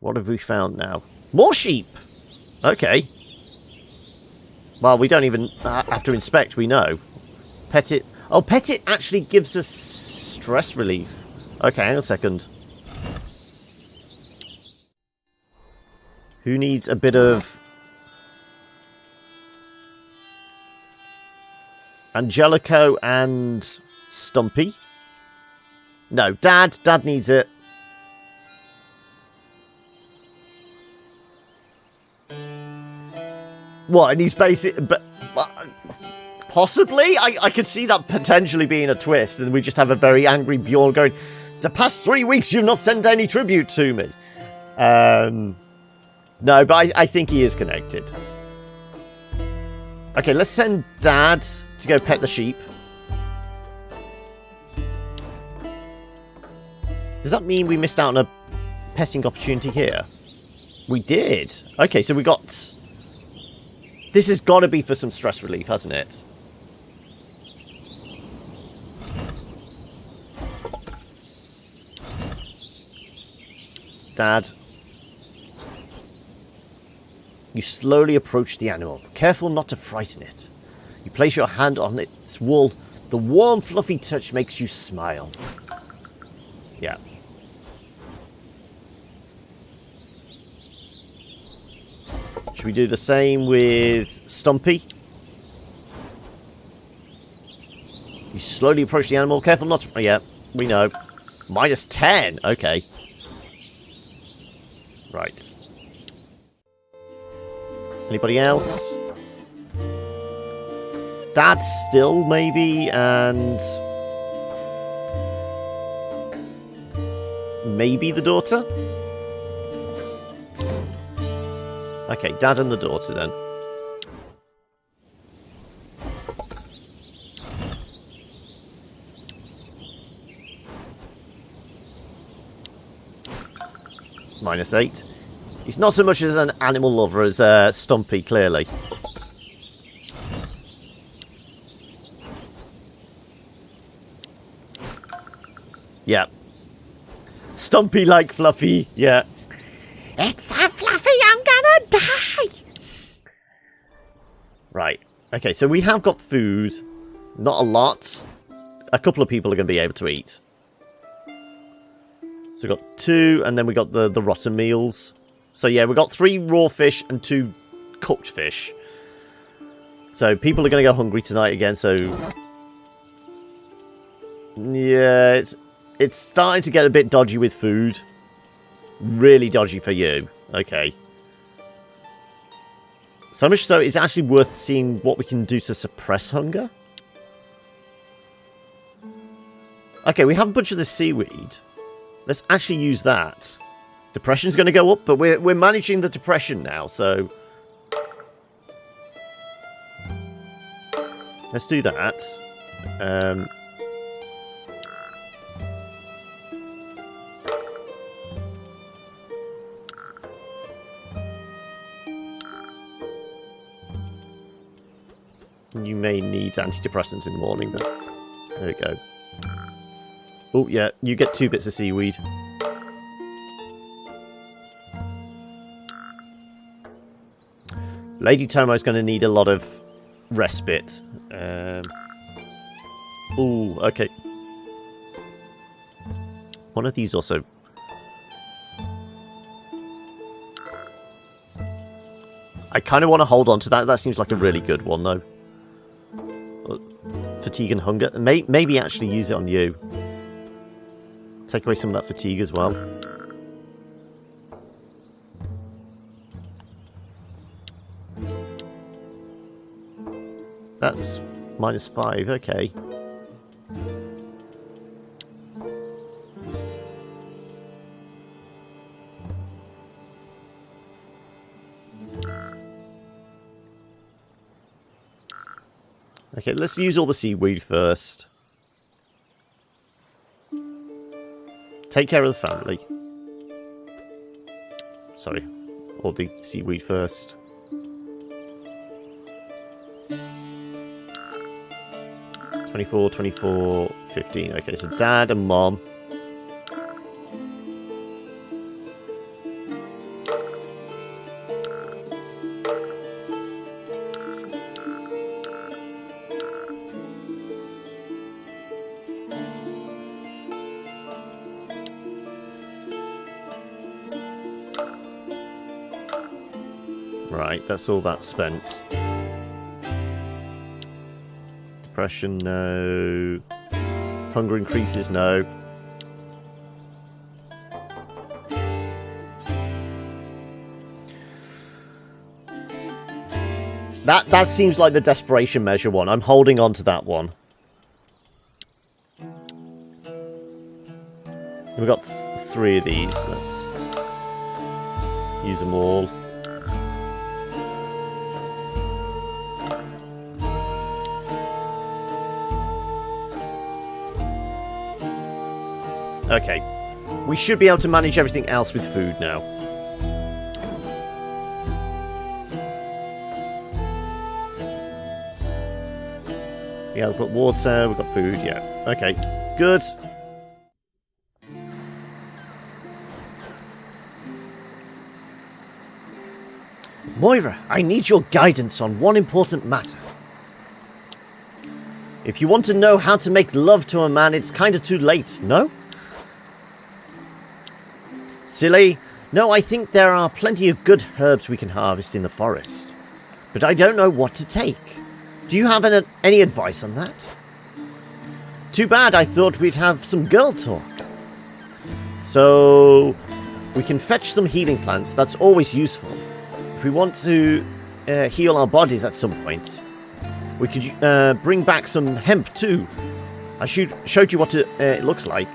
What have we found now? More sheep! Okay. Well, we don't even have to inspect, we know. Pet it. Oh, pet it actually gives us stress relief. Okay, hang on a second. Who needs a bit of... Angelico and Stumpy? No, Dad. Dad needs it. What? And he's basic... But, possibly? I could see that potentially being a twist, and we just have a very angry Bjorn going, the past 3 weeks you've not sent any tribute to me. No, but I think he is connected. Okay, let's send Dad to go pet the sheep. Does that mean we missed out on a petting opportunity here? We did. Okay, so we got... This has got to be for some stress relief, hasn't it? Dad. You slowly approach the animal, careful not to frighten it. You place your hand on its wool. The warm, fluffy touch makes you smile. Yeah. Should we do the same with Stumpy? You slowly approach the animal, careful not to... Yeah, we know. -10, okay. Right. Anybody else? Dad still, maybe, and... maybe the daughter? Okay, Dad and the daughter, then. -8. He's not so much as an animal lover as Stumpy, clearly. Yeah. Stumpy like Fluffy, yeah. It's so fluffy, I'm gonna die! Right. Okay, so we have got food. Not a lot. A couple of people are going to be able to eat. So we've got 2, and then we got the rotten meals. So yeah, we got 3 raw fish and 2 cooked fish. So people are going to go hungry tonight again, so... Yeah, it's starting to get a bit dodgy with food. Really dodgy for you. Okay. So much so, it's actually worth seeing what we can do to suppress hunger. Okay, we have a bunch of this seaweed. Let's actually use that. Depression's going to go up, but we're managing the depression now, so... Let's do that. You may need antidepressants in the morning, but there we go. Oh, yeah, you get 2 bits of seaweed. Lady Tomo's going to need a lot of respite. Oh, okay. One of these also... I kind of want to hold on to that. That seems like a really good one, though. Fatigue and hunger. Maybe actually use it on you. Take away some of that fatigue as well. That's -5, okay. Okay, let's use all the seaweed first. Take care of the family. Sorry, all the seaweed first. $24, $24, $15. Okay, so Dad and Mom. Right, that's all that's spent. Depression, no. Hunger increases, no. That seems like the desperation measure one. I'm holding on to that one. We've got 3 of these. Let's use them all. Okay. We should be able to manage everything else with food now. Yeah, we've got water, we've got food, yeah. Okay, good. Moira, I need your guidance on one important matter. If you want to know how to make love to a man, it's kinda too late, no? Silly. No, I think there are plenty of good herbs we can harvest in the forest. But I don't know what to take. Do you have any advice on that? Too bad, I thought we'd have some girl talk. So, we can fetch some healing plants, that's always useful. If we want to heal our bodies at some point, we could bring back some hemp too. I showed you what it looks like.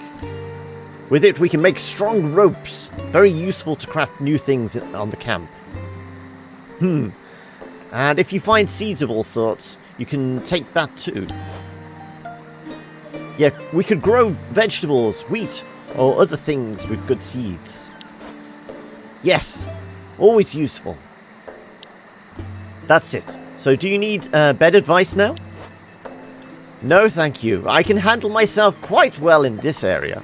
With it, we can make strong ropes. Very useful to craft new things on the camp. And if you find seeds of all sorts, you can take that too. Yeah, we could grow vegetables, wheat, or other things with good seeds. Yes, always useful. That's it. So do you need bed advice now? No, thank you. I can handle myself quite well in this area.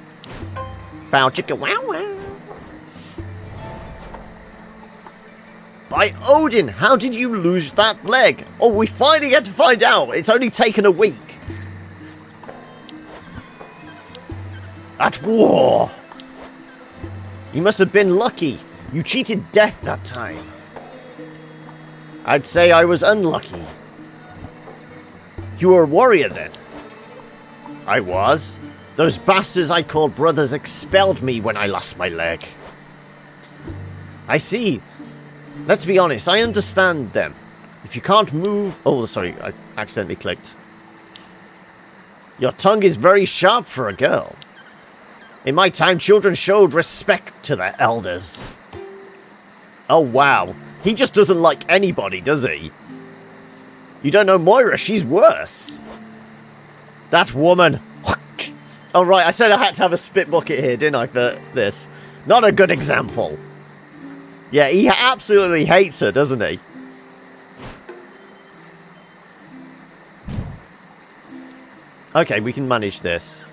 Bow chicka wow wow. By Odin, how did you lose that leg? Oh, we finally get to find out. It's only taken a week. At war. You must have been lucky. You cheated death that time. I'd say I was unlucky. You were a warrior then? I was. Those bastards I called brothers expelled me when I lost my leg. I see. Let's be honest, I understand them. If you can't move... Oh, sorry, I accidentally clicked. Your tongue is very sharp for a girl. In my time, children showed respect to their elders. Oh, wow. He just doesn't like anybody, does he? You don't know Moira, she's worse. That woman. Oh, right, I said I had to have a spit bucket here, didn't I, for this? Not a good example. Yeah, he absolutely hates her, doesn't he? Okay, we can manage this.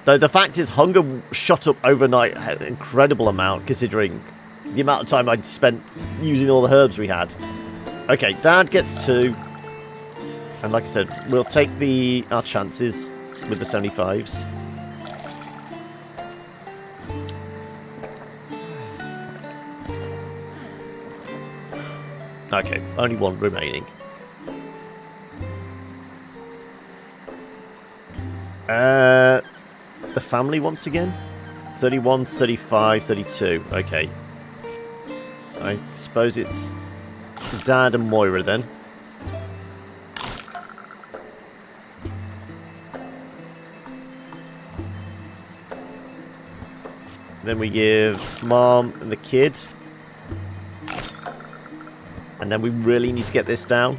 Though the fact is, hunger shot up overnight an incredible amount, considering the amount of time I'd spent using all the herbs we had. Okay, Dad gets 2. And like I said, we'll take our chances with the 75s. Okay, only 1 remaining. The family once again? 31, 35, 32. Okay. I suppose it's Dad and Moira then. Then we give Mom and the kid. And then we really need to get this down.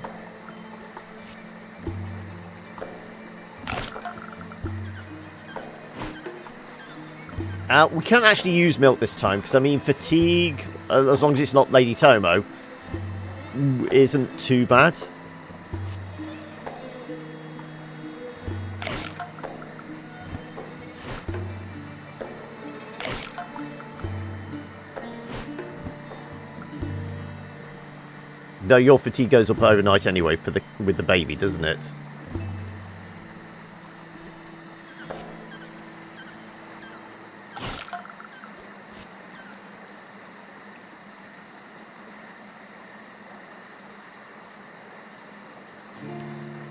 We can't actually use milk this time, because, I mean, fatigue, as long as it's not Lady Tomo, isn't too bad. Though your fatigue goes up overnight anyway with the baby, doesn't it?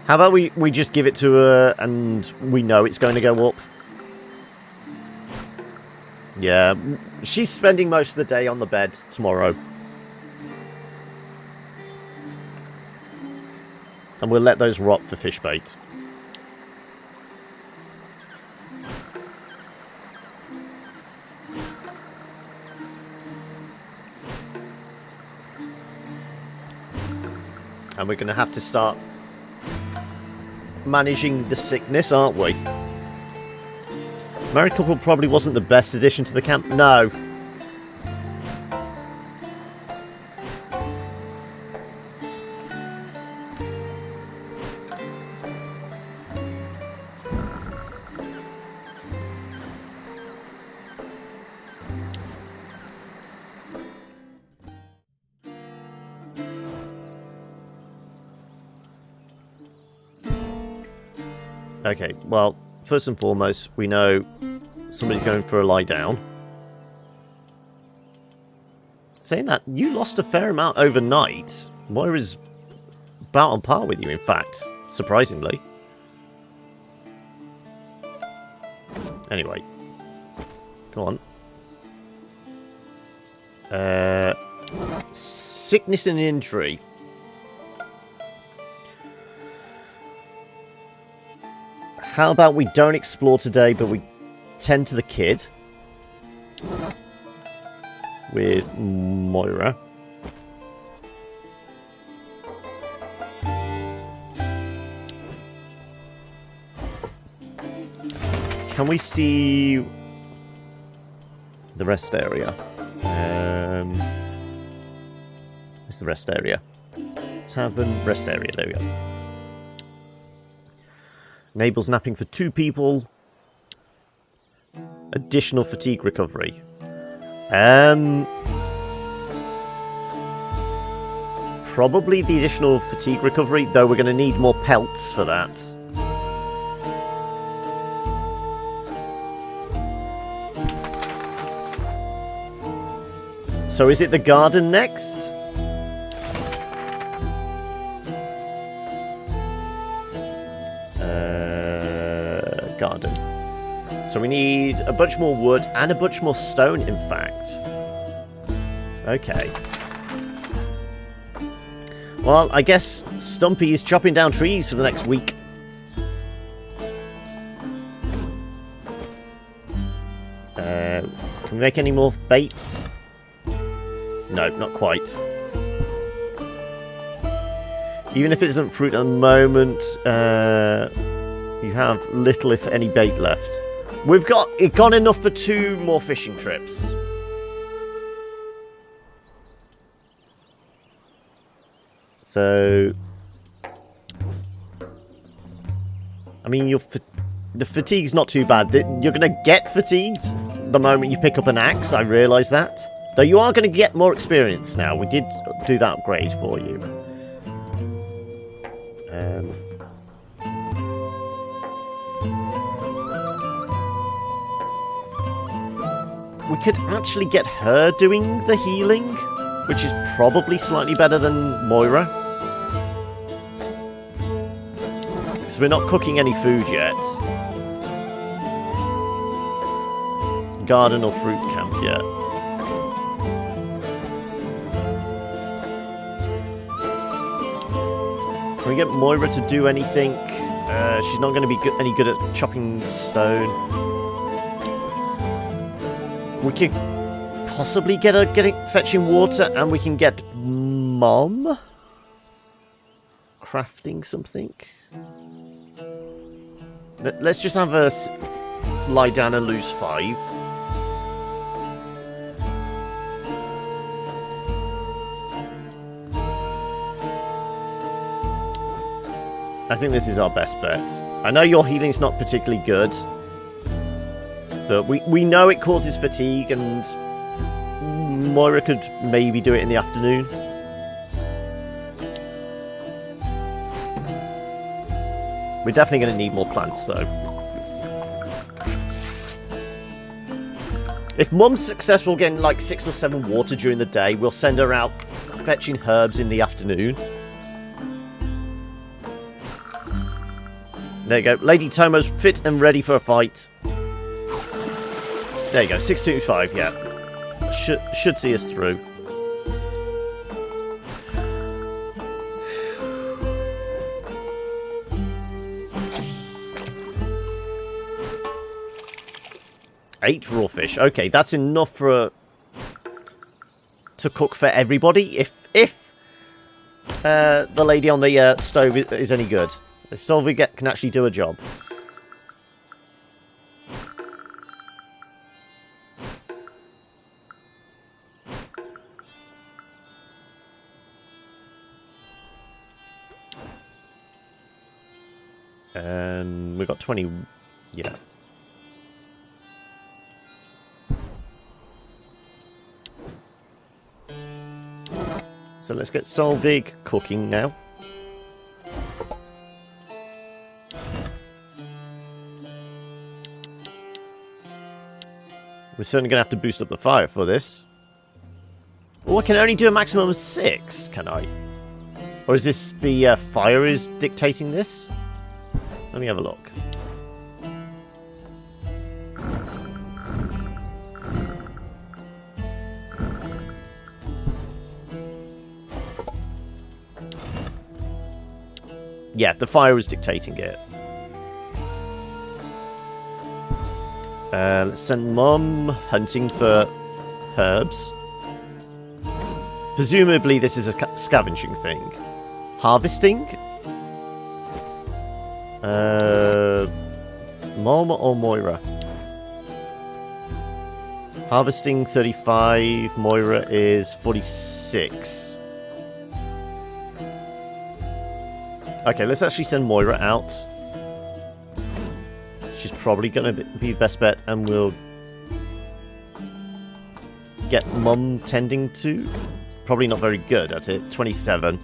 How about we just give it to her and we know it's going to go up? Yeah, she's spending most of the day on the bed tomorrow. And we'll let those rot for fish bait. And we're going to have to start managing the sickness, aren't we? Married couple probably wasn't the best addition to the camp. No. Okay, well, first and foremost, we know somebody's going for a lie down. Saying that, you lost a fair amount overnight. Moira's about on par with you, in fact, surprisingly. Anyway, go on. Sickness and injury. How about we don't explore today, but we tend to the kid with Moira. Can we see the rest area? Where's the rest area? Tavern, rest area, there we go. Enables napping for 2 people. Additional fatigue recovery. Probably the additional fatigue recovery, though we're going to need more pelts for that. So is it the garden next? Garden. So we need a bunch more wood and a bunch more stone, in fact. Okay. Well, I guess Stumpy is chopping down trees for the next week. Can we make any more baits? No, not quite. Even if it isn't fruit at the moment, you have little, if any, bait left. We've got enough for 2 more fishing trips. So, I mean, the fatigue's not too bad. You're going to get fatigued the moment you pick up an axe, I realise that. Though you are going to get more experience now. We did do that upgrade for you. We could actually get her doing the healing, which is probably slightly better than Moira. Because we're not cooking any food yet. Garden or fruit camp yet. Can we get Moira to do anything? She's not going to be any good at chopping stone. We could possibly get her fetching water, and we can get Mom crafting something. Let's just have her lie down and lose 5. I think this is our best bet. I know your healing's not particularly good, but we know it causes fatigue, and Moira could maybe do it in the afternoon. We're definitely going to need more plants, though. If Mum's successful getting like 6 or 7 water during the day, we'll send her out fetching herbs in the afternoon. There you go. Lady Tomo's fit and ready for a fight. There you go. 625, yeah. Should see us through. Eight raw fish. Okay, that's enough to cook for everybody. If the lady on the stove is any good. If Sylvie can actually do a job. And we got 20. Yeah. So let's get Solvig cooking now. We're certainly going to have to boost up the fire for this. Oh, I can only do a maximum of 6, can I? Or is this the fire is dictating this? Let me have a look. Yeah, the fire is dictating it. Let's send Mum hunting for herbs. Presumably this is a scavenging thing. Harvesting? Mom or Moira? Harvesting 35, Moira is 46. Okay, let's actually send Moira out. She's probably going to be the best bet, and we'll get Mum tending to. Probably not very good at it. 27.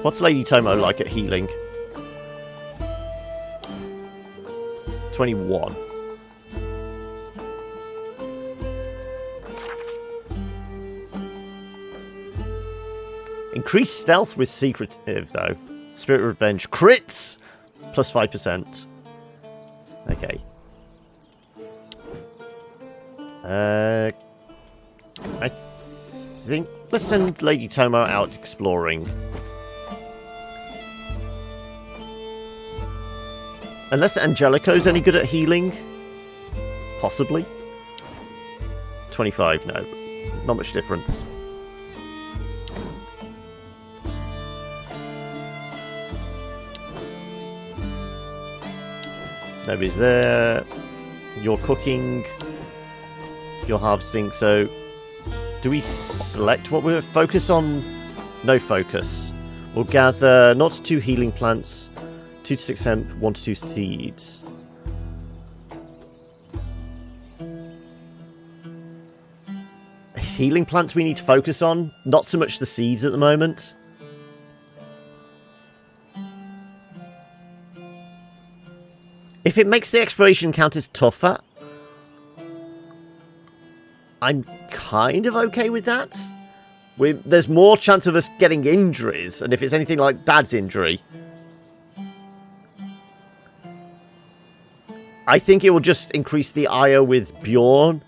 What's Lady Tomo like at healing? 21. Increased stealth with secretive, though. Spirit Revenge. Crits! Plus 5%. Okay. I think... Let's send Lady Tomo out exploring. Unless Angelico's any good at healing. Possibly. 25, no. Not much difference. Nobody's there. You're cooking. You're harvesting. So, do we select what we're focus on? No focus. We'll gather 0 to 2 healing plants, 2 to 6 hemp, 1 to 2 seeds. It's healing plants we need to focus on, not so much the seeds at the moment. If it makes the exploration encounters tougher, I'm kind of okay with that. There's more chance of us getting injuries, and if it's anything like Dad's injury, I think it will just increase the IO with Bjorn.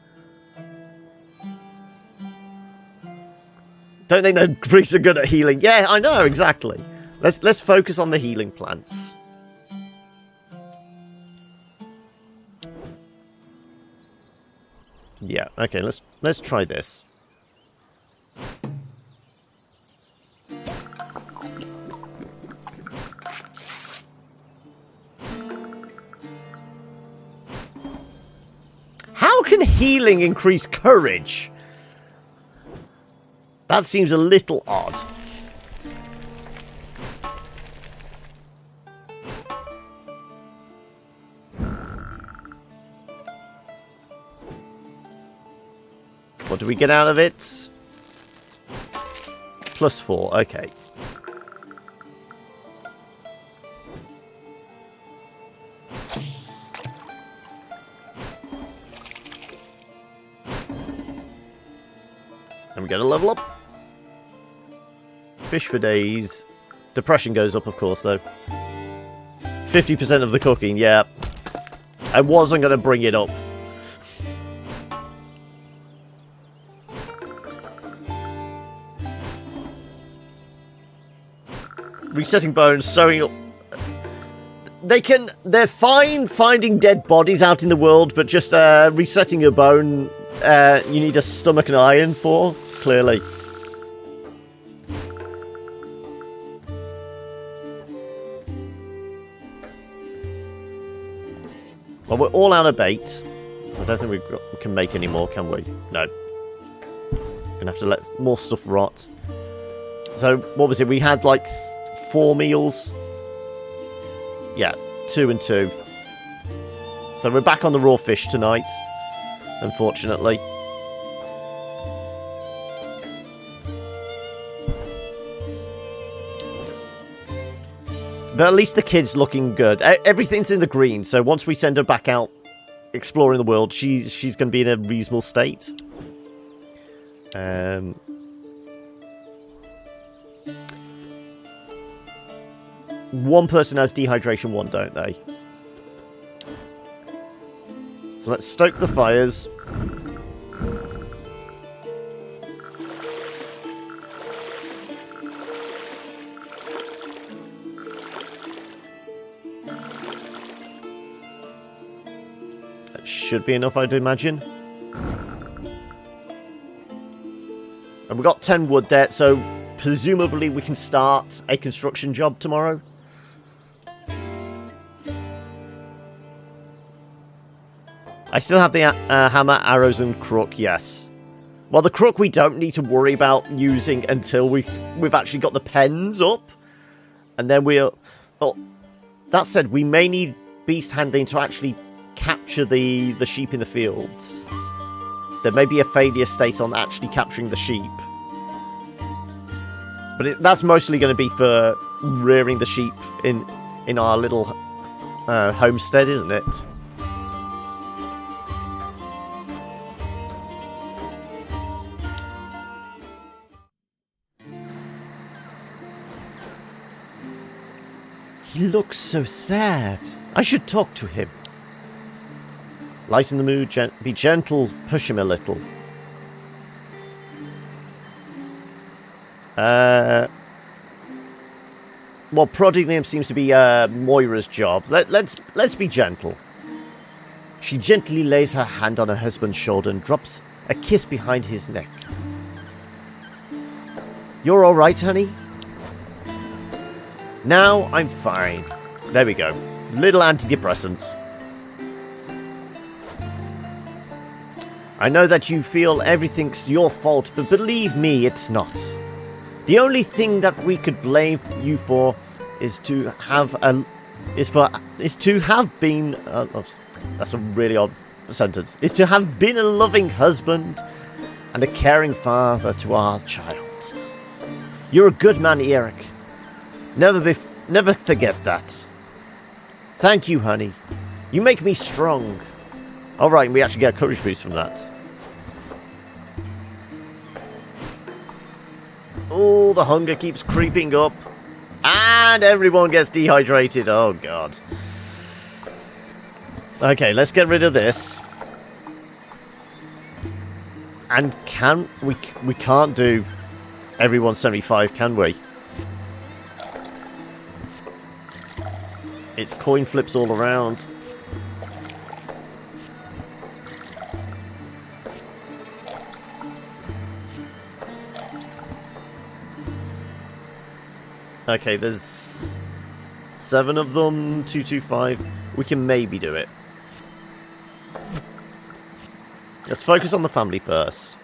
Don't they know priests are good at healing? Yeah, I know, exactly. Let's focus on the healing plants. Yeah, okay, let's try this. How can healing increase courage? That seems a little odd. What do we get out of it? +4, okay. And we get a level up. Fish for days. Depression goes up, of course, though. 50% of the cooking, yeah. I wasn't going to bring it up. Resetting bones, sewing up. They're fine finding dead bodies out in the world, but just resetting your bone, you need a stomach and iron for, clearly. Well, we're all out of bait. I don't think we can make any more, can we? No. Gonna have to let more stuff rot. So, what was it? We had, like, 4 meals. Yeah, 2 and 2. So we're back on the raw fish tonight, unfortunately. But at least the kid's looking good. Everything's in the green, so once we send her back out exploring the world, she's going to be in a reasonable state. One person has dehydration, one don't they? So let's stoke the fires. That should be enough, I'd imagine. And we've got 10 wood there, so presumably we can start a construction job tomorrow. I still have the hammer, arrows, and crook, yes. Well, the crook we don't need to worry about using until we've actually got the pens up. And then we'll... Oh, that said, we may need beast handling to actually capture the sheep in the fields. There may be a failure state on actually capturing the sheep. But that's mostly going to be for rearing the sheep in our little homestead, isn't it? He looks so sad. I should talk to him. Lighten the mood, be gentle, push him a little. Well, prodding him seems to be Moira's job. Let's be gentle. She gently lays her hand on her husband's shoulder and drops a kiss behind his neck. You're all right, honey? Now I'm fine. There we go. Little antidepressants. I know that you feel everything's your fault, but believe me, it's not. The only thing that we could blame you for is to have been. That's a really odd sentence. Is to have been a loving husband and a caring father to our child. You're a good man, Eric. Never forget that. Thank you, honey. You make me strong. Alright, we actually get a courage boost from that. Oh, the hunger keeps creeping up. And everyone gets dehydrated. Oh, God. Okay, let's get rid of this. And we can't do everyone 75, can we? It's coin flips all around. Okay, there's 7 of them, 225. We can maybe do it. Let's focus on the family first.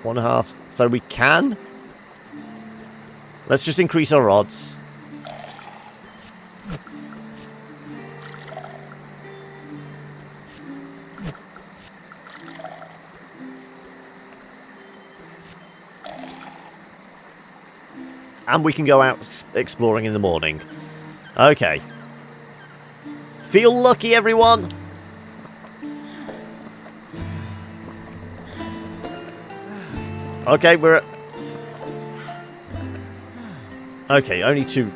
One and a half. So we can. Let's just increase our odds. And we can go out exploring in the morning. Okay. Feel lucky, everyone! Okay, we're... Okay, only 2.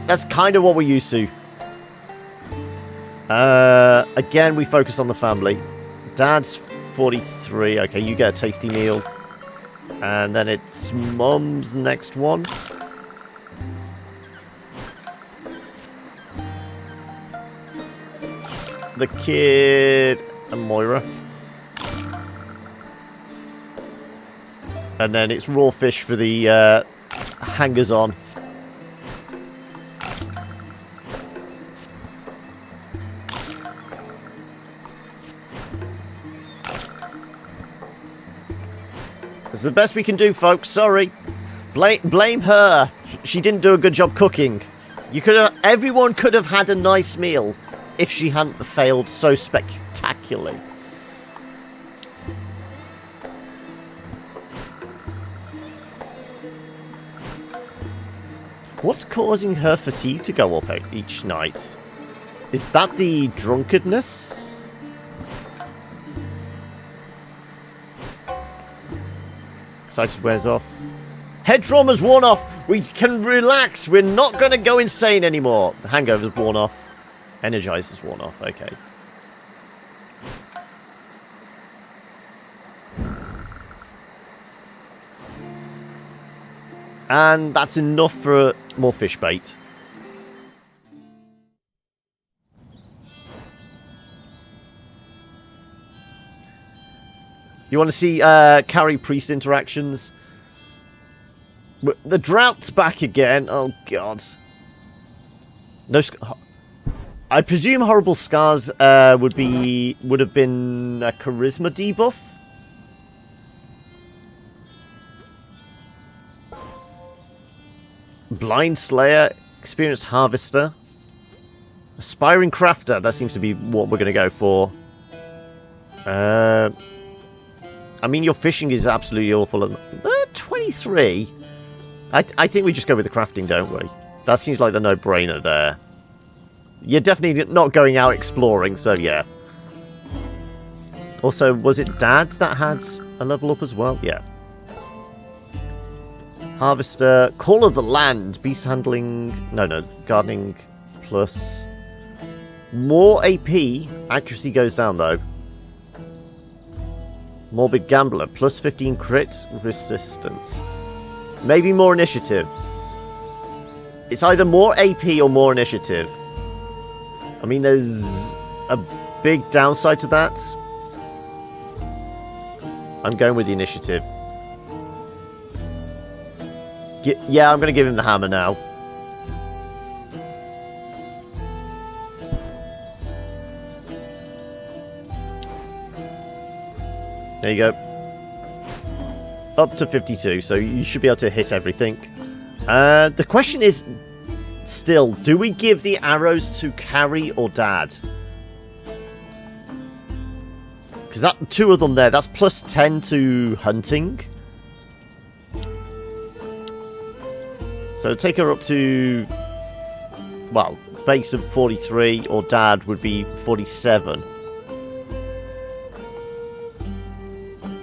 That's kind of what we're used to. Again, we focus on the family. Dad's 43. Okay, you get a tasty meal. And then it's Mum's next one. The kid and Moira. And then it's raw fish for the hangers-on. It's the best we can do, folks. Sorry. Blame her. She didn't do a good job cooking. Everyone could have had a nice meal if she hadn't failed so spectacularly. What's causing her fatigue to go up each night? Is that the drunkenness? Excited wears off. Head trauma's worn off. We can relax. We're not going to go insane anymore. The hangover's worn off. Energizer's worn off. Okay. And that's enough for more fish bait. You want to see Carrie Priest interactions? The drought's back again. Oh, God. No. I presume Horrible Scars would have been a charisma debuff. Blind Slayer, Experienced Harvester, Aspiring Crafter. That seems to be what we're going to go for. I mean, your fishing is absolutely awful. 23. I think we just go with the crafting, don't we? That seems like the no-brainer there. You're definitely not going out exploring, so yeah. Also, was it Dad that had a level up as well? Yeah. Harvester, Call of the Land, Beast Handling, no, Gardening plus. More AP, accuracy goes down though. Morbid Gambler, plus 15 crit resistance. Maybe more initiative. It's either more AP or more initiative. I mean, there's a big downside to that. I'm going with the initiative. Yeah, I'm going to give him the hammer now. There you go. Up to 52, so you should be able to hit everything. The question is still, do we give the arrows to Carrie or Dad? Because that 2 of them there, that's plus 10 to hunting. So take her up to, well, base of 43, or Dad would be 47.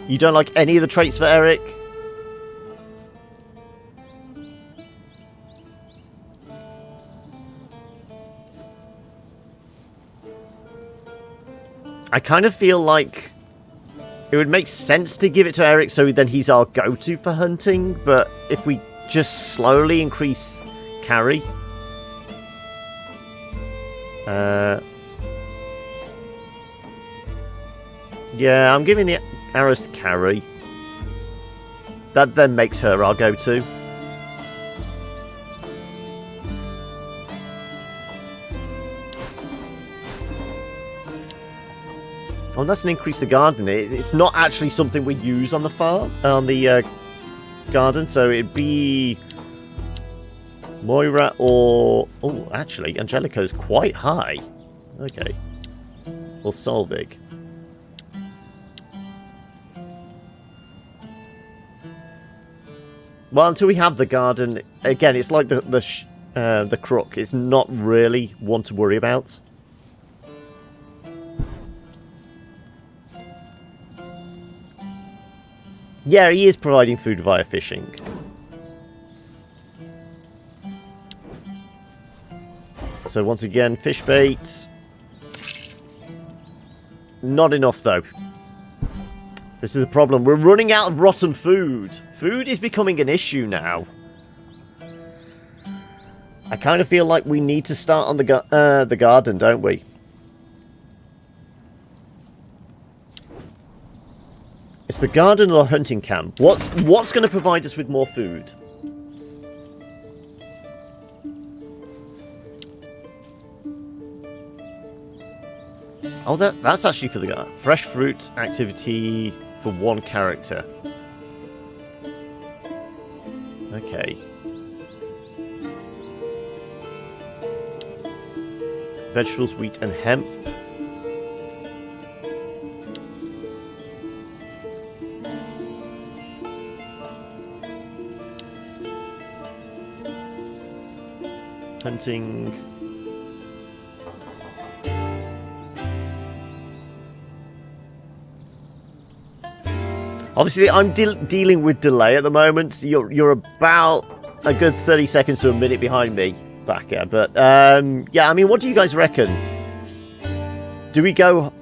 You don't like any of the traits for Eric? I kind of feel like it would make sense to give it to Eric so then he's our go-to for hunting, but if we just slowly increase carry... yeah, I'm giving the arrows to Carrie. That then makes her our go-to. Oh, that's an increase to garden. It's not actually something we use on the farm, on the garden, so it'd be Moira or... oh, actually, Angelico's quite high. Okay. Or Solvig. Well, until we have the garden, again, it's like the crook. It's not really one to worry about. Yeah, he is providing food via fishing. So once again, fish bait. Not enough, though. This is the problem. We're running out of rotten food. Food is becoming an issue now. I kind of feel like we need to start on the garden, don't we? It's the garden or hunting camp. What's going to provide us with more food? Oh, that's actually for the garden. Fresh fruit activity for 1 character. Okay. Vegetables, wheat, and hemp. Hunting. Obviously, I'm dealing with delay at the moment. You're about a good 30 seconds to a minute behind me back here. But, yeah, I mean, what do you guys reckon? Do we go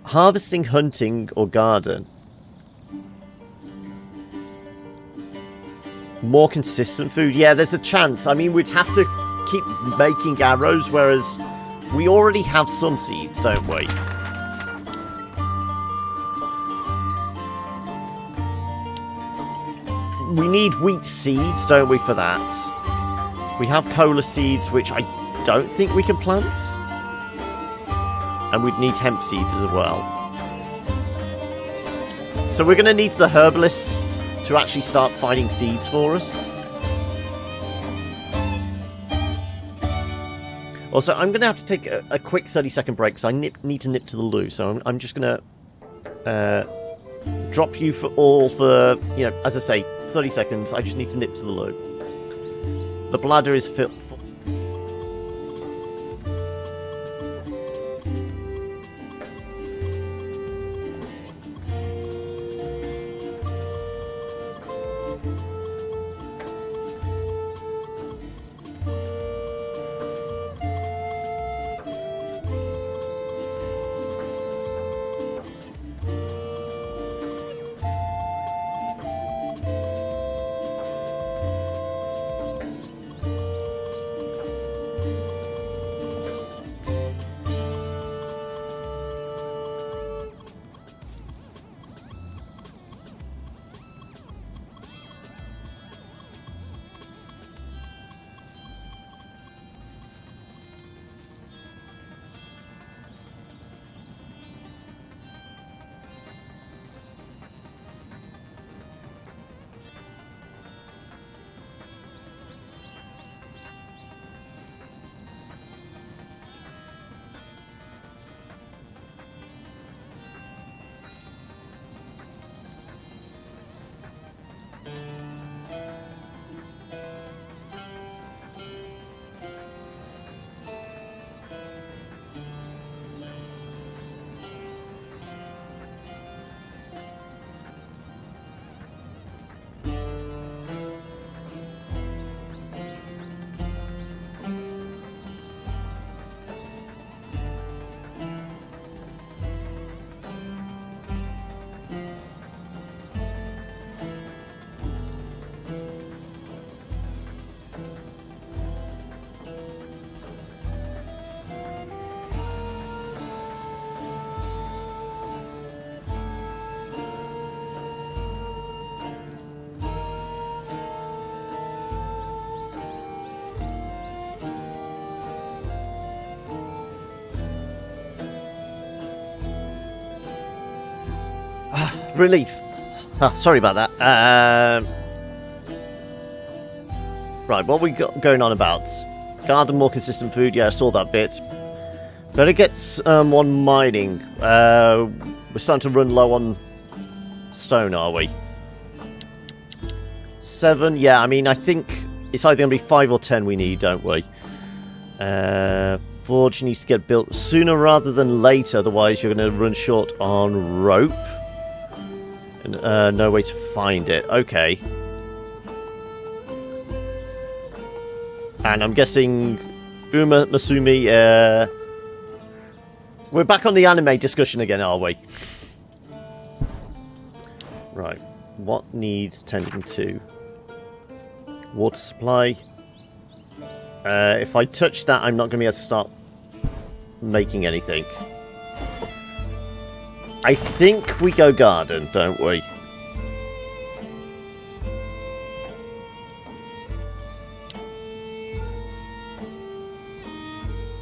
harvesting, hunting, or garden? More consistent food? Yeah, there's a chance. I mean, we'd have to keep making arrows, whereas we already have some seeds, don't we? We need wheat seeds, don't we, for that? We have cola seeds, which I don't think we can plant. And we'd need hemp seeds as well. So we're going to need the herbalist to actually start finding seeds for us. Also, I'm going to have to take a quick 30-second break because I need to nip to the loo. So I'm just going to drop you for, you know, as I say, 30 seconds. I just need to nip to the loo. The bladder is filled. Relief. Sorry about that. Right, what we got going on about? Garden, more consistent food. Yeah, I saw that bit. Better get one mining. We're starting to run low on stone, are we? 7. Yeah, I mean, I think it's either going to be 5 or 10 we need, don't we? Forge needs to get built sooner rather than later, otherwise you're going to run short on rope. And no way to find it. Okay. And I'm guessing Uma Masumi, we're back on the anime discussion again, are we? Right. What needs tending to? Water supply. If I touch that, I'm not going to be able to start making anything. I think we go garden, don't we?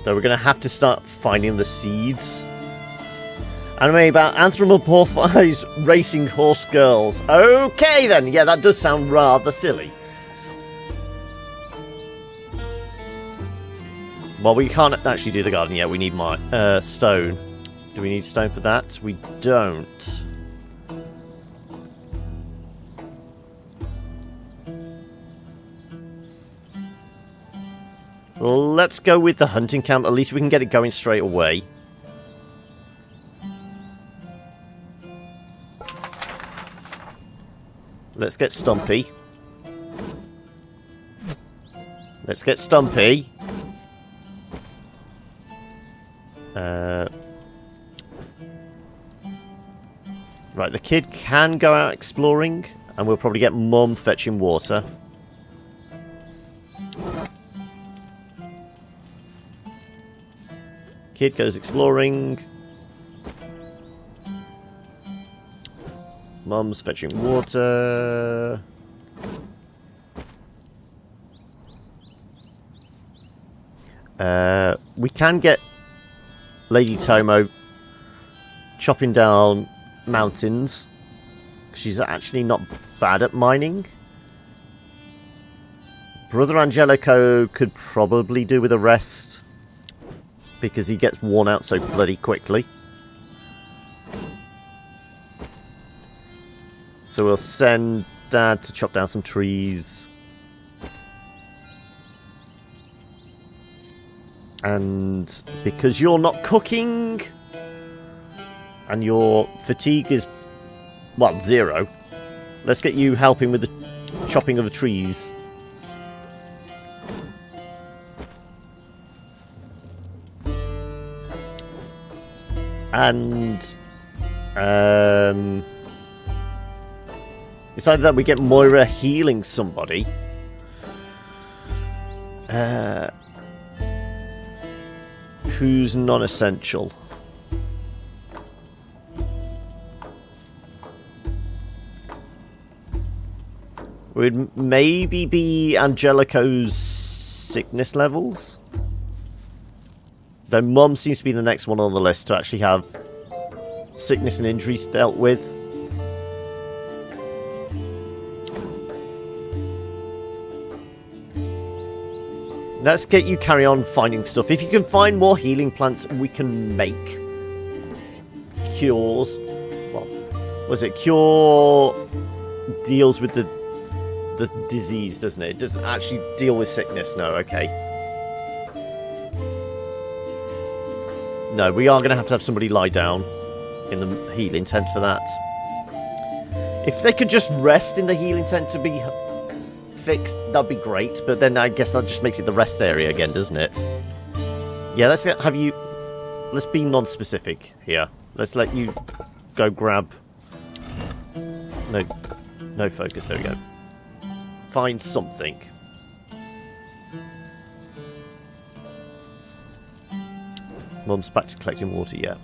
So we're going to have to start finding the seeds. Anime about anthropomorphized racing horse girls. Okay then, yeah, that does sound rather silly. Well, we can't actually do the garden yet. We need my stone. Do we need stone for that? We don't. Well, let's go with the hunting camp. At least we can get it going straight away. Let's get Stumpy. Let's get Stumpy. Right, the kid can go out exploring, and we'll probably get Mum fetching water. Kid goes exploring. Mum's fetching water. We can get Lady Tomo chopping down mountains. She's actually not bad at mining. Brother Angelico could probably do with a rest, because he gets worn out so bloody quickly. So we'll send Dad to chop down some trees. And because you're not cooking, and your fatigue is, well, 0, let's get you helping with the chopping of the trees. And it's either that we get Moira healing somebody, who's non-essential. Would maybe be Angelico's sickness levels. Though Mum seems to be the next one on the list to actually have sickness and injuries dealt with. Let's get you carry on finding stuff. If you can find more healing plants, we can make cures. Well, was it cure deals with the disease, doesn't it? It doesn't actually deal with sickness. No, okay. No, we are going to have somebody lie down in the healing tent for that. If they could just rest in the healing tent to be fixed, that'd be great. But then I guess that just makes it the rest area again, doesn't it? Yeah, let's have you... Let's be non-specific here. Let's let you go grab... No focus, there we go. Find something. Mum's back to collecting water, yeah.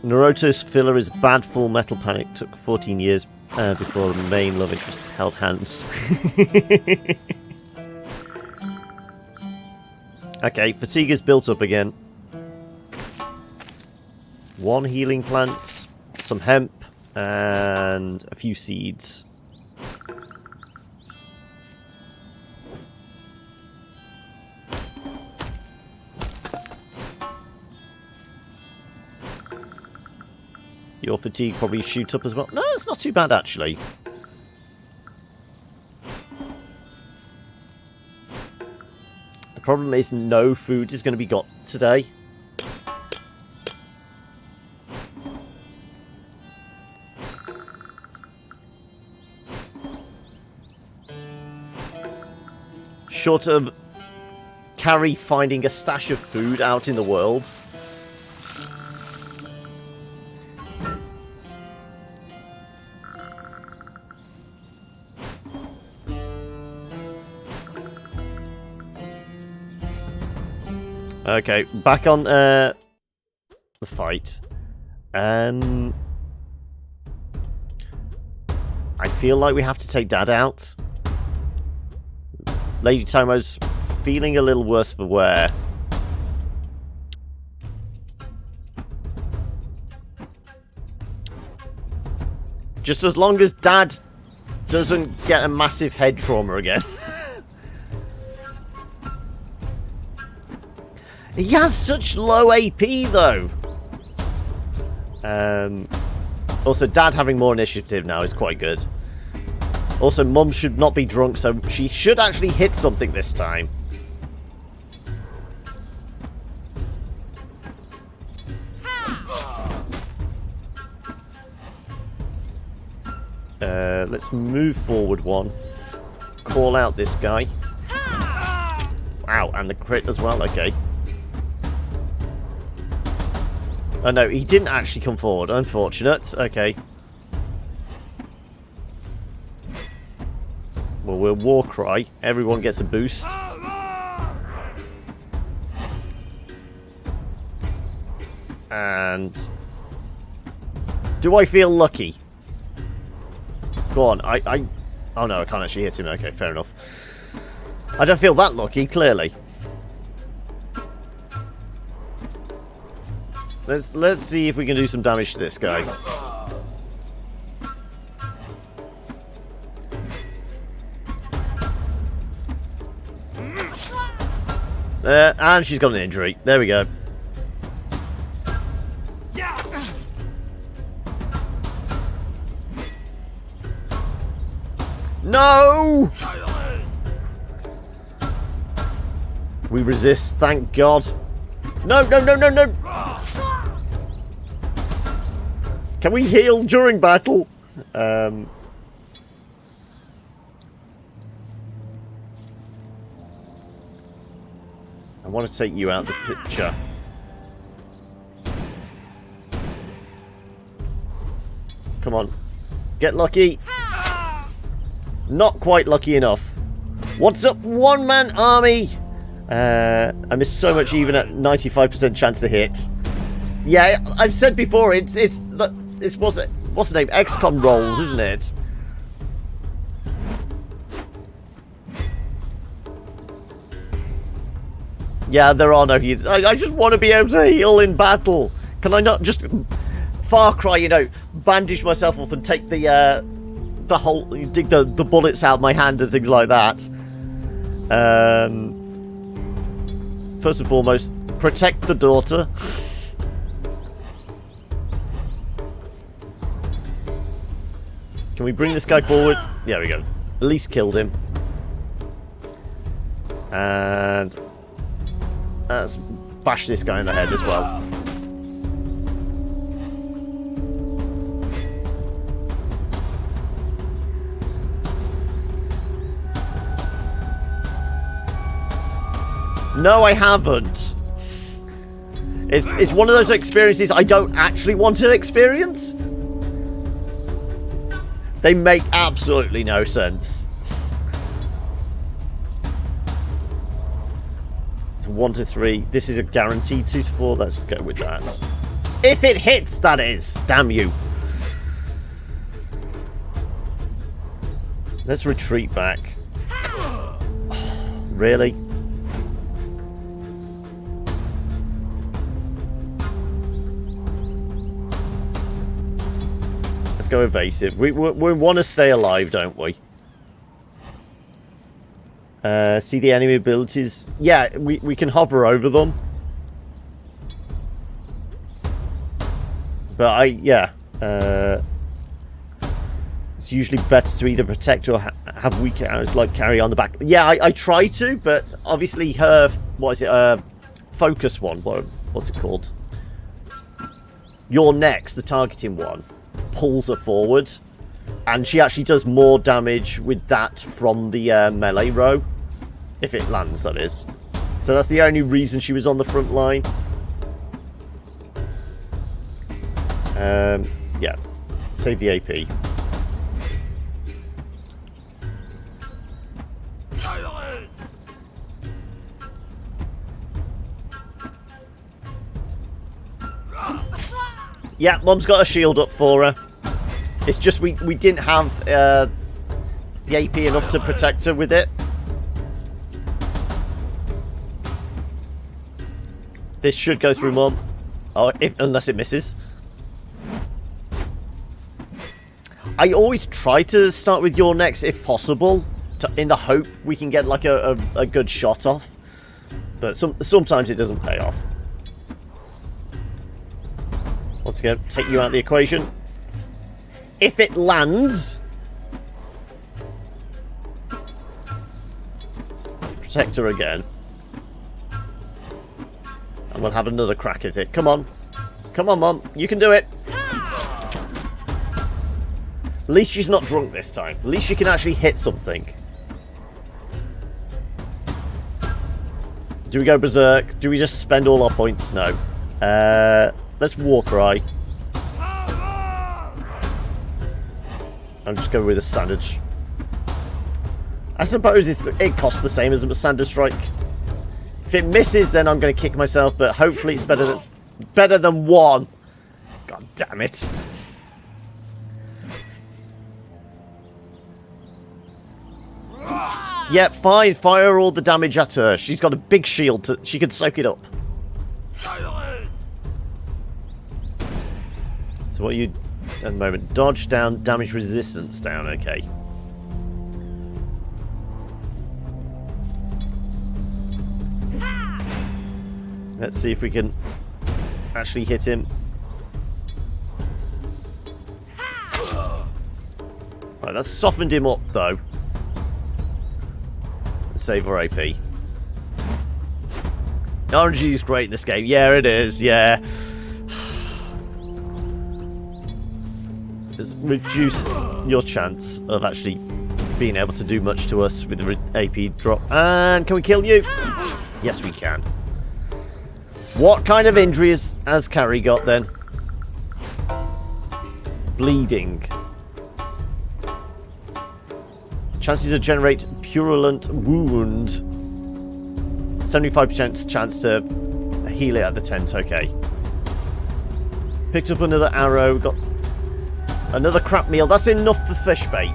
Naruto's filler is bad. Full Metal Panic took 14 years before the main love interest held hands. Okay, fatigue is built up again. 1 healing plant, some hemp, and a few seeds. Your fatigue probably shoot up as well. No, it's not too bad, actually. The problem is no food is going to be got today. Short of Carrie finding a stash of food out in the world. Okay, back on the fight. I feel like we have to take Dad out. Lady Tomo's feeling a little worse for wear. Just as long as Dad doesn't get a massive head trauma again. He has such low AP, though. Also, Dad having more initiative now is quite good. Also, Mum should not be drunk, so she should actually hit something this time. Let's move forward one. Call out this guy. Wow, and the crit as well, okay. Oh no, he didn't actually come forward. Unfortunate. Okay. Well, we're War Cry. Everyone gets a boost. And... do I feel lucky? Go on, oh no, I can't actually hit him. Okay, fair enough. I don't feel that lucky, clearly. Let's see if we can do some damage to this guy. And she's got an injury. There we go. No! We resist, thank God. No, no, no, no, no! Can we heal during battle? I want to take you out of the picture. Come on. Get lucky. Not quite lucky enough. What's up, one-man army? I missed so much even at 95% chance to hit. Yeah, I've said before, it's what's the name? XCOM rolls, isn't it? Yeah, there are no heals. I just want to be able to heal in battle. Can I not just Far Cry, you know, bandage myself up and take the whole, dig the bullets out of my hand and things like that. First and foremost, protect the daughter. Can we bring this guy forward? There we go. At least killed him. And let's bash this guy in the head as well. No, I haven't. It's one of those experiences I don't actually want to experience. They make absolutely no sense. 1 to 3. This is a guaranteed 2 to 4. Let's go with that. If it hits, that is. Damn you. Let's retreat back. Really? Let's go evasive. We want to stay alive, don't we? See the enemy abilities? Yeah, we can hover over them. But it's usually better to either protect or have weak arrows like carry on the back. Yeah, I try to, but obviously her, what is it, focus one, what's it called? Your next, the targeting one, pulls her forward. And she actually does more damage with that from the melee row. If it lands, that is. So that's the only reason she was on the front line. Yeah. Save the AP. Yeah, Mum's got a shield up for her. It's just we didn't have the AP enough to protect her with it. This should go through Mum. Oh, unless it misses. I always try to start with your next if possible, in the hope we can get like a good shot off. But sometimes it doesn't pay off. Once again, take you out of the equation. If it lands, protect her again. And we'll have another crack at it. Come on. Come on, Mum. You can do it. At least she's not drunk this time. At least she can actually hit something. Do we go berserk? Do we just spend all our points? No. Let's war cry. I'm just going with a standard. I suppose it costs the same as a standard strike. If it misses, then I'm going to kick myself, but hopefully it's better than 1. God damn it. Yep, fine. Fire all the damage at her. She's got a big shield. She can soak it up. So what are you... At the moment, dodge down, damage resistance down, okay. Let's see if we can actually hit him. Right, that's softened him up, though. Let's save our AP. RNG is great in this game. Yeah, it is, yeah. It's reduced your chance of actually being able to do much to us with the AP drop. And can we kill you? Yes, we can. What kind of injuries has Carrie got then? Bleeding. Chances to generate purulent wound. 75% chance to heal it at the tent. Okay. Picked up another arrow. Got another crap meal. That's enough for fish bait.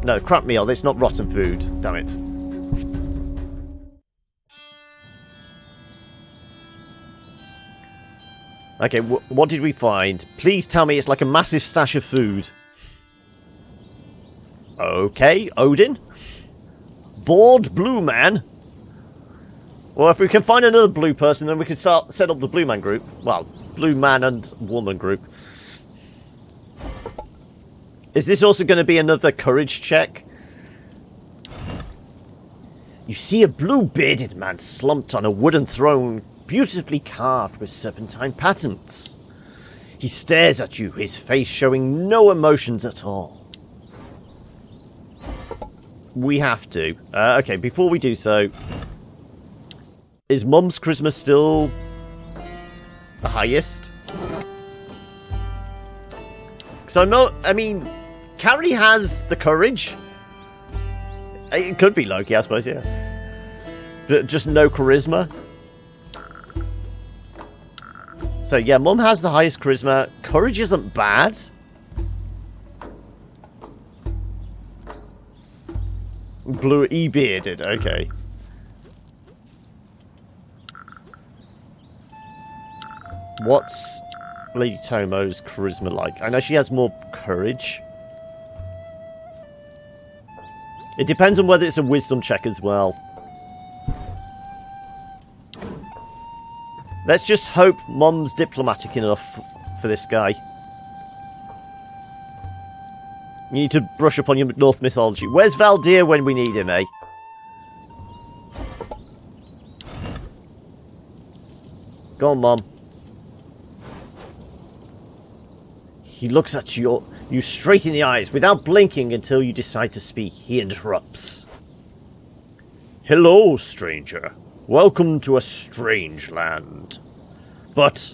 No, crap meal. It's not rotten food. Damn it. Okay, what did we find? Please tell me it's like a massive stash of food. Okay, Odin. Bored blue man. Well, if we can find another blue person, then we can start set up the blue man group. Well, blue man and woman group. Is this also going to be another courage check? You see a blue-bearded man slumped on a wooden throne, beautifully carved with serpentine patterns. He stares at you, his face showing no emotions at all. We have to. Okay, before we do so, is Mum's charisma still the highest? Because I mean, Carrie has the courage. It could be Loki, I suppose, yeah. But just no charisma. So yeah, Mum has the highest charisma. Courage isn't bad. Blue E-bearded, okay. What's Lady Tomo's charisma like? I know she has more courage. It depends on whether it's a wisdom check as well. Let's just hope Mom's diplomatic enough for this guy. You need to brush up on your North mythology. Where's Valdir when we need him, eh? Go on, Mom. He looks at you straight in the eyes without blinking until you decide to speak. He interrupts. Hello, stranger. Welcome to a strange land. But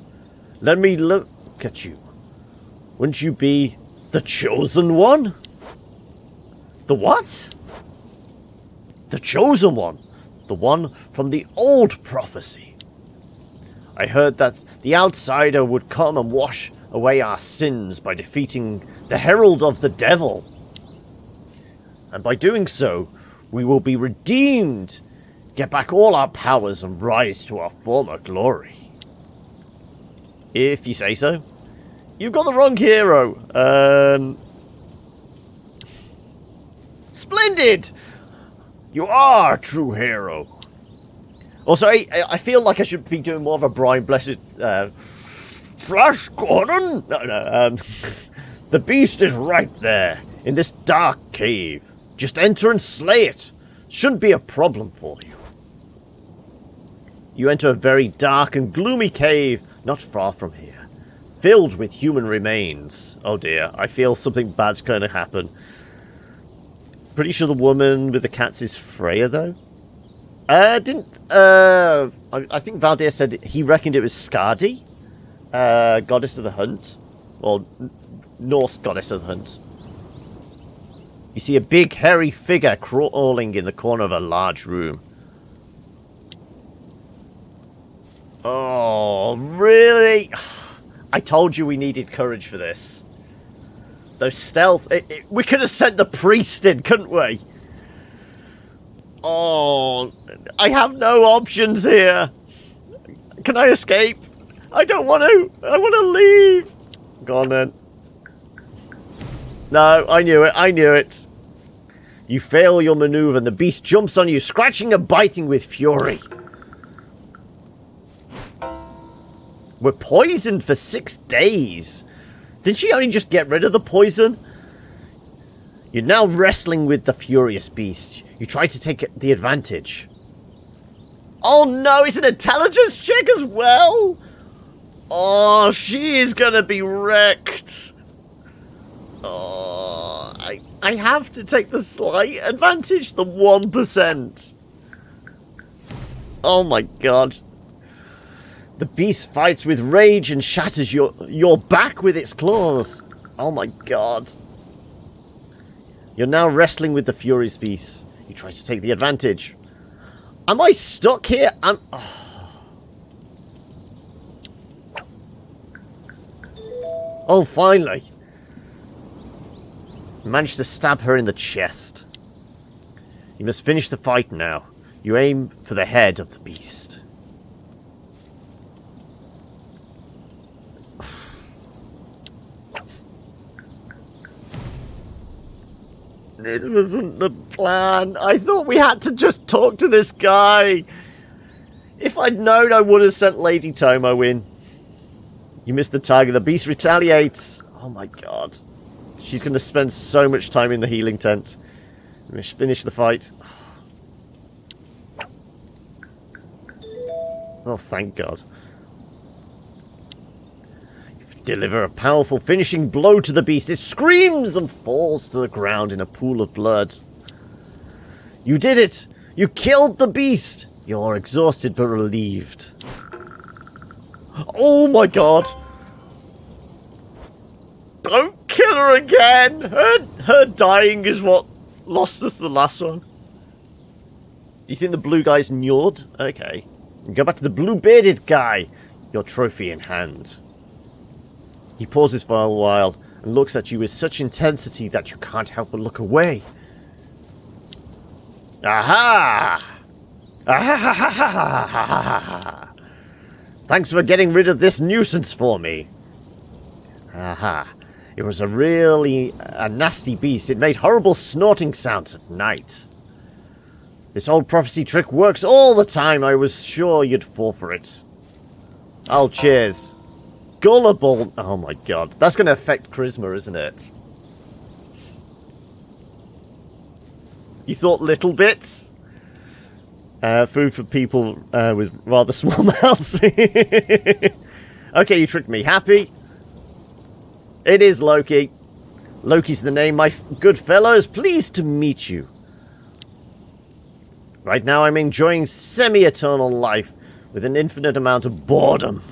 let me look at you. Wouldn't you be the chosen one? The what? The chosen one. The one from the old prophecy. I heard that the outsider would come and wash away our sins by defeating the herald of the devil. And by doing so, we will be redeemed, get back all our powers and rise to our former glory. If you say so. You've got the wrong hero. Splendid! You are a true hero. Also, I feel like I should be doing more of a Brian Blessed... Flash Gordon? No. The beast is right there, in this dark cave. Just enter and slay it. Shouldn't be a problem for you. You enter a very dark and gloomy cave not far from here, filled with human remains. Oh dear, I feel something bad's going to happen. Pretty sure the woman with the cats is Freya, though. I think Valdir said he reckoned it was Skadi, goddess of the hunt, or Norse goddess of the hunt. You see a big hairy figure crawling in the corner of a large room. Oh, really? I told you we needed courage for this. Those stealth... we could have sent the priest in, couldn't we? Oh, I have no options here. Can I escape? I don't want to. I want to leave. Go on then. No, I knew it. You fail your maneuver and the beast jumps on you, scratching and biting with fury. We're poisoned for 6 days. Did she only just get rid of the poison? You're now wrestling with the furious beast. You try to take the advantage. Oh no, it's an intelligence check as well? Oh, she is gonna be wrecked. Oh, I have to take the slight advantage, the 1%. Oh my god. The beast fights with rage and shatters your back with its claws. Oh my god. You're now wrestling with the furious beast. You try to take the advantage. Am I stuck here? Oh, finally. You managed to stab her in the chest. You must finish the fight now. You aim for the head of the beast. It wasn't the plan. I thought we had to just talk to this guy. If I'd known, I would have sent Lady Tomo in. You missed the target. The beast retaliates. Oh my god. She's going to spend so much time in the healing tent. Finish the fight. Oh, thank god. Deliver a powerful finishing blow to the beast. It screams and falls to the ground in a pool of blood. You did it! You killed the beast! You're exhausted but relieved. Oh my god! Don't kill her again! Her dying is what lost us the last one. You think the blue guy's Njord? Okay. Go back to the blue-bearded guy. Your trophy in hand. He pauses for a while and looks at you with such intensity that you can't help but look away. Aha! Ah! Thanks for getting rid of this nuisance for me. Aha. It was a nasty beast. It made horrible snorting sounds at night. This old prophecy trick works all the time. I was sure you'd fall for it. Oh, cheers. Gullible. Oh my god. That's going to affect charisma, isn't it? You thought little bits? Food for people with rather small mouths. Okay, you tricked me. Happy? It is Loki. Loki's the name, my good fellows. Pleased to meet you. Right now I'm enjoying semi-eternal life with an infinite amount of boredom.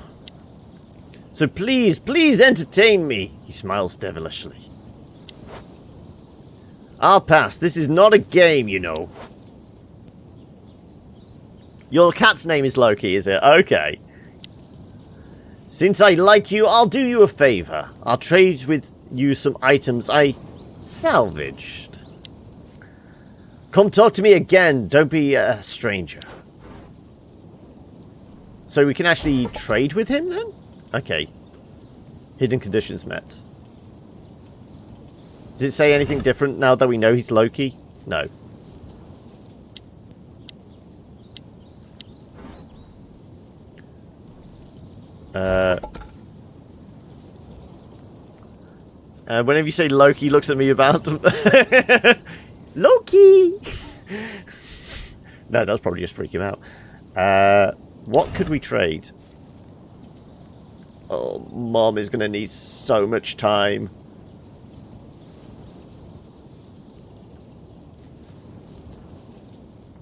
So please, please entertain me. He smiles devilishly. I'll pass. This is not a game, you know. Your cat's name is Loki, is it? Okay. Since I like you, I'll do you a favor. I'll trade with you some items I salvaged. Come talk to me again. Don't be a stranger. So we can actually trade with him then? Okay. Hidden conditions met. Does it say anything different now that we know he's Loki? No. Whenever you say Loki, looks at me about Loki. No, that's probably just freak him out. What could we trade? Oh, Mom is going to need so much time.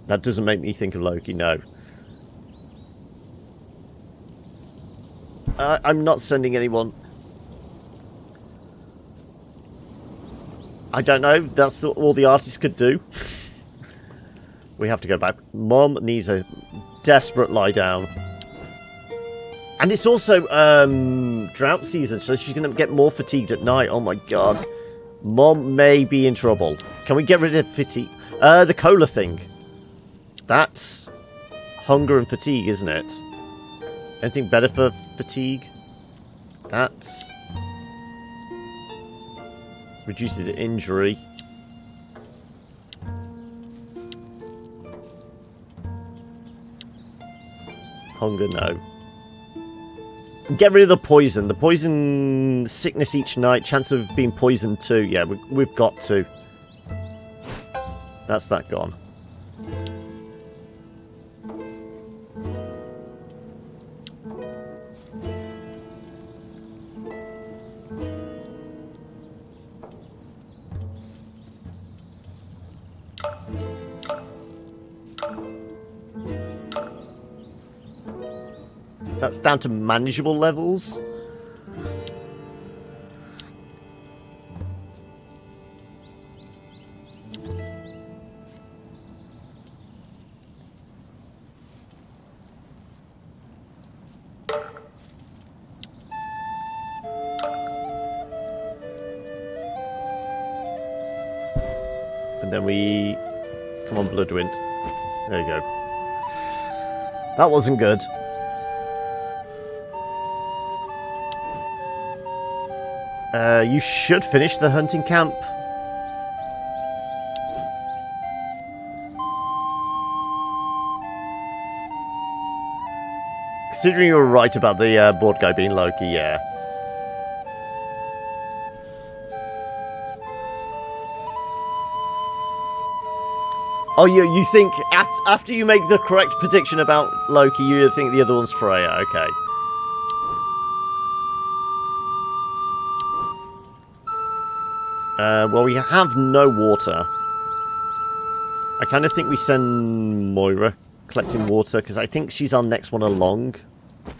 That doesn't make me think of Loki, no. I'm not sending anyone. I don't know. That's all the artist could do. We have to go back. Mom needs a desperate lie down. And it's also drought season, so she's going to get more fatigued at night. Oh my god. Mom may be in trouble. Can we get rid of fatigue? The cola thing. That's hunger and fatigue, isn't it? Anything better for fatigue? That's... reduces injury. Hunger, no. Get rid of the poison. The poison sickness each night. Chance of being poisoned too. Yeah, we've got to. That's that gone. That's down to manageable levels. And then we... come on, Bloodwind. There you go. That wasn't good. You should finish the hunting camp. Considering you were right about the board guy being Loki, yeah. Oh, you think after you make the correct prediction about Loki, you think the other one's Freya? Okay. Well, we have no water. I kind of think we send Moira collecting water, because I think she's our next one along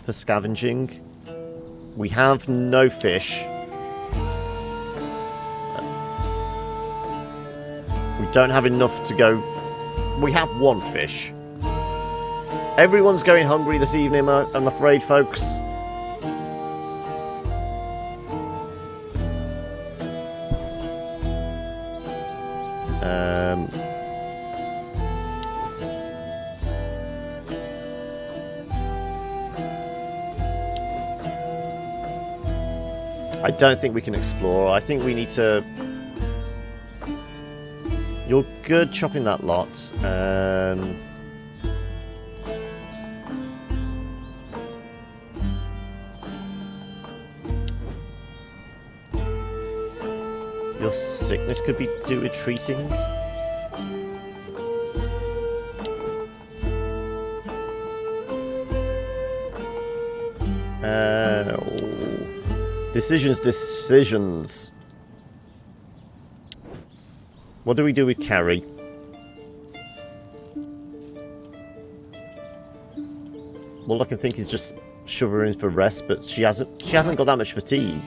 for scavenging. We have no fish. We don't have enough to go we have one fish. Everyone's going hungry this evening, I'm afraid, folks. I don't think we can explore. I think we need to... You're good chopping that lot. Your sickness could be do with treating. Decisions. What do we do with Carrie? All I can think is just shove her in for rest, but she hasn't got that much fatigue.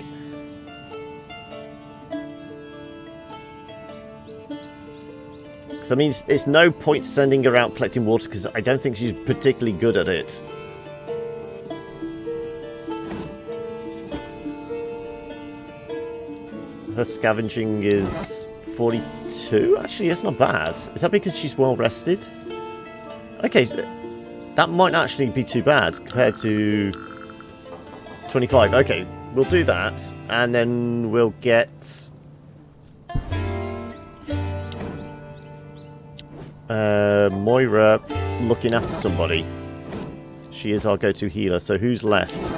Because I mean, it's no point sending her out collecting water because I don't think she's particularly good at it. Her scavenging is 42. Actually, that's not bad. Is that because she's well rested? Okay, so that might actually be too bad compared to 25. Okay, we'll do that, and then we'll get Moira looking after somebody. She is our go-to healer. So who's left?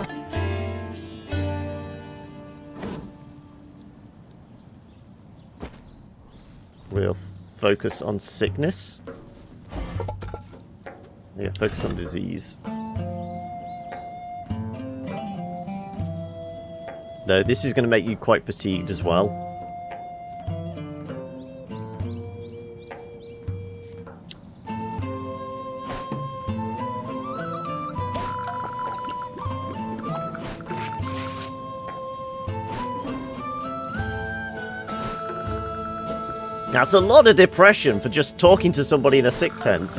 We'll focus on sickness. Yeah, focus on disease. No, this is going to make you quite fatigued as well. That's a lot of depression for just talking to somebody in a sick tent.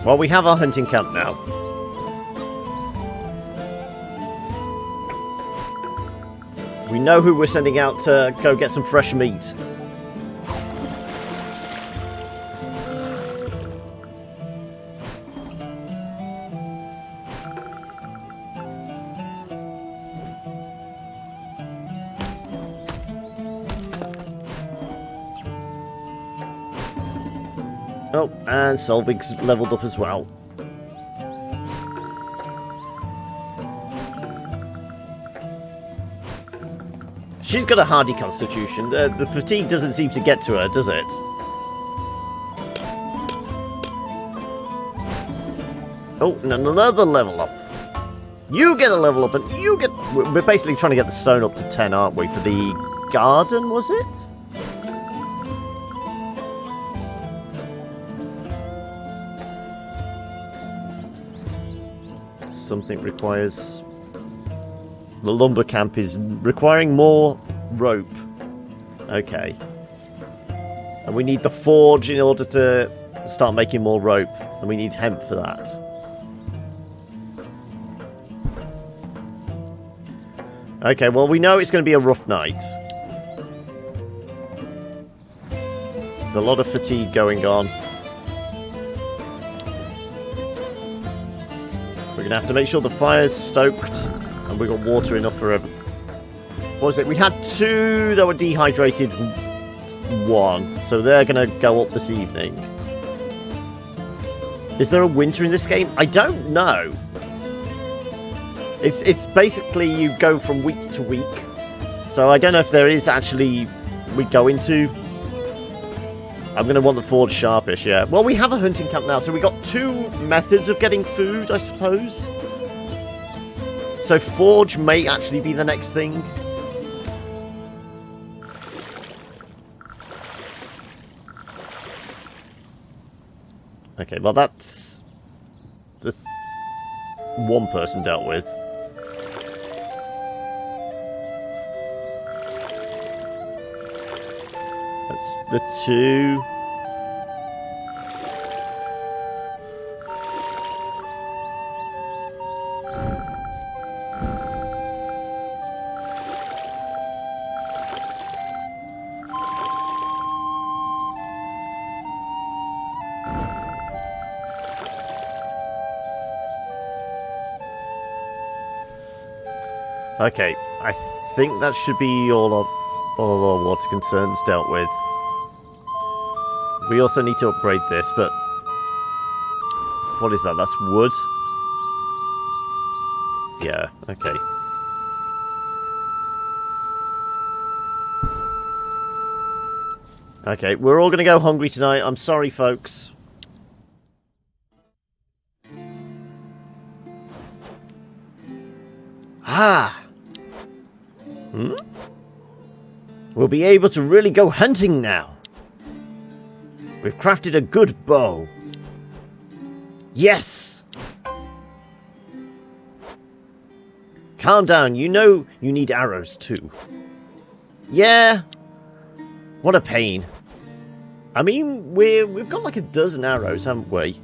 Well, we have our hunting camp now. We know who we're sending out to go get some fresh meat. Oh, and Solvig's leveled up as well. She's got a hardy constitution. The fatigue doesn't seem to get to her, does it? Oh, and another level up. You get a level up, and you get... We're basically trying to get the stone up to 10, aren't we? For the garden, was it? Something requires... The lumber camp is requiring more rope. Okay. And we need the forge in order to start making more rope. And we need hemp for that. Okay, well, we know it's going to be a rough night. There's a lot of fatigue going on. We're going to have to make sure the fire's stoked. And we've got water enough for everyone. What was it? We had 2 that were dehydrated. 1. So they're going to go up this evening. Is there a winter in this game? I don't know. It's basically you go from week to week. So I don't know if there is actually... We go into... I'm going to want the forge sharpish, yeah. Well, we have a hunting camp now. So we got 2 methods of getting food, I suppose. So forge may actually be the next thing. Okay, well that's the one person dealt with. That's the 2. Okay, I think that should be all of our water concerns dealt with. We also need to upgrade this, but... What is that? That's wood? Yeah, okay. Okay, we're all going to go hungry tonight. I'm sorry, folks. Ah! We'll be able to really go hunting now. We've crafted a good bow. Yes! Calm down, you know you need arrows too. Yeah. What a pain. I mean, we've got like a dozen arrows, haven't we?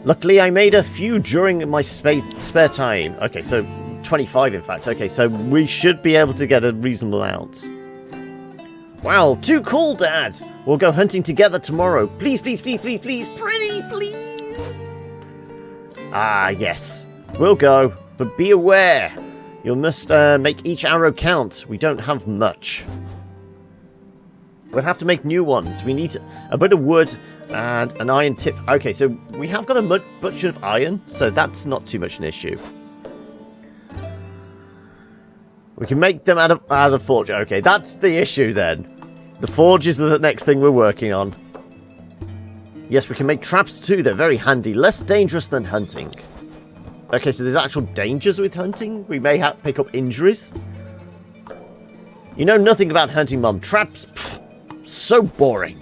Luckily, I made a few during my spare time. Okay, so 25 in fact. Okay, so we should be able to get a reasonable amount. Wow, too cool, Dad. We'll go hunting together tomorrow. Please, please, please, please, please, pretty please. Ah, yes. We'll go, but be aware. You must make each arrow count. We don't have much. We'll have to make new ones. We need a bit of wood and an iron tip. Okay, so we have got a bunch of iron, so that's not too much an issue. We can make them out of forge. Okay, that's the issue then. The forge is the next thing we're working on. Yes, we can make traps too. They're very handy. Less dangerous than hunting. Okay, so there's actual dangers with hunting. We may pick up injuries. You know nothing about hunting, Mum. Traps, pff, so boring.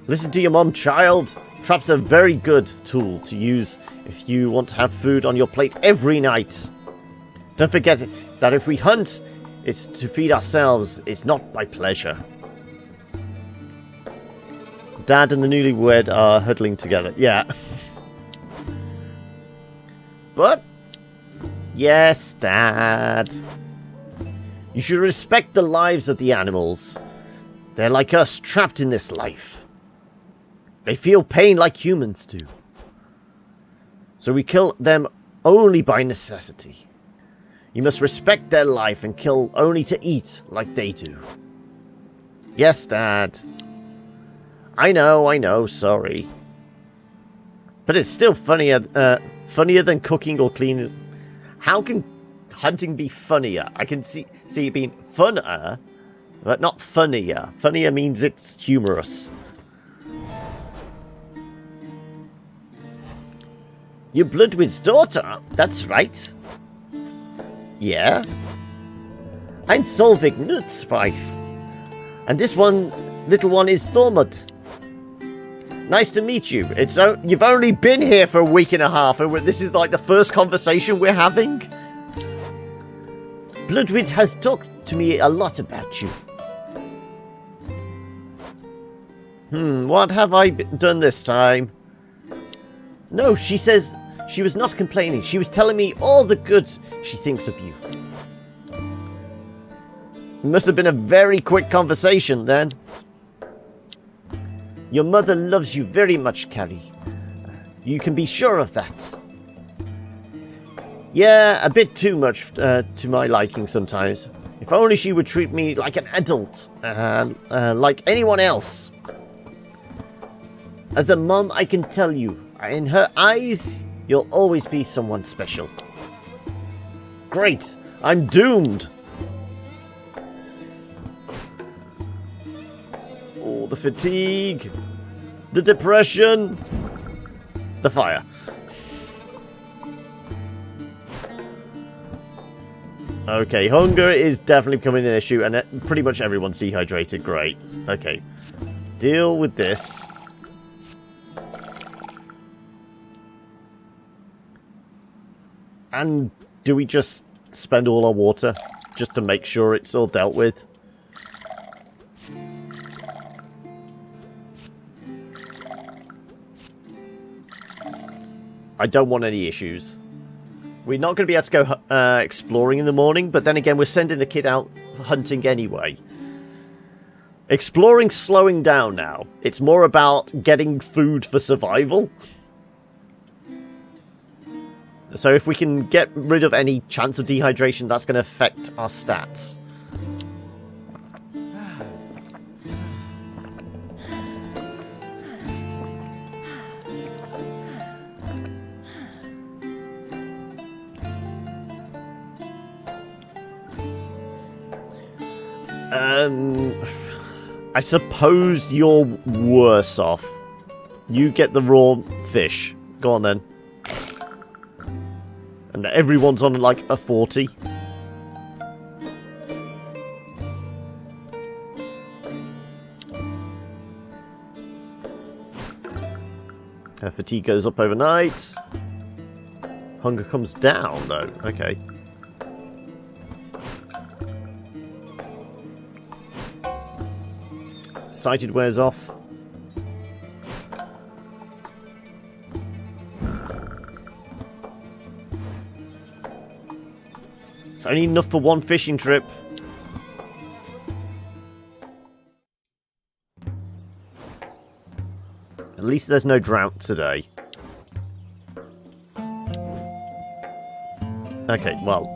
Listen to your mum, child. Traps are a very good tool to use if you want to have food on your plate every night. Don't forget that if we hunt, it's to feed ourselves. It's not by pleasure. Dad and the newlywed are huddling together. Yeah. But, yes, Dad. You should respect the lives of the animals. They're like us, trapped in this life. They feel pain like humans do. So we kill them only by necessity. You must respect their life and kill only to eat like they do. Yes, Dad. I know, sorry. But it's still funnier than cooking or cleaning. How can hunting be funnier? I can see it being funner, but not funnier. Funnier means it's humorous. You're Bloodwind's daughter? That's right. Yeah. I'm Solvig Knut's wife. And this little one is Thormod. Nice to meet you. You've only been here for a week and a half, and this is like the first conversation we're having. Bloodwind has talked to me a lot about you. What have I done this time? No, she says she was not complaining. She was telling me all the good she thinks of you. It must have been a very quick conversation then. Your mother loves you very much, Carrie. You can be sure of that. Yeah, a bit too much to my liking sometimes. If only she would treat me like an adult, like anyone else. As a mum, I can tell you, in her eyes, you'll always be someone special. Great, I'm doomed. Oh, the fatigue, the depression, the fire. Okay, hunger is definitely becoming an issue, and pretty much everyone's dehydrated. Great. Okay, deal with this. And do we just spend all our water just to make sure it's all dealt with? I don't want any issues. We're not going to be able to go exploring in the morning, but then again, we're sending the kid out hunting anyway. Exploring's slowing down now. It's more about getting food for survival. So if we can get rid of any chance of dehydration, that's going to affect our stats. I suppose you're worse off. You get the raw fish. Go on then. And everyone's on like a 40. Fatigue goes up overnight. Hunger comes down though. Okay. Sighted wears off. It's only enough for one fishing trip. At least there's no drought today. Okay, well.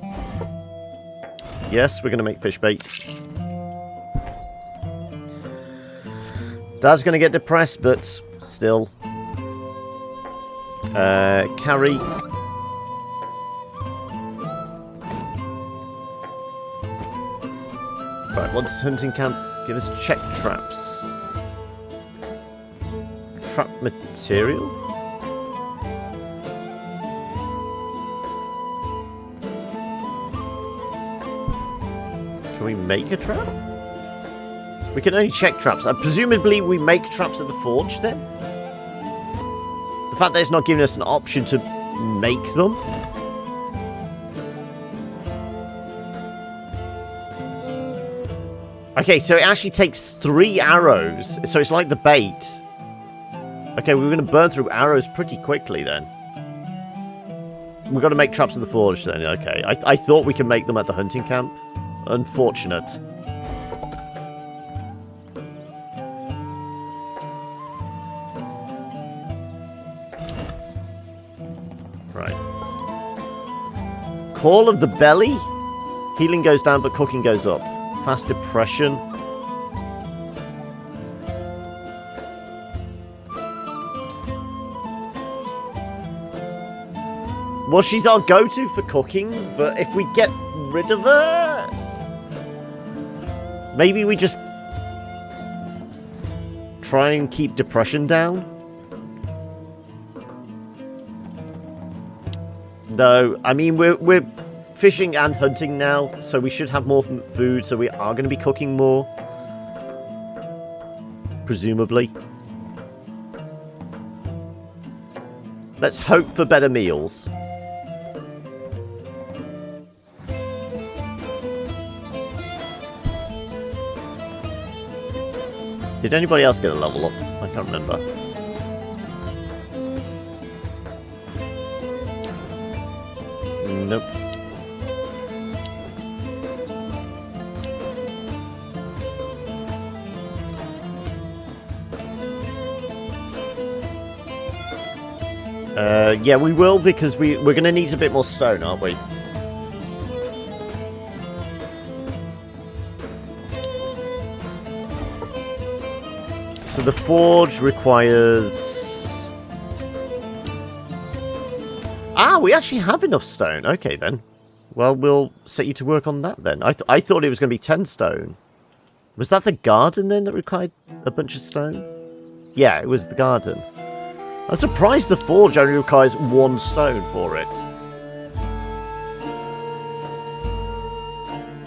Yes, we're going to make fish bait. Dad's going to get depressed, but still. Carry. Right, what's hunting camp? Give us check traps. Trap material? Can we make a trap? We can only check traps. Presumably we make traps at the forge then? The fact that it's not giving us an option to make them? Okay, so it actually takes 3 arrows. So it's like the bait. Okay, we're going to burn through arrows pretty quickly then. We've got to make traps at the forge then. Okay, I thought we could make them at the hunting camp. Unfortunate. Right. Call of the belly? Healing goes down, but cooking goes up. Fast depression. Well, she's our go-to for cooking, but if we get rid of her... Maybe we just... try and keep depression down? No, I mean, we're fishing and hunting now, so we should have more food, so we are going to be cooking more. Presumably. Let's hope for better meals. Did anybody else get a level up? I can't remember. Nope. Yeah, we will, because we're going to need a bit more stone, aren't we? So the forge requires... Ah, we actually have enough stone. Okay, then. Well, we'll set you to work on that, then. I thought it was going to be 10 stone. Was that the garden, then, that required a bunch of stone? Yeah, it was the garden. I'm surprised the forge only requires 1 stone for it.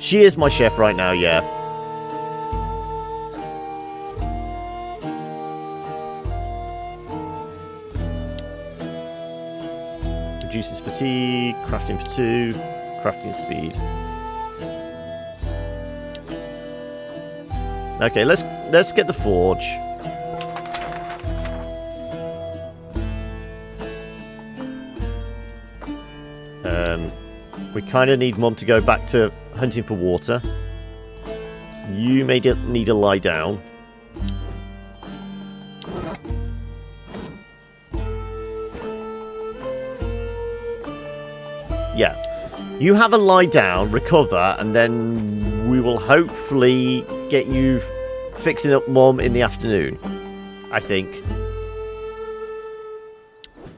She is my chef right now, yeah. Reduces fatigue, crafting for 2, crafting speed. Okay, let's get the forge. We kind of need Mum to go back to hunting for water. You may need to lie down. Yeah. You have a lie down, recover, and then we will hopefully get you fixing up Mum in the afternoon. I think.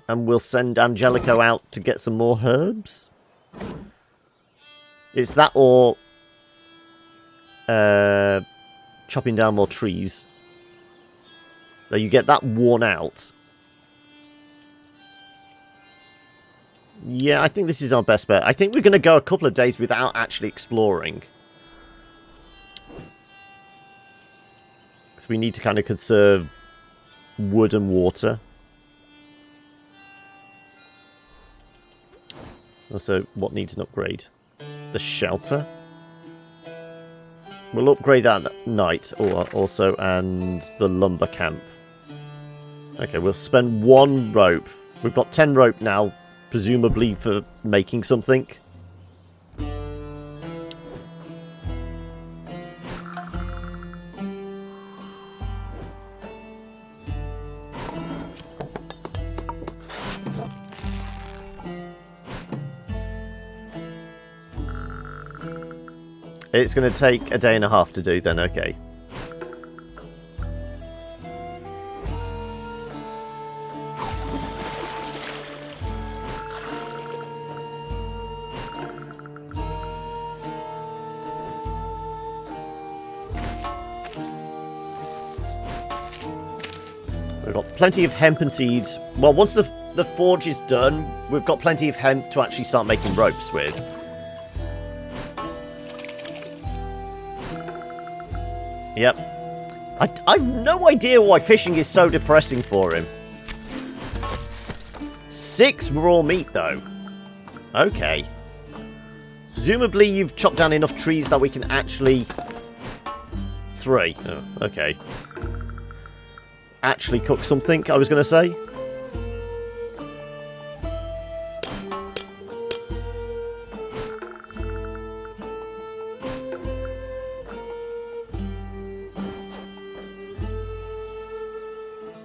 And we'll send Angelico out to get some more herbs. It's that or chopping down more trees. So you get that worn out. Yeah, I think this is our best bet. I think we're going to go a couple of days without actually exploring. Because we need to kind of conserve wood and water. Also, what needs an upgrade? The shelter. We'll upgrade that at night also, and the lumber camp. Okay, we'll spend 1 rope. We've got 10 rope now, presumably for making something. It's going to take a day and a half to do then, okay. We've got plenty of hemp and seeds. Well, once the forge is done, we've got plenty of hemp to actually start making ropes with. Yep. I've no idea why fishing is so depressing for him. 6 raw meat, though. Okay. Presumably you've chopped down enough trees that we can actually... 3. Oh, okay. Actually cook something, I was going to say.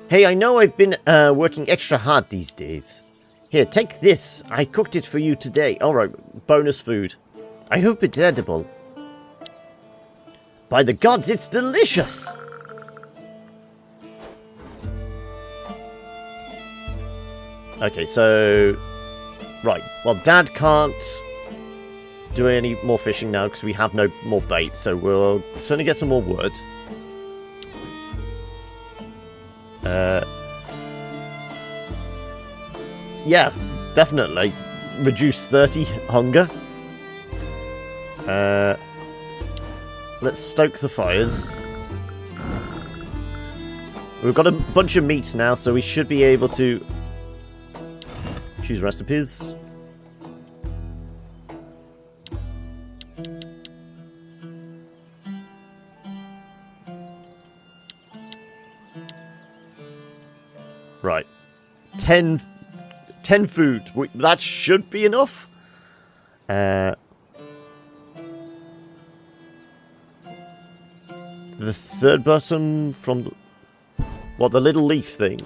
Hey, I know I've been working extra hard these days. Here, take this. I cooked it for you today. Alright, bonus food. I hope it's edible. By the gods, it's delicious! Okay, so... Right, well, Dad can't do any more fishing now because we have no more bait, so we'll certainly get some more wood. Yeah, definitely. Reduce 30 hunger. Let's stoke the fires. We've got a bunch of meat now, so we should be able to choose recipes. Right. 10 food. That should be enough. The third button from the... What, the little leaf thing?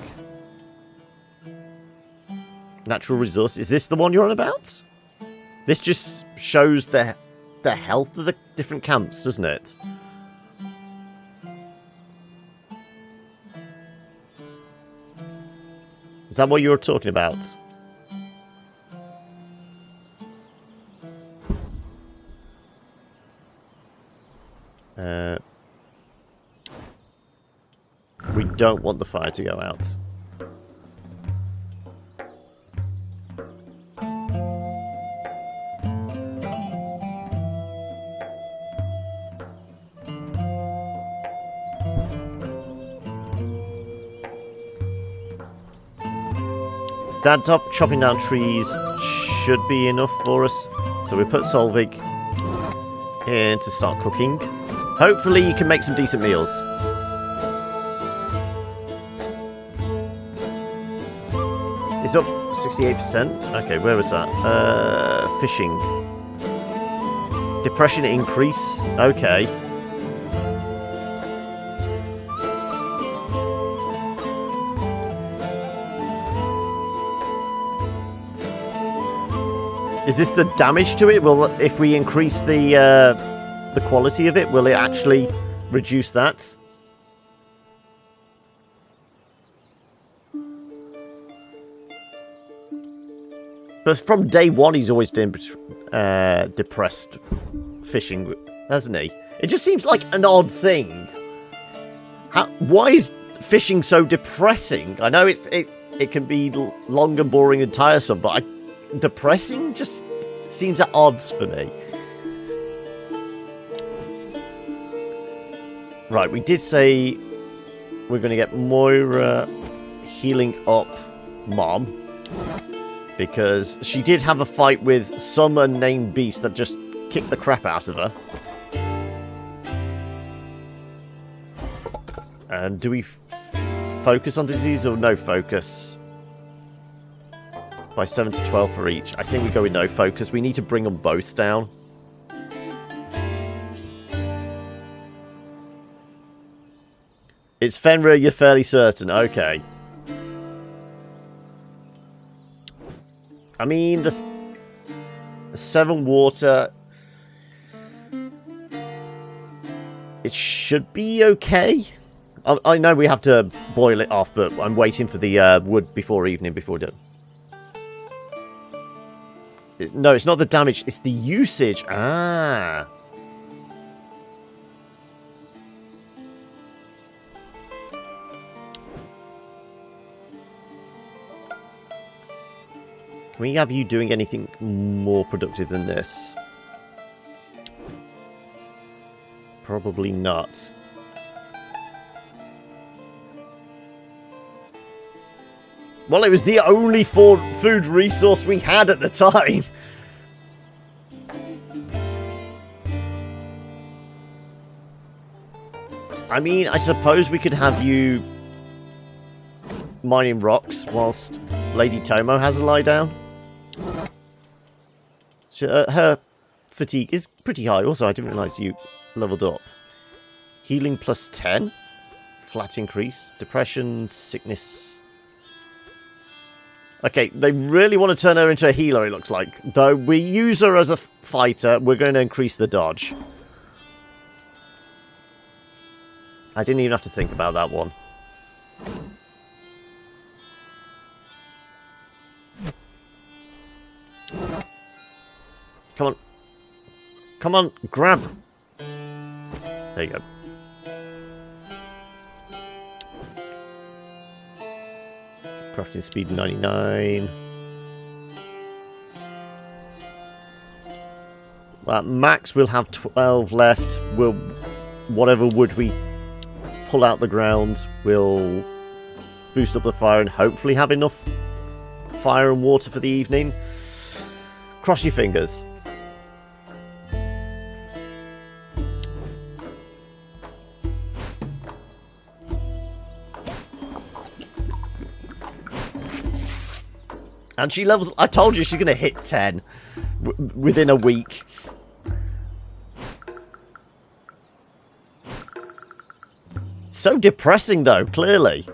Natural resource. Is this the one you're on about? This just shows the health of the different camps, doesn't it? Is that what you were talking about? We don't want the fire to go out. Dad top chopping down trees should be enough for us. So we put Solvig in to start cooking. Hopefully you can make some decent meals. It's up 68%. Okay, where was that? Fishing. Depression increase. Okay. Is this the damage to it? Will, if we increase the quality of it, will it actually reduce that? But from day one, he's always been depressed fishing, hasn't he? It just seems like an odd thing. Why is fishing so depressing? I know it can be long and boring and tiresome, but depressing just seems at odds for me. Right, we did say we're going to get Moira healing up Mom. Because she did have a fight with some unnamed beast that just kicked the crap out of her. And do we focus on disease or no focus? By 7 to 12 for each. I think we go with no focus. We need to bring them both down. It's Fenrir, you're fairly certain. Okay. I mean, the 7 water... It should be okay. I know we have to boil it off, but I'm waiting for the wood before evening before done. No, it's not the damage, it's the usage. Ah. Can we have you doing anything more productive than this? Probably not. Well, it was the only food resource we had at the time. I mean, I suppose we could have you mining rocks whilst Lady Tomo has a lie down. Her fatigue is pretty high. Also, I didn't realise you leveled up. Healing plus 10. Flat increase. Depression, sickness. Okay, they really want to turn her into a healer, it looks like. Though we use her as a fighter, we're going to increase the dodge. I didn't even have to think about that one. Come on. Come on, grab. There you go. Crafting speed 99. Max will have 12 left. Whatever wood we pull out the ground will boost up the fire and hopefully have enough fire and water for the evening. Cross your fingers. And she levels... I told you she's going to hit 10 within a week. So depressing, though, clearly.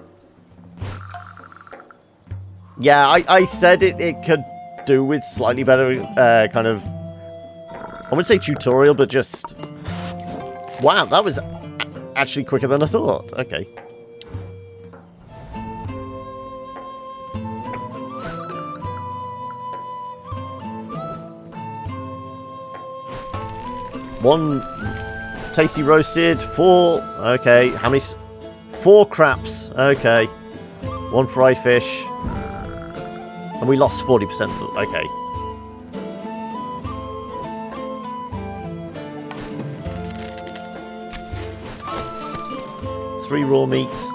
Yeah, I said it could do with slightly better kind of... I wouldn't say tutorial, but just... Wow, that was actually quicker than I thought. Okay. One tasty roasted, 4, okay, how many, 4 craps, okay, 1 fried fish, and we lost 40%, okay. Three raw meats.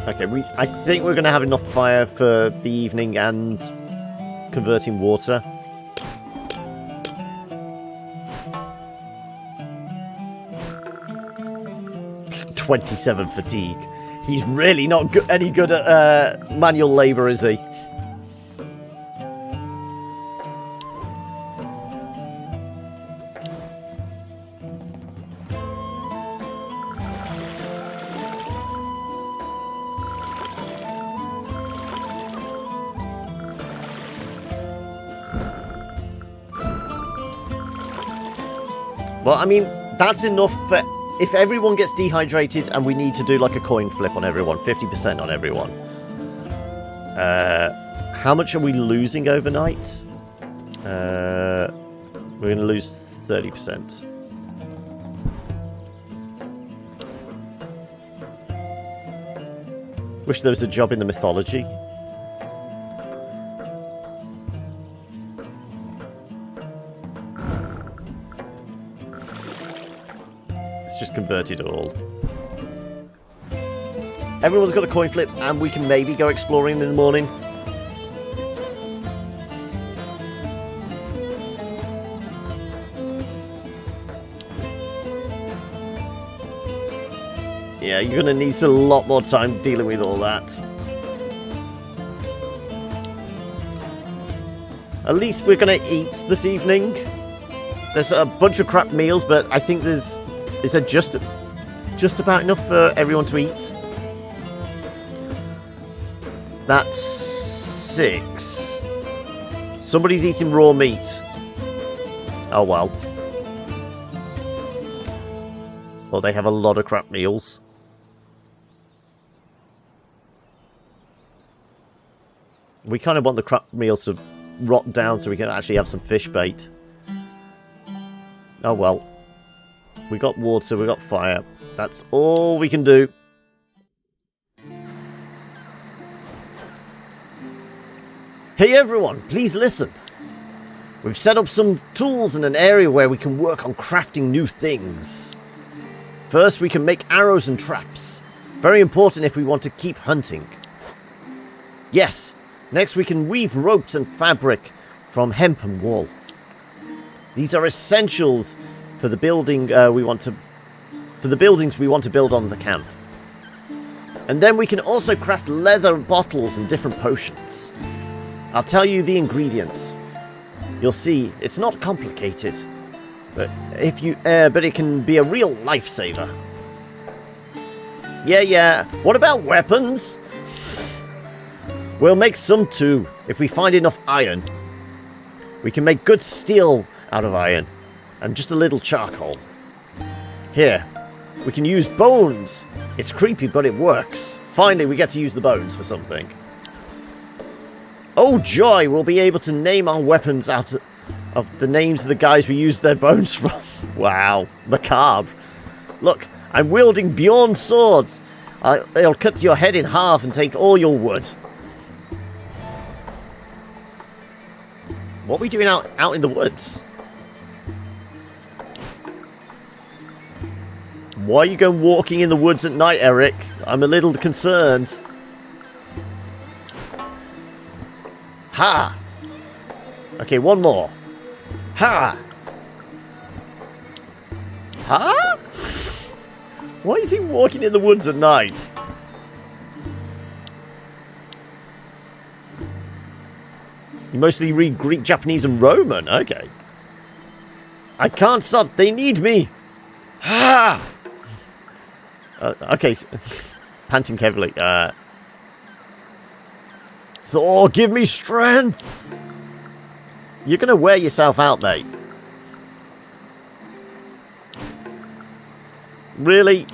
Okay, I think we're going to have enough fire for the evening and converting water. 27 fatigue. He's really not any good at manual labour, is he? Well, I mean, that's enough for... If everyone gets dehydrated and we need to do like a coin flip on everyone, 50% on everyone. How much are we losing overnight? We're going to lose 30%. Wish there was a job in the mythology. Just converted all. Everyone's got a coin flip and we can maybe go exploring in the morning. Yeah, you're gonna need a lot more time dealing with all that. At least we're gonna eat this evening. There's a bunch of crap meals, but I think is there just about enough for everyone to eat? That's 6. Somebody's eating raw meat. Oh well. Well, they have a lot of crap meals. We kind of want the crap meals to rot down so we can actually have some fish bait. Oh well. We got water, we got fire. That's all we can do. Hey everyone, please listen. We've set up some tools in an area where we can work on crafting new things. First, we can make arrows and traps. Very important if we want to keep hunting. Yes, next we can weave ropes and fabric from hemp and wool. These are essentials for the buildings we want to build on the camp. And then we can also craft leather bottles and different potions. I'll tell you the ingredients. You'll see, it's not complicated, but it can be a real lifesaver. Yeah. What about weapons? We'll make some too, if we find enough iron. We can make good steel out of iron. And just a little charcoal. Here, we can use bones. It's creepy, but it works. Finally, we get to use the bones for something. Oh joy, we'll be able to name our weapons out of the names of the guys we used their bones from. Wow, macabre. Look, I'm wielding Bjorn's swords. They'll cut your head in half and take all your wood. What are we doing out in the woods? Why are you going walking in the woods at night, Eric? I'm a little concerned. Ha! Okay, one more. Ha! Ha? Why is he walking in the woods at night? You mostly read Greek, Japanese, and Roman. Okay. I can't stop. They need me. Ha! Okay. Panting heavily. Thor, give me strength! You're going to wear yourself out, mate. Really?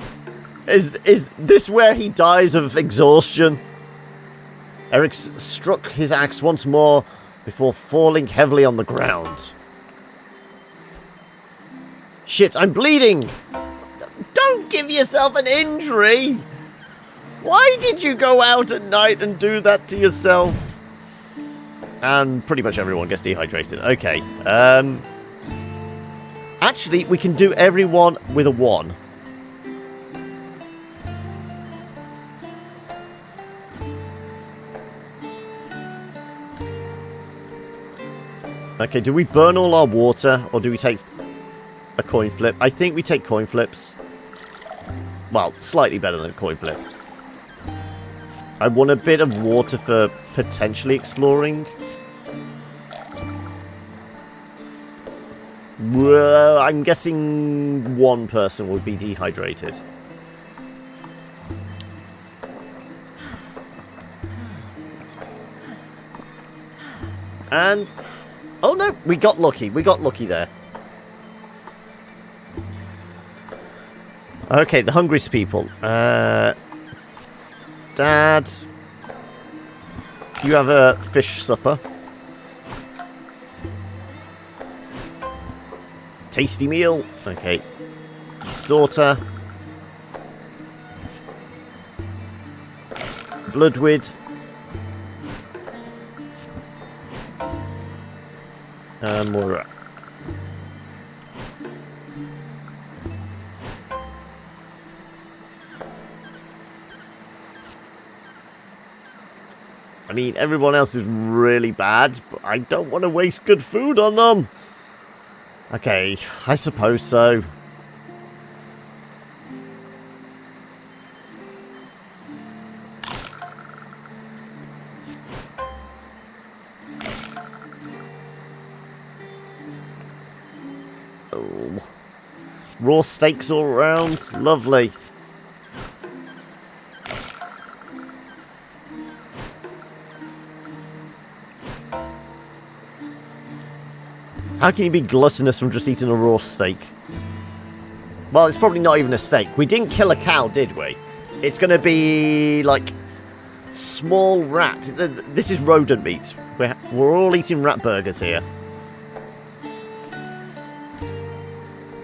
Is this where he dies of exhaustion? Eric struck his axe once more before falling heavily on the ground. Shit, I'm bleeding! Don't give yourself an injury! Why did you go out at night and do that to yourself? And pretty much everyone gets dehydrated. Okay. Actually, we can do everyone with a 1. Okay, do we burn all our water, or do we take a coin flip? I think we take coin flips. Well, slightly better than a coin flip. I want a bit of water for potentially exploring. Well, I'm guessing one person would be dehydrated. And... oh no, we got lucky. We got lucky there. Okay, the hungriest people. Dad, you have a fish supper. Tasty meal. Okay. Daughter. Bloodwood. Moira. I mean, everyone else is really bad, but I don't want to waste good food on them. Okay, I suppose so. Oh. Raw steaks all around. Lovely. How can you be gluttonous from just eating a raw steak? Well, it's probably not even a steak. We didn't kill a cow, did we? It's going to be, like, small rat. This is rodent meat. We're all eating rat burgers here.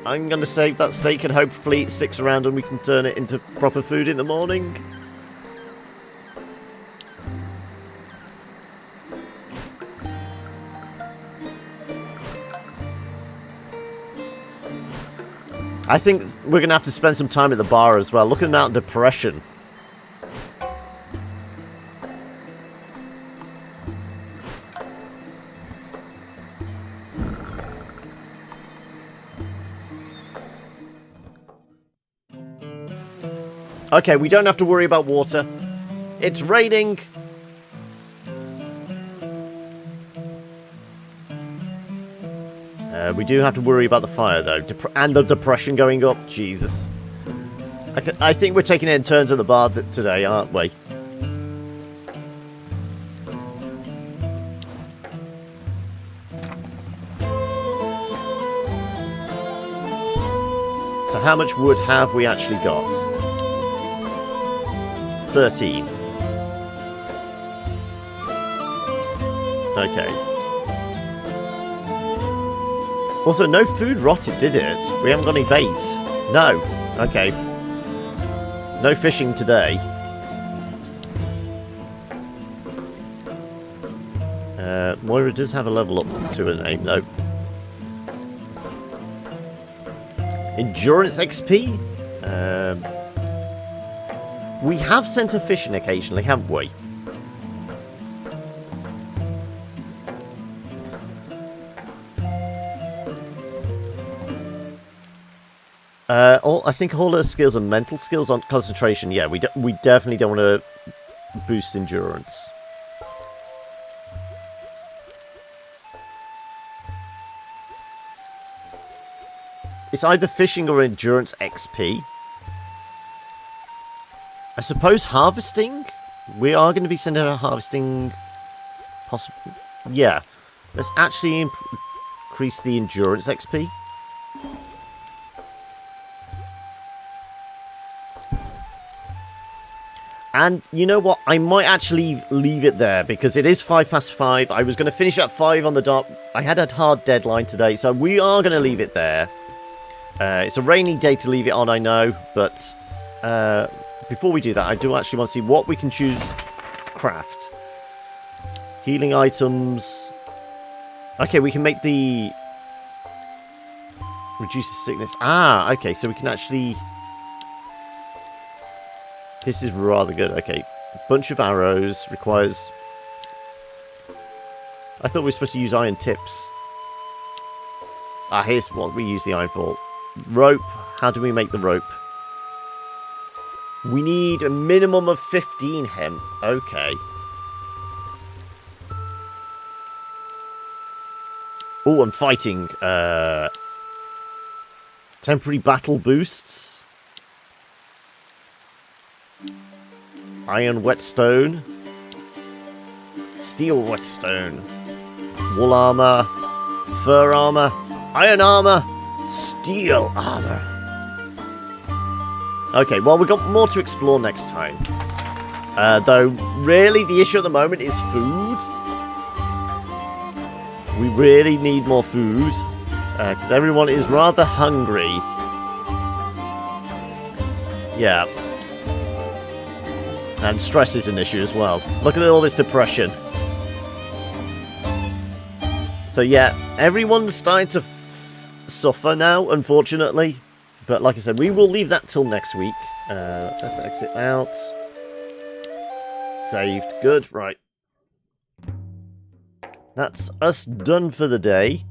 I'm going to save that steak and hopefully it sticks around and we can turn it into proper food in the morning. I think we're going to have to spend some time at the bar as well. Look at the amount of depression. Okay, we don't have to worry about water. It's raining. We do have to worry about the fire, though. And the depression going up. Jesus. I think we're taking it in turns at the bar today, aren't we? So how much wood have we actually got? 13. Okay. Also, no food rotted, did it? We haven't got any bait. No. Okay. No fishing today. Moira does have a level up to her name, though. Endurance XP? We have sent her fishing occasionally, haven't we? I think all her skills are mental skills on concentration. Yeah, we definitely don't want to boost endurance. It's either fishing or endurance XP. I suppose harvesting? We are going to be sending her harvesting... possibly. Yeah. Let's actually increase the endurance XP. And you know what? I might actually leave it there because it is 5:05. I was going to finish at 5 on the dot. I had a hard deadline today, so we are going to leave it there. It's a rainy day to leave it on, I know, but before we do that, I do actually want to see what we can choose. Craft. Healing items. Okay, we can make the... reduces sickness. Ah, okay, so we can actually... This is rather good. Okay. A bunch of arrows requires... I thought we were supposed to use iron tips. Ah, here's what we use the iron for. Rope. How do we make the rope? We need a minimum of 15 hemp. Okay. Oh, I'm fighting. Temporary battle boosts. Iron whetstone. Steel whetstone. Wool armor. Fur armor. Iron armor. Steel armor. Okay, well, we've got more to explore next time. Though, really, the issue at the moment is food. We really need more food. Because everyone is rather hungry. Yeah. And stress is an issue as well. Look at all this depression. So yeah, everyone's starting to suffer now, unfortunately. But like I said, we will leave that till next week. Let's exit out. Saved. Good. Right. That's us done for the day.